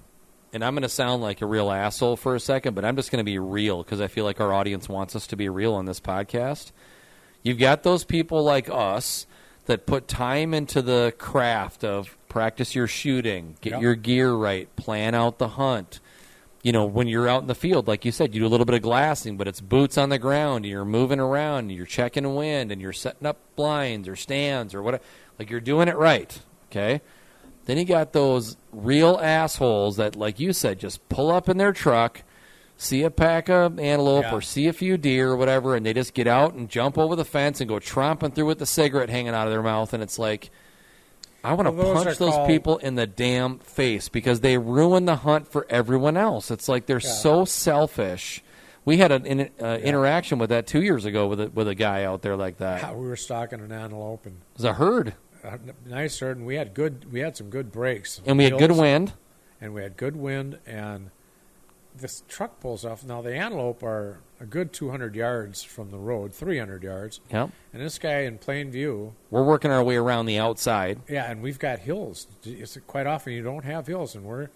And I'm going to sound like a real asshole for a second, but I'm just going to be real because I feel like our audience wants us to be real on this podcast. You've got those people like us that put time into the craft of practice your shooting, get your gear right, plan out the hunt. You know, when you're out in the field, like you said, you do a little bit of glassing, but it's boots on the ground, and you're moving around, and you're checking wind, and you're setting up blinds or stands or whatever. Like, you're doing it right, okay? Then you got those real assholes that, like you said, just pull up in their truck, see a pack of antelope or see a few deer or whatever, and they just get out and jump over the fence and go tromping through with the cigarette hanging out of their mouth, and it's like, I want to punch those people in the damn face because they ruin the hunt for everyone else. It's like they're so selfish. We had an interaction with that 2 years ago with a guy out there like that. Yeah, we were stalking an antelope, and it was a herd. A nice herd, and we had some good breaks, and we had good wind, and this truck pulls off. Now the antelope are a good 200 yards from the road, 300 yards. Yep. And this guy in plain view. We're working our way around the outside. Yeah, and we've got hills. It's quite often you don't have hills, and we're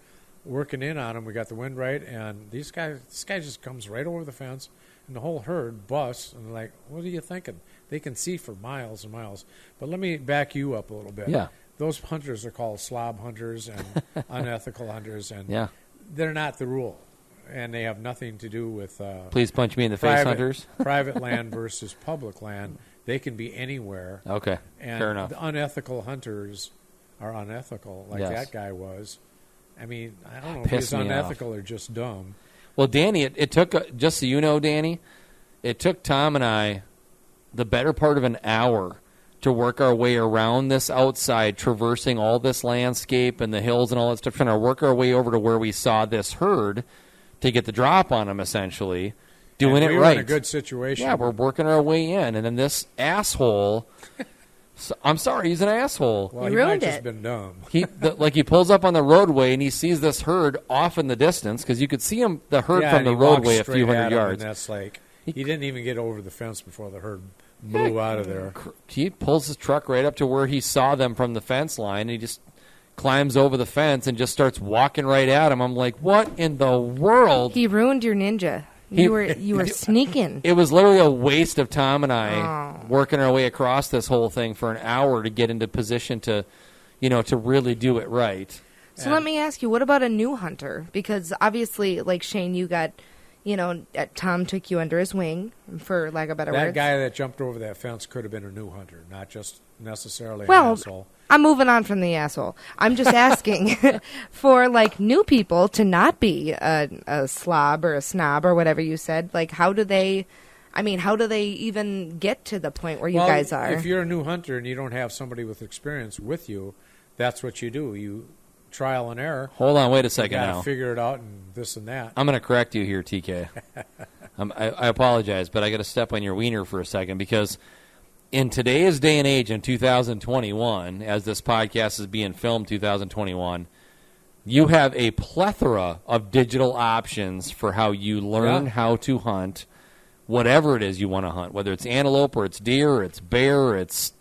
working in on them. We got the wind right, and this guy just comes right over the fence, and the whole herd busts. And like, what are you thinking? They can see for miles and miles. But let me back you up a little bit. Yeah. Those hunters are called slob hunters and unethical hunters, and they're not the rule. And they have nothing to do with please punch me in the face, hunters. Private land versus public land. They can be anywhere. Okay, and fair enough. The unethical hunters are unethical, like that guy was. I mean, I don't know if he's unethical or just dumb. Well, Danny, it took, just so you know, Danny, it took Tom and I the better part of an hour to work our way around this outside, traversing all this landscape and the hills and all that stuff, trying to work our way over to where we saw this herd to get the drop on them, essentially, doing it right. We're in a good situation. Yeah, we're working our way in, and then this asshole. I'm sorry, he's an asshole. Well, he might just been dumb. He pulls up on the roadway and he sees this herd off in the distance because you could see the herd from the roadway a few hundred yards. And that's like he didn't even get over the fence before the herd blew out of there. He pulls his truck right up to where he saw them from the fence line, and he just climbs over the fence and just starts walking right at him. I'm like, what in the world? He ruined your ninja. You were sneaking. It was literally a waste of Tom and I working our way across this whole thing for an hour to get into position to really do it right. So let me ask you, what about a new hunter? Because obviously, like Shane, you got, Tom took you under his wing, for lack of better words. That guy that jumped over that fence could have been a new hunter, not just necessarily an asshole. I'm moving on from the asshole. I'm just asking for, new people to not be a slob or a snob or whatever you said. Like, how do they even get to the point where you guys are? If you're a new hunter and you don't have somebody with experience with you, that's what you do. You trial and error. Hold on, wait a second now. Figure it out and this and that. I'm going to correct you here, TK. I apologize, but I got to step on your wiener for a second because in today's day and age, in 2021, as this podcast is being filmed 2021, you have a plethora of digital options for how you learn how to hunt whatever it is you want to hunt, whether it's antelope or it's deer or it's bear or it's,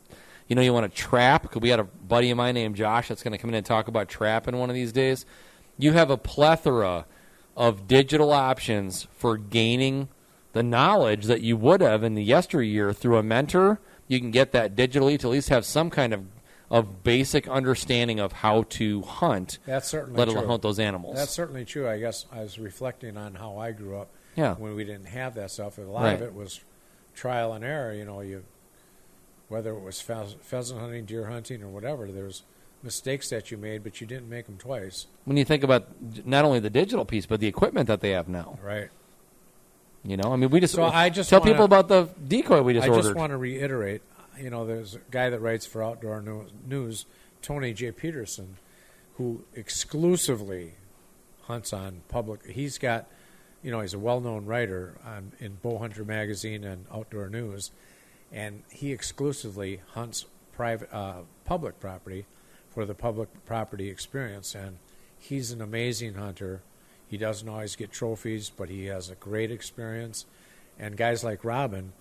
you want to trap. Because we had a buddy of mine named Josh that's going to come in and talk about trapping one of these days. You have a plethora of digital options for gaining the knowledge that you would have in the yesteryear through a mentor. You can get that digitally to at least have some kind of basic understanding of how to hunt. That's certainly let alone true. Hunt those animals. That's certainly true. I guess I was reflecting on how I grew up when we didn't have that stuff. A lot of it was trial and error. Whether it was pheasant hunting, deer hunting, or whatever, there's mistakes that you made, but you didn't make them twice. When you think about not only the digital piece, but the equipment that they have now. Right. We just tell people about the decoy we just ordered. I just want to reiterate, there's a guy that writes for Outdoor News, Tony J. Peterson, who exclusively hunts on public. He's got, he's a well-known writer in Bowhunter Magazine and Outdoor News, and he exclusively hunts public property for the public property experience, and he's an amazing hunter. He doesn't always get trophies, but he has a great experience. And guys like Robin,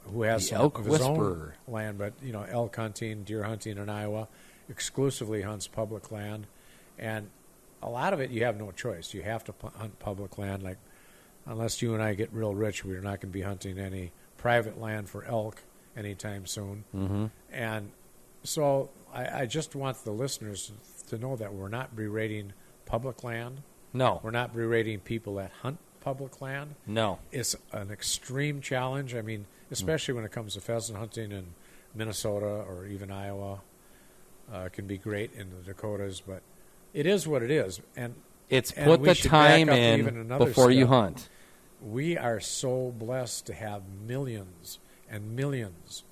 who has some of his own land, but elk hunting, deer hunting in Iowa, exclusively hunts public land, and a lot of it you have no choice. You have to hunt public land. Like, unless you and I get real rich, we're not going to be hunting any private land for elk anytime soon. Mm-hmm. And so I just want the listeners to know that we're not berating public land. No. We're not berating people that hunt public land. No. It's an extreme challenge. I mean, especially when it comes to pheasant hunting in Minnesota or even Iowa. It can be great in the Dakotas, but it is what it is. And it's and put we the should time back up in even another before you step. hunt. We are so blessed to have millions and millions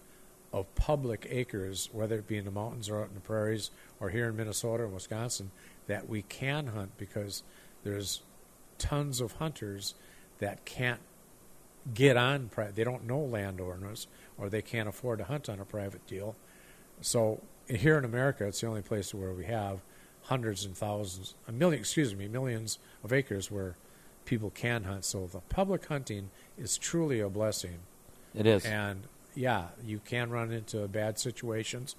of public acres, whether it be in the mountains or out in the prairies or here in Minnesota and Wisconsin, that we can hunt because there's tons of hunters that can't get on. They don't know landowners or they can't afford to hunt on a private deal. So here in America, it's the only place where we have hundreds and thousands, millions of acres where people can hunt. So the public hunting is truly a blessing. It is. And yeah, you can run into bad situations.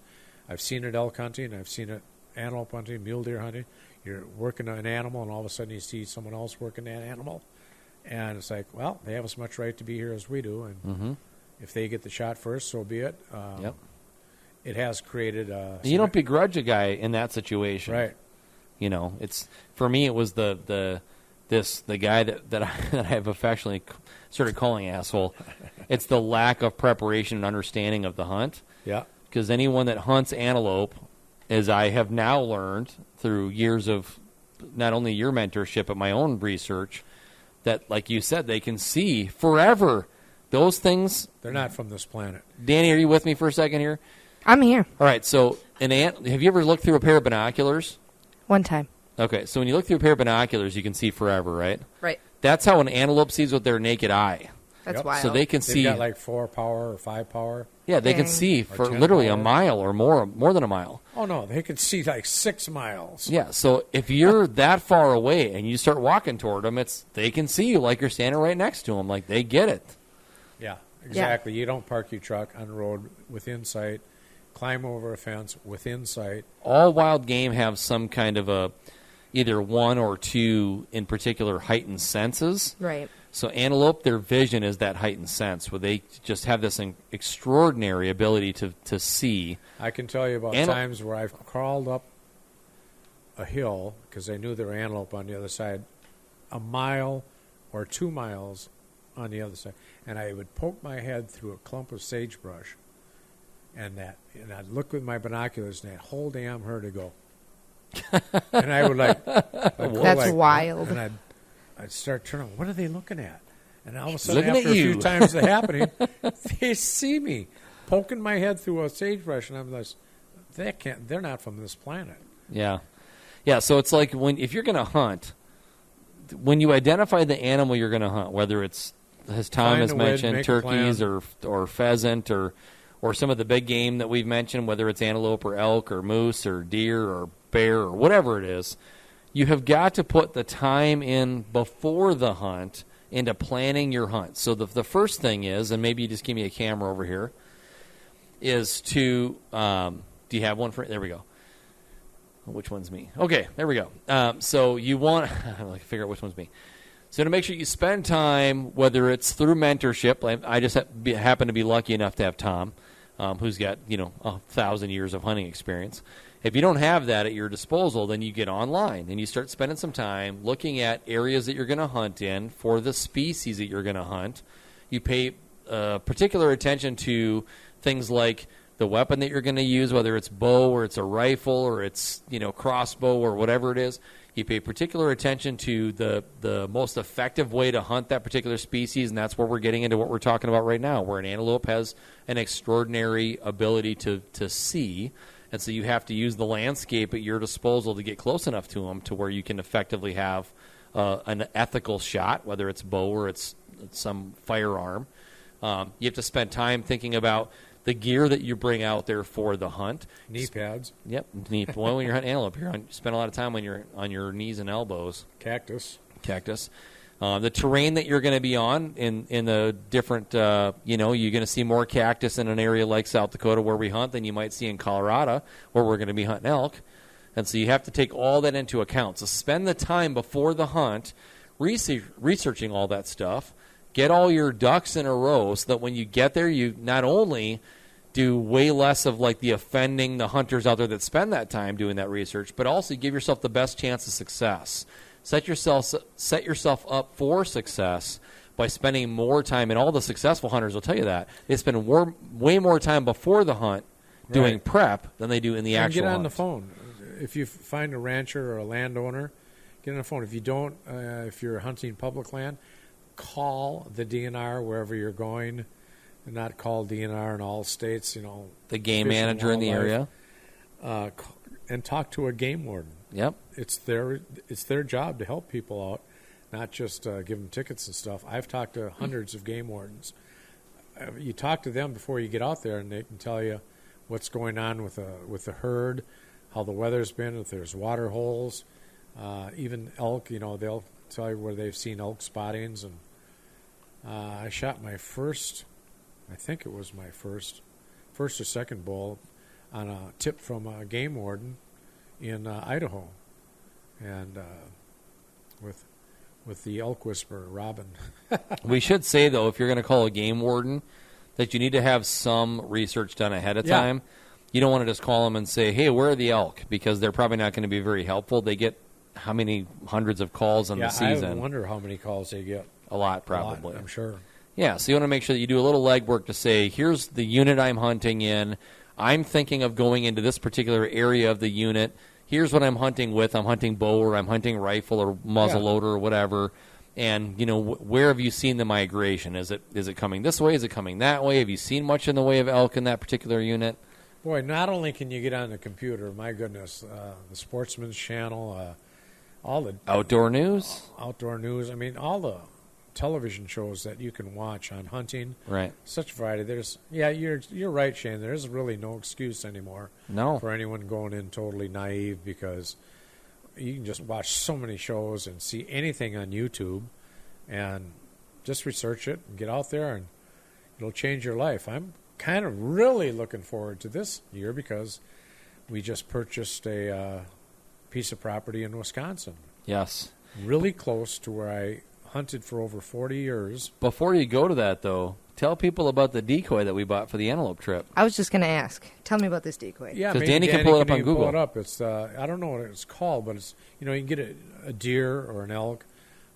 I've seen it elk hunting. I've seen it antelope hunting, mule deer hunting. You're working an animal, and all of a sudden you see someone else working that animal. And it's like, well, they have as much right to be here as we do. And if they get the shot first, so be it. Yep. It has created you don't begrudge a guy in that situation. Right. You know, it's for me it was the guy that I have affectionately started calling asshole. It's the lack of preparation and understanding of the hunt. Yeah. Because anyone that hunts antelope, as I have now learned through years of not only your mentorship but my own research, that, like you said, they can see forever. Those things. They're not from this planet. Danny, are you with me for a second here? I'm here. All right. So have you ever looked through a pair of binoculars? One time. Okay. So when you look through a pair of binoculars, you can see forever, right? Right. That's how an antelope sees with their naked eye. That's Yep. wild. So they can They've see. got like 4 power or 5 power. Yeah, they can Dang. see Or for 10 literally a power. mile or more than a mile. Oh, no, they could see like 6 miles. Yeah, so if you're that far away and you start walking toward them, they can see you like you're standing right next to them. Like, they get it. Yeah, exactly. You don't park your truck on the road within sight, climb over a fence within sight. All wild game have some kind of either one or two in particular heightened senses. Right. So antelope, their vision is that heightened sense where they just have this extraordinary ability to see. I can tell you about times where I've crawled up a hill because I knew there were antelope on the other side, a mile or 2 miles on the other side, and I would poke my head through a clump of sagebrush, and I'd look with my binoculars, and that whole damn herd would go, and I would That's wild. and I'd start turning. What are they looking at? And all of a sudden, Looking at after a you. few times of happening, they see me poking my head through a sagebrush, and I'm like, they're not from this planet. Yeah. Yeah, so it's like if you're going to hunt, when you identify the animal you're going to hunt, whether it's, as Tom Find has a way to mentioned, make a turkeys plan. or pheasant or some of the big game that we've mentioned, whether it's antelope or elk or moose or deer or bear or whatever it is, you have got to put the time in before the hunt into planning your hunt. So the first thing is, and maybe you just give me a camera over here, is to do you have one for? There we go. Which one's me? Okay, there we go. So you want I figure out which one's me. So to make sure you spend time, whether it's through mentorship, I just happen to be lucky enough to have Tom, who's got 1,000 years of hunting experience. If you don't have that at your disposal, then you get online and you start spending some time looking at areas that you're going to hunt in for the species that you're going to hunt. You pay particular attention to things like the weapon that you're going to use, whether it's bow or it's a rifle or it's crossbow or whatever it is. You pay particular attention to the most effective way to hunt that particular species, and that's where we're getting into what we're talking about right now, where an antelope has an extraordinary ability to see. And so you have to use the landscape at your disposal to get close enough to them to where you can effectively have an ethical shot, whether it's bow or it's some firearm. You have to spend time thinking about the gear that you bring out there for the hunt. Knee pads. Yep. Well, when you're hunting antelope, you spend a lot of time when you're on your knees and elbows. Cactus. The terrain that you're going to be on in the different, you're going to see more cactus in an area like South Dakota where we hunt than you might see in Colorado where we're going to be hunting elk. And so you have to take all that into account. So spend the time before the hunt researching all that stuff. Get all your ducks in a row so that when you get there, you not only do way less of like the offending the hunters out there that spend that time doing that research, but also give yourself the best chance of success. Set yourself up for success by spending more time, and all the successful hunters will tell you that. They spend way more time before the hunt doing prep than they do in the actual get on hunt. the phone. If you find a rancher or a landowner, get on the phone. If you don't, if you're hunting public land, call the DNR wherever you're going, and not call DNR in all states, the game manager in the area. And talk to a game warden. Yep. It's their job to help people out, not just give them tickets and stuff. I've talked to hundreds of game wardens. You talk to them before you get out there, and they can tell you what's going on with the herd, how the weather's been, if there's water holes, even elk. They'll tell you where they've seen elk spottings. And I shot my first, I think it was my first or second bull on a tip from a game warden in Idaho, and with the elk whisperer, Robin. We should say, though, if you're going to call a game warden, that you need to have some research done ahead of time. You don't want to just call them and say, hey, where are the elk? Because they're probably not going to be very helpful. They get how many hundreds of calls in the season? I wonder how many calls they get. A lot, probably. A lot, I'm sure. Yeah, so you want to make sure that you do a little legwork to say, here's the unit I'm hunting in. I'm thinking of going into this particular area of the unit. Here's what I'm hunting with. I'm hunting bow, or I'm hunting rifle, or muzzleloader, or whatever. And, where have you seen the migration? Is it coming this way? Is it coming that way? Have you seen much in the way of elk in that particular unit? Boy, not only can you get on the computer, my goodness, the Sportsman's Channel, all the Outdoor news? Outdoor news. I mean, all the television shows that you can watch on hunting. Right. Such variety. You're right, Shane. There's really no excuse anymore for anyone going in totally naive, because you can just watch so many shows and see anything on YouTube and just research it and get out there, and it'll change your life. I'm kind of really looking forward to this year because we just purchased a piece of property in Wisconsin. Yes. Really close to where I hunted for over 40 years. Before you go to that, though, tell people about the decoy that we bought for the antelope trip. I was just going to ask. Tell me about this decoy. Yeah, because Danny can pull it up on Google. Pull it up. It's I don't know what it's called, but it's you can get a deer or an elk,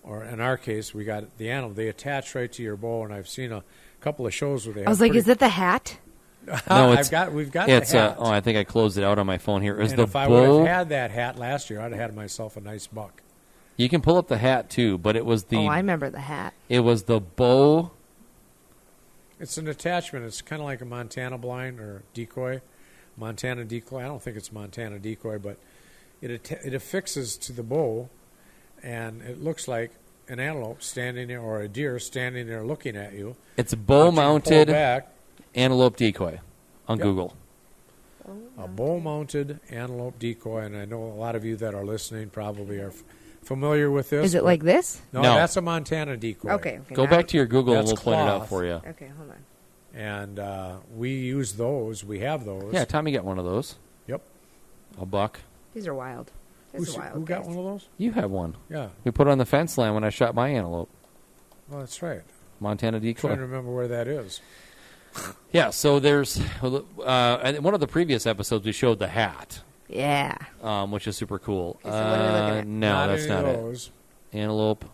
or in our case, we got the antelope. They attach right to your bow, and I've seen a couple of shows where they. I was like, is it the hat? No, we've got the hat. I think I closed it out on my phone here. If I would have had that hat last year, I'd have had myself a nice buck. You can pull up the hat, too, but it was the... Oh, I remember the hat. It was the bow... It's an attachment. It's kind of like a Montana blind or decoy. Montana decoy. I don't think it's Montana decoy, but it affixes to the bow, and it looks like an antelope standing there or a deer standing there looking at you. It's a bow-mounted antelope decoy on Google. A bow-mounted antelope decoy, and I know a lot of you that are listening probably are familiar with this. Is it like this? No, that's a Montana decoy. Okay. Go back to your Google and we'll cloth. point it out for you. Okay, hold on. And we use those. We have those. Yeah, Tommy got one of those. Yep. A buck. These are wild. Who got one of those? You have one. Yeah. We put it on the fence line when I shot my antelope. Well, that's right. Montana decoy. I'm trying to remember where that is. Yeah, so there's in one of the previous episodes we showed the hat. Yeah. Which is super cool. Okay, so what are we looking at? No, that's not it. Antelope.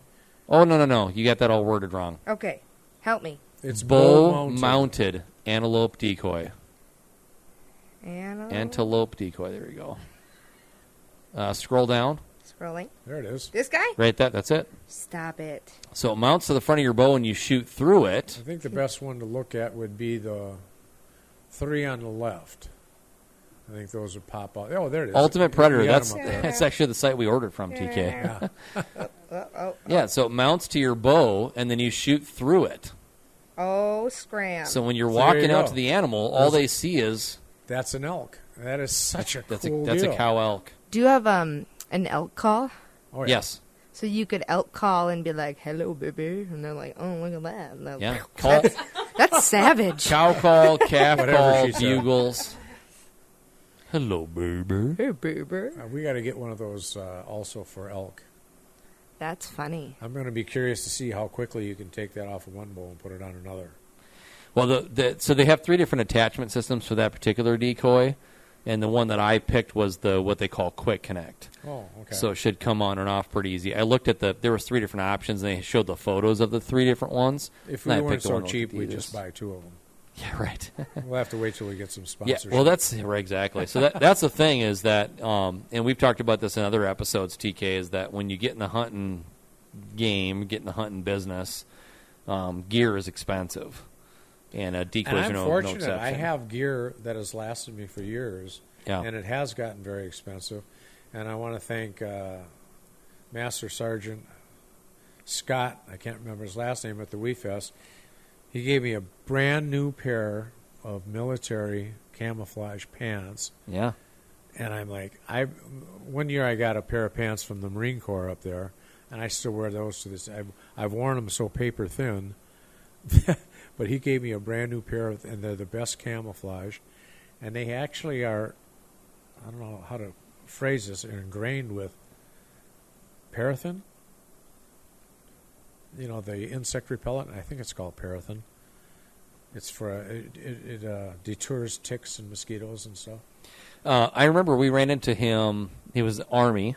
Oh, no. You got that all worded wrong. Okay. Help me. It's bow-mounted antelope decoy. Antelope decoy. There you go. Scroll down. Scrolling. There it is. This guy? Right there. That's it. Stop it. So it mounts to the front of your bow and you shoot through it. I think the best one to look at would be the 3 on the left. I think those would pop out. Oh, there it is. Ultimate Predator. That's actually the site we ordered from, TK. Yeah, so it mounts to your bow, and then you shoot through it. Oh, scram. So when you're walking out to the animal, all they see is... That's an elk. That is such a cool That's deal. a cow elk. Do you have an elk call? Oh, yeah. Yes. So you could elk call and be like, "Hello, baby," and they're like, "Oh, look at that." And they're Yeah. like, Call, that's savage. cow call, calf Whatever call, she said. bugles. Hello, baby. Hey, baby. We got to get one of those also for elk. That's funny. I'm going to be curious to see how quickly you can take that off of one bow and put it on another. Well, so they have 3 different attachment systems for that particular decoy, and the one that I picked was the what they call Quick Connect. Oh, okay. So it should come on and off pretty easy. I looked at there was 3 different options, and they showed the photos of the 3 different ones. If and I we weren't picked the so one with cheap, the we'd Adidas. just buy 2 of them. Yeah, right. We'll have to wait till we get some Yeah, sponsorship. well, that's right, exactly. So that's the thing is that, and we've talked about this in other episodes, TK, is that when you get in the hunting game, get in the hunting business, gear is expensive. And decoys and are I'm no fortunate. exception. I have gear that has lasted me for years, Yeah. and it has gotten very expensive. And I want to thank Master Sergeant Scott, I can't remember his last name, at the WeFest. He gave me a brand new pair of military camouflage pants. Yeah. And I'm like, one year I got a pair of pants from the Marine Corps up there, and I still wear those to this. I've worn them so paper thin, but he gave me a brand new pair, and they're the best camouflage. And they actually are, I don't know how to phrase this, ingrained with paraffin. You know, the insect repellent. I think it's called paraffin. It's for it deters ticks and mosquitoes and stuff. I remember we ran into him. He was Army,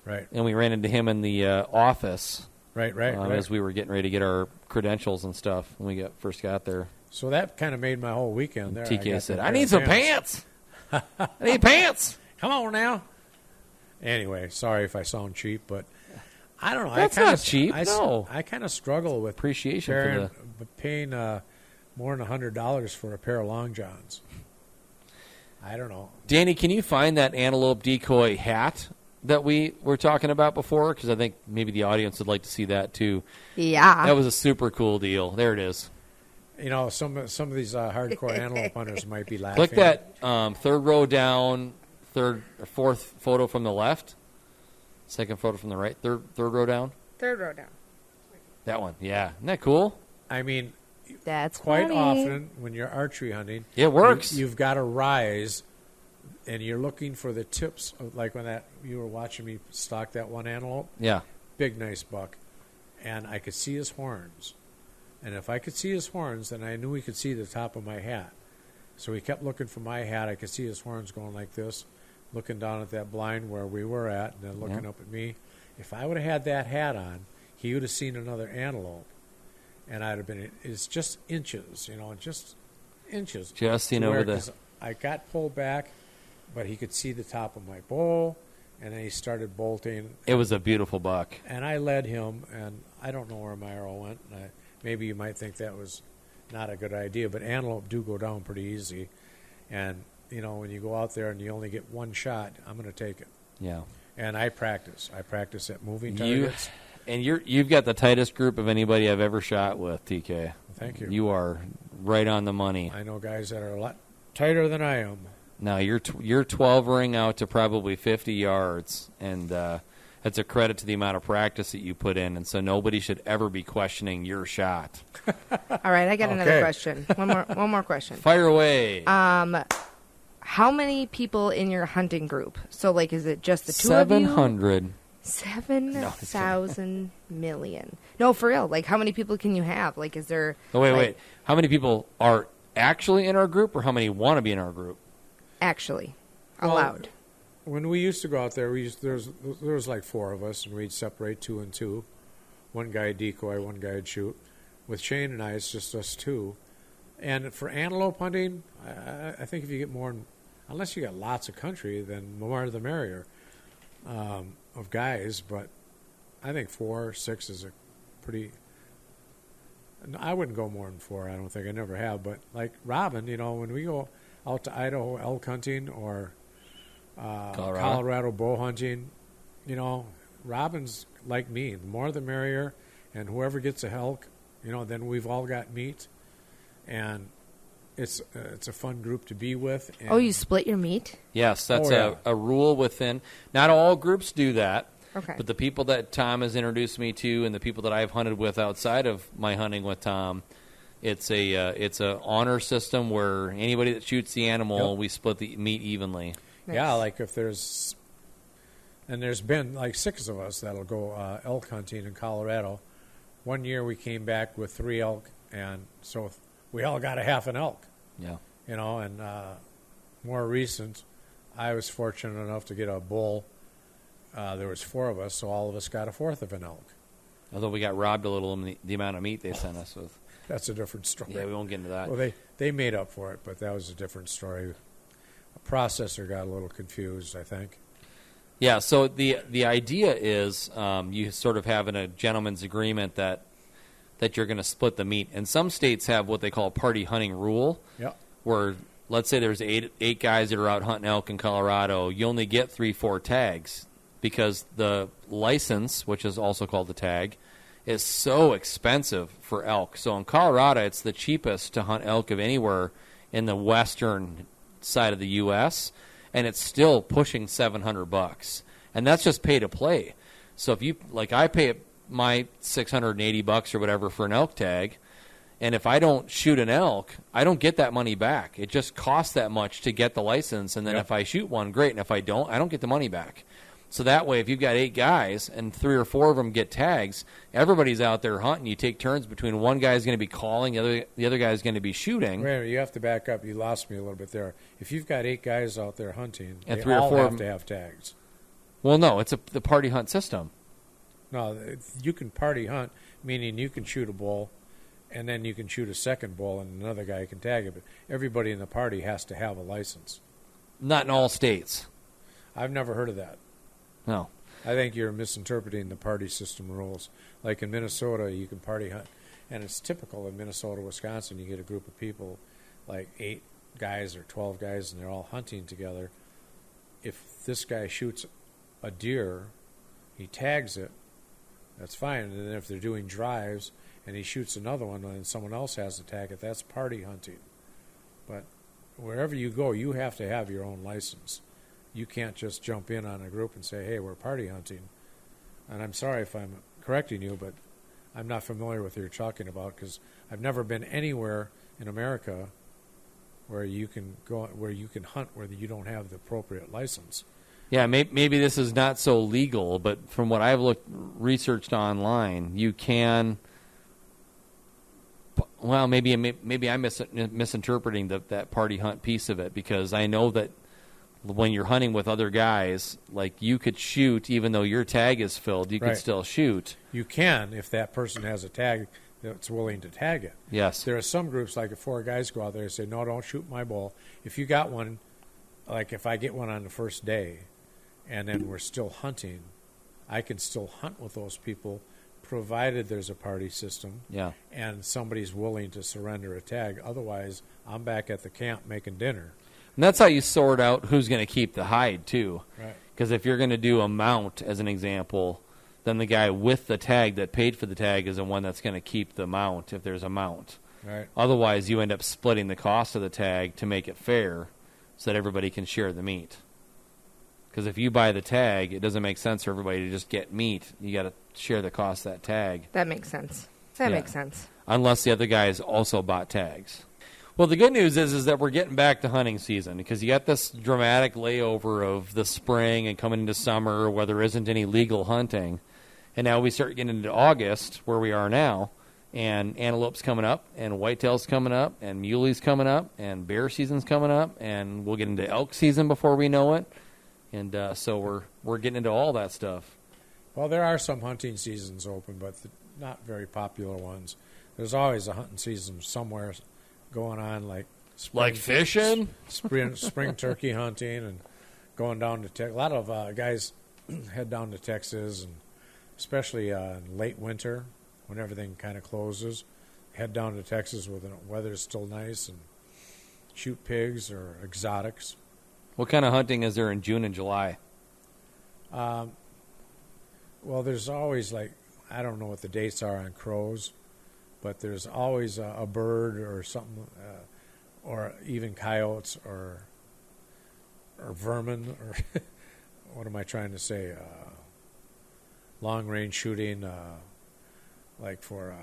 Right. and we ran into him in the office Right. as we were getting ready to get our credentials and stuff when we first got there. So that kind of made my whole weekend there. TK said, that "I pair need of some pants. I need pants." Come on now. Anyway, sorry if I sound cheap, but I don't know. That's I kinda, not cheap, no. I kind of struggle with Appreciation for paying more than $100 for a pair of long johns. I don't know. Danny, can you find that antelope decoy hat that we were talking about before? Because I think maybe the audience would like to see that too. Yeah. That was a super cool deal. There it is. You know, some of these hardcore antelope hunters might be laughing. Click that third row down, fourth photo from the left, second photo from the right, third row down. Third row down. That one, yeah. Isn't that cool? I mean, That's quite funny. often when you're archery hunting, It works. You've got to rise, and you're looking for the tips. Like when you were watching me stalk that one antelope, Yeah. big nice buck, and I could see his horns. And if I could see his horns, then I knew he could see the top of my hat. So he kept looking for my hat. I could see his horns going like this, looking down at that blind where we were at, and then looking up at me. If I would have had that hat on, he would have seen another antelope. And I'd have been, it's just inches, just inches. Just seen over the... 'cause I got pulled back, but he could see the top of my bow, and then he started bolting. It was a beautiful buck. And I led him, and I don't know where my arrow went. Maybe you might think that was not a good idea, but antelope do go down pretty easy. And, when you go out there and you only get one shot, I'm going to take it. Yeah. And I practice. I practice at moving targets. And you've got the tightest group of anybody I've ever shot with, TK. Thank you. You are right on the money. I know guys that are a lot tighter than I am. Now you're 12-ring out to probably 50 yards, and that's a credit to the amount of practice that you put in. And so nobody should ever be questioning your shot. All right, I got another Okay. question. One more question. Fire away. How many people in your hunting group? So, is it just the two of you? 700. 7,000 million. No, for real. How many people can you have? Is there... Oh, wait. How many people are actually in our group, or how many want to be in our group? Actually Well, allowed. When we used to go out there, there was like 4 of us, and we'd separate 2 and 2. One guy decoy, one guy would shoot. With Shane and I, it's just us 2. And for antelope hunting, I think if you get more, unless you got lots of country, then more the merrier of guys. But I think 4 or 6 is a pretty. I wouldn't go more than 4. I don't think. I never have. But like Robin, when we go out to Idaho elk hunting or Colorado bow hunting, Robin's like me. The more the merrier, and whoever gets a elk, then we've all got meat, and it's a fun group to be with. And Oh, you split your meat? Yes, that's Oh, yeah. a rule within. Not all groups do that. Okay. But the people that Tom has introduced me to and the people that I've hunted with outside of my hunting with Tom, it's a honor system where anybody that shoots the animal, we split the meat evenly. Nice. Yeah, like if there's been like 6 of us that'll go elk hunting in Colorado. One year we came back with 3 elk, and so we all got a half an elk. Yeah. You know, and more recent, I was fortunate enough to get a bull. There was 4 of us, so all of us got a fourth of an elk. Although we got robbed a little in the amount of meat they sent us with. That's a different story. Yeah, we won't get into that. Well, they made up for it, but that was a different story. A processor got a little confused, I think. Yeah, so the idea is you sort of have in a gentleman's agreement that you're going to split the meat. And some states have what they call a party hunting rule, where let's say there's eight guys that are out hunting elk in Colorado. You only get 3-4 tags because the license, which is also called the tag, is so expensive for elk. So in Colorado, it's the cheapest to hunt elk of anywhere in the western side of the U.S., and it's still pushing $700, and that's just pay to play. So if you I pay my $680 or whatever for an elk tag, and if I don't shoot an elk, I don't get that money back. It just costs that much to get the license, and then if I shoot one, great, and if I don't get the money back. So that way, if you've got 8 guys and 3 or 4 of them get tags, everybody's out there hunting. You take turns between one guy's going to be calling, the other guy's going to be shooting. Wait a minute, you have to back up. You lost me a little bit there. If you've got 8 guys out there hunting, and they 3 or all 4 have to have tags. Well, no, it's the party hunt system. No, you can party hunt, meaning you can shoot a bull, and then you can shoot a second bull, and another guy can tag it. But everybody in the party has to have a license. Not in all states. I've never heard of that. No. I think you're misinterpreting the party system rules. Like in Minnesota, you can party hunt. And it's typical in Minnesota, Wisconsin, you get a group of people, like 8 guys or 12 guys, and they're all hunting together. If this guy shoots a deer, he tags it, that's fine. And then if they're doing drives and he shoots another one and someone else has to tag it, that's party hunting. But wherever you go, you have to have your own license. You can't just jump in on a group and say, hey, we're party hunting. And I'm sorry if I'm correcting you, but I'm not familiar with what you're talking about because I've never been anywhere in America where you can go, where you can hunt where you don't have the appropriate license. Yeah, maybe this is not so legal, but from what I've researched online, you can. Well, maybe I'm misinterpreting that party hunt piece of it because I know that when you're hunting with other guys, like you could shoot even though your tag is filled, you could still shoot. You can if that person has a tag that's willing to tag it. Yes. There are some groups, like if 4 guys go out there and say, no, don't shoot my bull. If you got one, like if I get one on the first day and then we're still hunting, I can still hunt with those people provided there's a party system and somebody's willing to surrender a tag. Otherwise, I'm back at the camp making dinner. And that's how you sort out who's going to keep the hide, too. Right. Because if you're going to do a mount, as an example, then the guy with the tag that paid for the tag is the one that's going to keep the mount if there's a mount. Right. Otherwise, you end up splitting the cost of the tag to make it fair so that everybody can share the meat. Because if you buy the tag, it doesn't make sense for everybody to just get meat. You got to share the cost of that tag. That makes sense. That makes sense. Unless the other guys also bought tags. Well, the good news is that we're getting back to hunting season because you got this dramatic layover of the spring and coming into summer where there isn't any legal hunting. And now we start getting into August, where we are now, and antelope's coming up, and whitetail's coming up, and muley's coming up, and bear season's coming up, and we'll get into elk season before we know it. And so we're getting into all that stuff. Well, there are some hunting seasons open, but not very popular ones. There's always a hunting season somewhere going on, like spring, like fishing, spring turkey hunting, and going down to Texas. A lot of guys head down to Texas, and especially in late winter when everything kind of closes, head down to Texas when the weather's still nice and shoot pigs or exotics. What kind of hunting is there in June and July? Well, there's always I don't know what the dates are on crows, but there's always a bird or something, or even coyotes or vermin, or what am I trying to say? long-range shooting, like for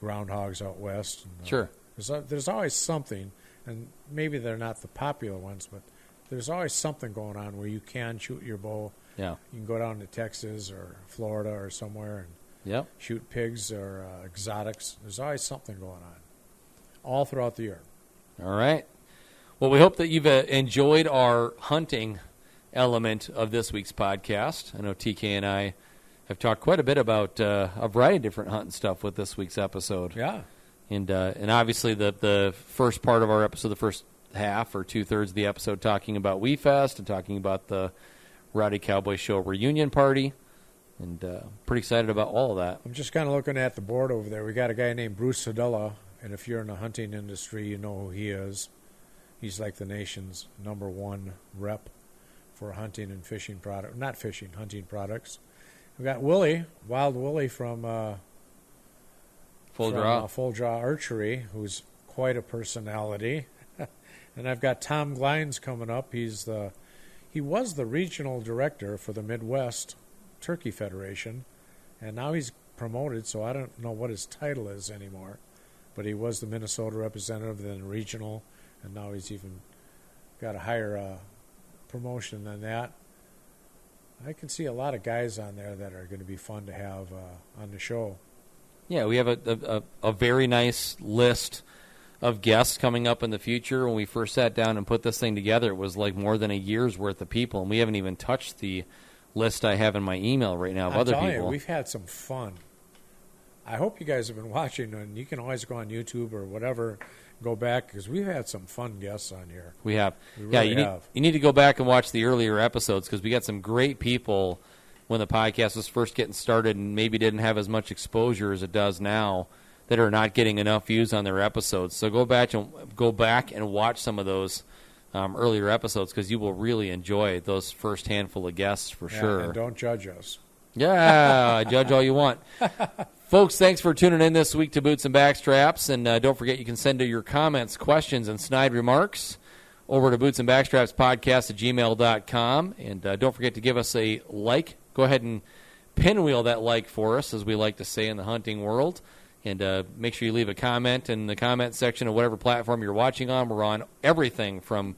groundhogs out west. And, Sure. There's always something, and maybe they're not the popular ones, but there's always something going on where you can shoot your bow. Yeah. You can go down to Texas or Florida or somewhere and Yep. shoot pigs or exotics. There's always something going on all throughout the year. All right. Well, we hope that you've enjoyed our hunting element of this week's podcast. I know TK and I have talked quite a bit about a variety of different hunting stuff with this week's episode. Yeah. And obviously the first part of our episode, the first half or 2/3 of the episode, talking about WeFest and talking about the Rowdy Cowboy Show reunion party. And pretty excited about all of that. I'm just kind of looking at the board over there. We got a guy named Bruce Sedella, and if you're in the hunting industry, you know who he is. He's like the nation's #1 rep for hunting and fishing product. Not fishing, hunting products. We got Willie, Wild Willie from Full Draw. Full Draw Archery, who's quite a personality. And I've got Tom Glines coming up. He was the regional director for the Midwest Turkey Federation, and now he's promoted, so I don't know what his title is anymore. But he was the Minnesota representative, then regional, and now he's even got a higher promotion than that. I can see a lot of guys on there that are going to be fun to have on the show. Yeah, we have a very nice list of guests coming up in the future. When we first sat down and put this thing together, it was like more than a year's worth of people, and we haven't even touched the list I have in my email right now of other people. I'm telling you, we've had some fun. I hope you guys have been watching, and you can always go on YouTube or whatever, go back, because we've had some fun guests on here. We have. We really have. You need to go back and watch the earlier episodes, because we got some great people when the podcast was first getting started and maybe didn't have as much exposure as it does now that are not getting enough views on their episodes. So go back and watch some of those earlier episodes, because you will really enjoy those first handful of guests for sure. And don't judge us. Yeah, judge all you want. Folks, thanks for tuning in this week to Boots and Backstraps. And don't forget, you can send your comments, questions, and snide remarks over to bootsandbackstrapspodcast@gmail.com. And don't forget to give us a like. Go ahead and pinwheel that like for us, as we like to say in the hunting world. And make sure you leave a comment in the comment section of whatever platform you're watching on. We're on everything from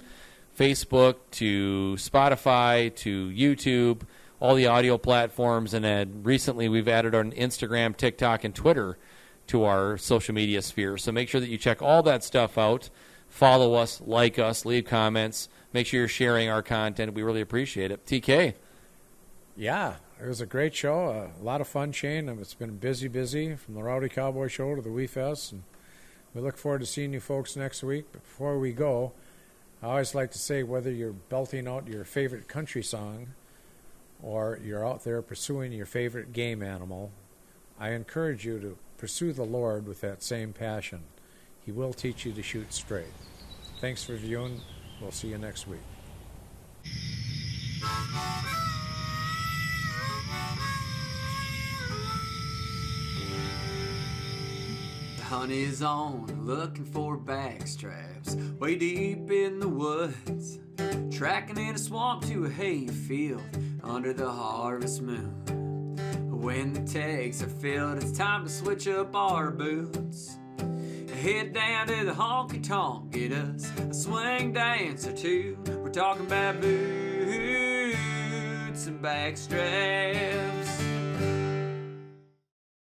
Facebook to Spotify to YouTube, all the audio platforms. And recently we've added on Instagram, TikTok, and Twitter to our social media sphere. So make sure that you check all that stuff out. Follow us, like us, leave comments. Make sure you're sharing our content. We really appreciate it. TK. Yeah, it was a great show. A lot of fun, Shane. It's been busy from the Rowdy Cowboy Show to the WeFest. And we look forward to seeing you folks next week. But before we go, I always like to say, whether you're belting out your favorite country song or you're out there pursuing your favorite game animal, I encourage you to pursue the Lord with that same passion. He will teach you to shoot straight. Thanks for viewing. We'll see you next week. Hunt is on, looking for backstraps, way deep in the woods, tracking in a swamp to a hay field under the harvest moon. When the tags are filled, it's time to switch up our boots. Head down to the honky tonk, get us a swing dance or two. We're talking about boots and backstraps.